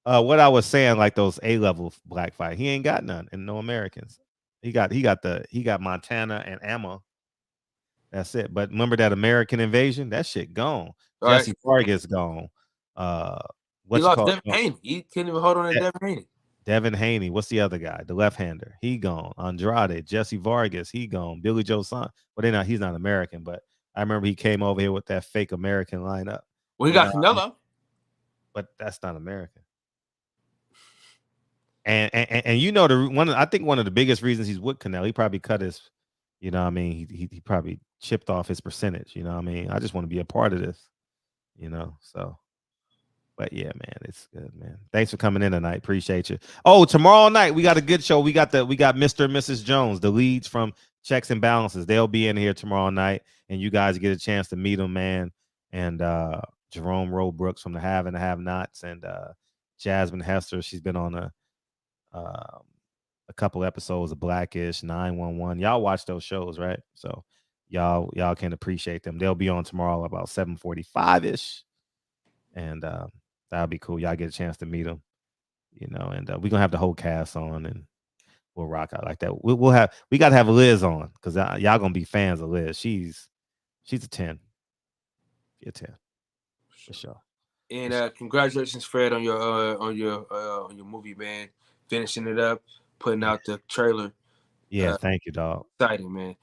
What I was saying, like those A-level black fight, he ain't got none and no Americans. He got Montana and Emma. That's it. But remember that American invasion? That shit gone. All Jesse Vargas gone. He lost Devin Haney. He couldn't even hold on to Devin Haney. Devin Haney. What's the other guy? The left-hander. He gone. Andrade. Jesse Vargas. He gone. Billy Joe son. Well, he's not American, but I remember he came over here with that fake American lineup. Well, he got Canelo. But that's not American. And you know I think one of the biggest reasons he's with Canelo, he probably cut his, you know what I mean, he probably chipped off his percentage, you know what I mean? I just want to be a part of this, you know. So but yeah, man, it's good, man. Thanks for coming in tonight. Appreciate you. Oh, tomorrow night we got a good show. We got Mr. and Mrs. Jones, the leads from Checks and Balances. They'll be in here tomorrow night, and you guys get a chance to meet them, man. And Jerome Rowe Brooks from the Have and the Have Nots, and Jasmine Hester. She's been on a couple episodes of Blackish, 911. Y'all watch those shows, right? So y'all can appreciate them. They'll be on tomorrow about 7:45-ish, and that'll be cool. Y'all get a chance to meet them, you know. And we're gonna have the whole cast on, and we'll rock out like that. We gotta have Liz on because y'all gonna be fans of Liz. She's a 10. She's a 10 for sure. And congratulations, Fred, on your movie, man. Finishing it up, putting out the trailer. Yeah, thank you, dog. Exciting, man.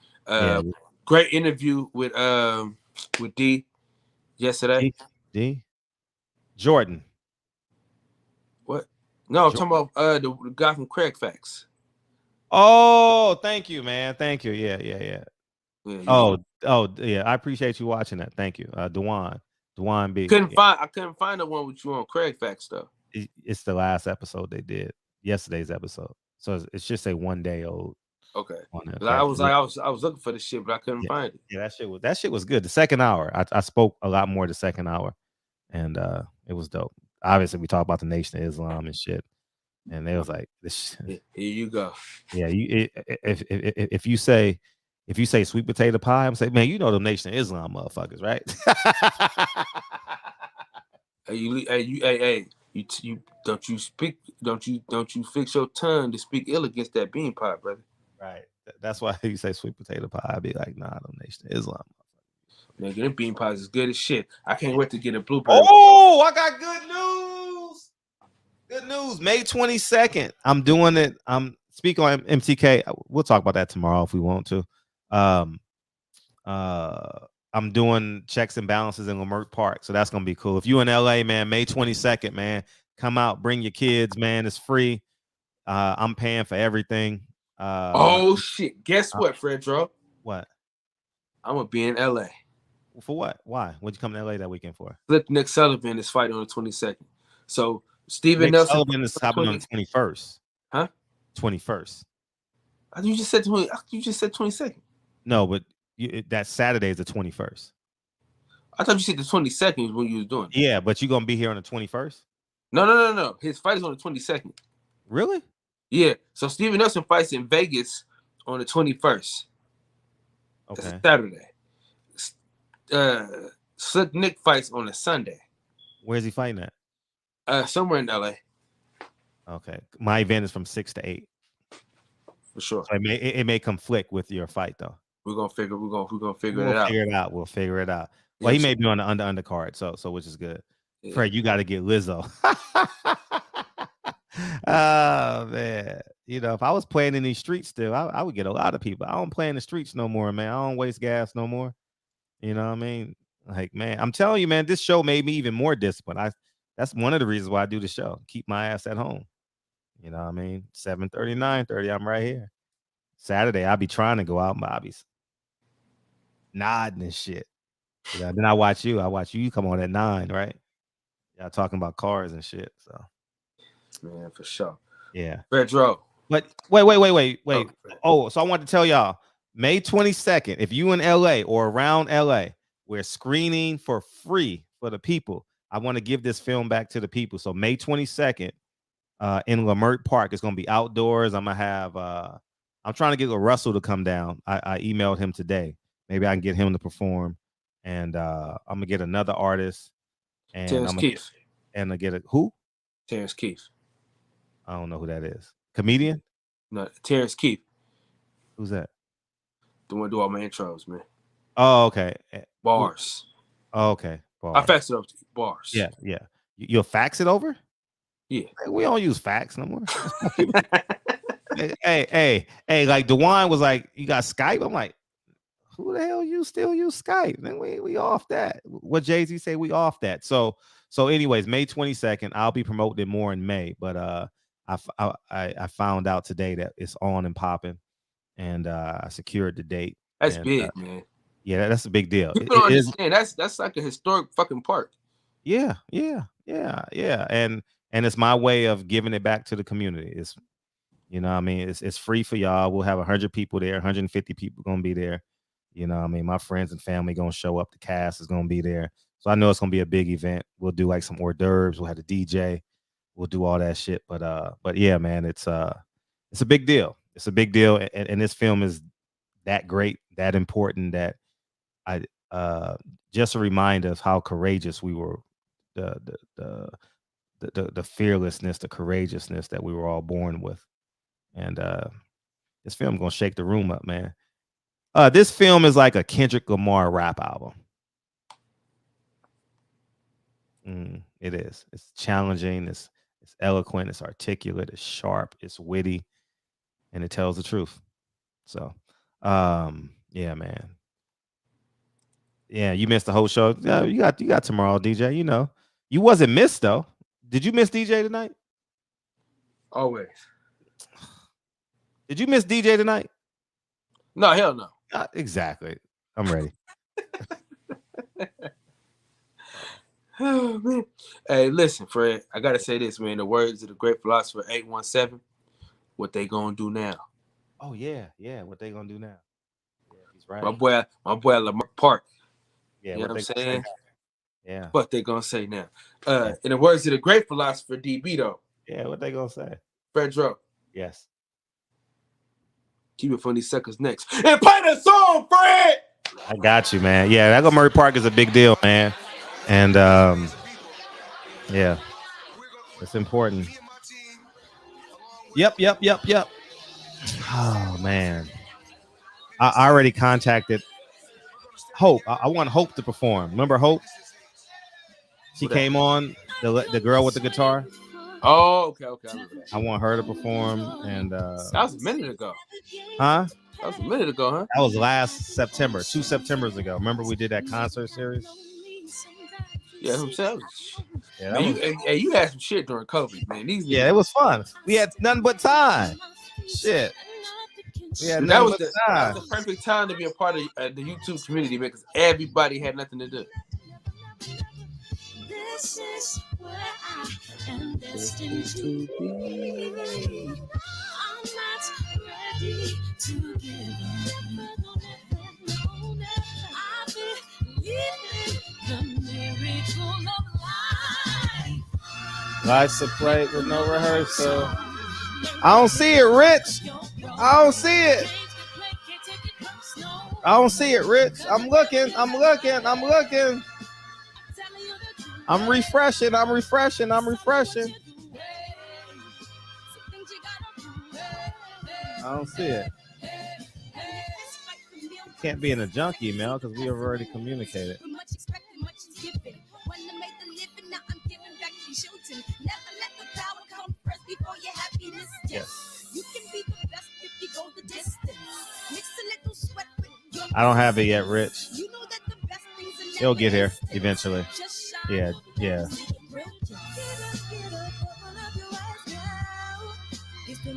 Great interview with D yesterday. D? Jordan. What? No, I'm talking about the guy from Craig Facts. Oh, thank you, man. Thank you. Yeah. Yeah, I appreciate you watching that. Thank you. Dewan B. I couldn't find the one with you on Craig Facts though. It's the last episode they did. Yesterday's episode. So it should say 1 day old. Okay. I was looking for the shit, but I couldn't find it. Yeah, that shit was good. The second hour, I spoke a lot more the second hour, and it was dope. Obviously, we talked about the Nation of Islam and shit, and they was like, "This." Here you go. Yeah, if you say sweet potato pie, I'm saying, man, you know the Nation of Islam motherfuckers, right? Hey, you don't you fix your tongue to speak ill against that bean pie, brother. Right. That's why you say sweet potato pie. I'd be like, nah, the Nation of Islam. Nigga, them bean pies is good as shit. I can't wait to get a blueberry. Oh, I got good news. Good news. May 22nd. I'm doing it. I'm speaking on MTK. We'll talk about that tomorrow if we want to. I'm doing checks and balances in Leimert Park, so that's gonna be cool. If you in LA, man, May 22nd, man, come out, bring your kids, man. It's free. I'm paying for everything. Oh shit! Guess what, Fredro? What? I'm gonna be in LA. For what? Why? What'd you come to LA that weekend for? Flip Nick Sullivan is fighting on the 22nd. So Stephen Nick Nelson Sullivan is happening on the 21st. Huh? 21st. You just said 20. You just said 22nd. No, but that Saturday is the 21st. I thought you said the 22nd is when you was doing it. Yeah, but you gonna be here on the 21st? No. His fight is on the 22nd. Really? Yeah. So Stephen Nelson fights in Vegas on the 21st. Okay. That's Saturday. Slick Nick fights on a Sunday. Where's he fighting at? Somewhere in LA. Okay. My event is from 6 to 8. For sure. So it may conflict with your fight though. We're gonna figure it out. We'll figure it out. Well, he may be on the undercard, so which is good. Yeah. Fred, you got to get Lizzo. Oh man, if I was playing in these streets still, I would get a lot of people. I don't play in the streets no more, man. I don't waste gas no more. You know what I mean? Like, man, I'm telling you, man, this show made me even more disciplined. That's one of the reasons why I do the show. Keep my ass at home. You know what I mean? 7:30, 9:30, I'm right here. Saturday, I'll be trying to go out, but I'll be nodding and shit. Then I watch you. You come on at 9, right? Y'all talking about cars and shit. So, man, for sure. Yeah. Pedro. But wait. Oh, so I want to tell y'all, May 22nd, if you in LA or around LA, we're screening for free for the people. I want to give this film back to the people. So May 22nd, in Leimert Park, it's gonna be outdoors. I'm gonna have I'm trying to get Russell to come down. I emailed him today. Maybe I can get him to perform. And I'm gonna get another artist. And Terrence Keith. And I get a who? Terrence Keith. I don't know who that is. Comedian? No, Terrence Keith. Who's that? The one do all my intros, man. Oh, okay. Bars. Oh, okay. Bars. I faxed it up to you. Bars. Yeah. You'll fax it over? Yeah. We don't use fax no more. hey, like DeWine was like, you got Skype? I'm like, who the hell you still use Skype? Then we off that. What Jay-Z say, we off that. So anyways, May 22nd, I'll be promoting it more in May, but I found out today that it's on and popping, and I secured the date. That's big, man. Yeah, that's a big deal. People don't understand. That's like a historic fucking park. Yeah. And it's my way of giving it back to the community. It's, you know what I mean? It's free for y'all. We'll have 100 people there, 150 people gonna be there. You know what I mean? My friends and family gonna show up. The cast is gonna be there. So I know it's gonna be a big event. We'll do like some hors d'oeuvres. We'll have a DJ. We'll do all that shit. But yeah, man, it's a big deal. It's a big deal. And this film is that great, that important, that I just a reminder of how courageous we were, the fearlessness, the courageousness that we were all born with. And this film gonna shake the room up, man. This film is like a Kendrick Lamar rap album. It is. It's challenging. It's eloquent. It's articulate. It's sharp. It's witty, and it tells the truth. So, yeah, man. Yeah, you missed the whole show. Yeah, you got tomorrow, DJ. You know, you wasn't missed though. Did you miss DJ tonight? Always. Did you miss DJ tonight? No, hell no. Exactly. I'm ready. Oh, man. Hey, listen, Fred. I gotta say this, man. The words of the great philosopher 817. What they gonna do now? Oh yeah. What they gonna do now? Yeah, he's right. My boy Leimert Park. Yeah, you know what I'm saying? Yeah. What they gonna say now? In the words of the great philosopher DB though. Yeah, what they gonna say? Fredro. Yes. Keep it for these seconds next. And play the song, Fred! I got you, man. Yeah, that Leimert Park is a big deal, man. And yeah, it's important. Yep. Oh man. I already contacted Hope. I want Hope to perform. Remember Hope? She came on, the girl with the guitar. Oh, okay. I remember that. I want her to perform, and That was a minute ago. Huh? That was a minute ago, huh? That was last September, 2 Septembers ago. Remember we did that concert series? Yeah, himself. Yeah, Man, you had some shit during COVID, man. Yeah, it was fun. We had nothing but time. Shit. That was the perfect time to be a part of the YouTube community because everybody had nothing to do. This is where I am destined to be. I'm not ready to give up. I believe in the miracle of life. Life's a play with no rehearsal. I don't see it, Rich. I don't see it. I don't see it, Rich. I'm looking. I'm refreshing. I don't see it. Can't be in a junk email because we have already communicated. Yes. I don't have it yet, Rich. It'll get here eventually. Yeah.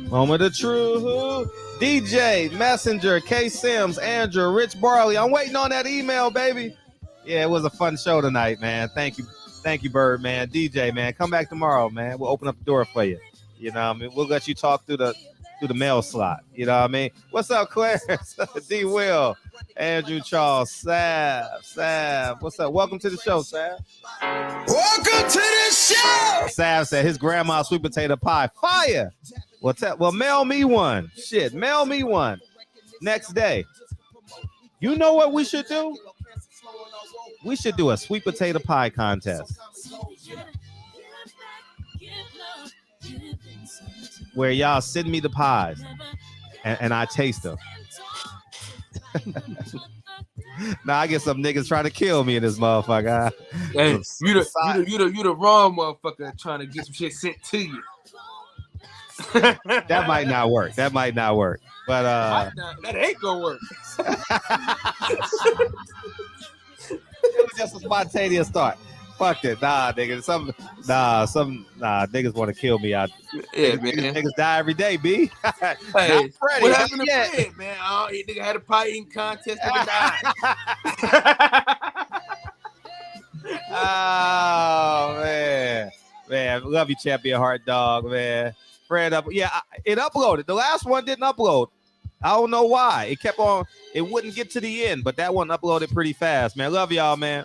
Moment of truth. DJ, Messenger, K Sims, Andrew, Rich Barley. I'm waiting on that email, baby. Yeah, it was a fun show tonight, man. Thank you, Bird, man. DJ, man, come back tomorrow, man. We'll open up the door for you. You know what I mean? We'll let you talk through the mail slot. You know what I mean? What's up, Clarence? D. Will, Andrew Charles, Sav. What's up? Welcome to the show, Sav. Welcome to the show. Sav said his grandma's sweet potato pie. Fire. Well, mail me one. Shit, mail me one. Next day. You know what we should do? We should do a sweet potato pie contest. Where y'all send me the pies and I taste them. Now I get some niggas trying to kill me in this motherfucker. Hey, you the wrong motherfucker trying to get some shit sent to you. That might not work. But that ain't gonna work. It was just a spontaneous thought. Fuck it. Nah, niggas. Some niggas want to kill me out. Yeah, man. Niggas die every day, B. Hey, Not Freddie, what happened to yet. Fred, man? Oh, he nigga had a pie eating contest. Nigga died. Oh, man. Love you, Champion Heart Dog, man. Fred it uploaded. The last one didn't upload. I don't know why. It kept on. It wouldn't get to the end, but that one uploaded pretty fast, man. Love y'all, man.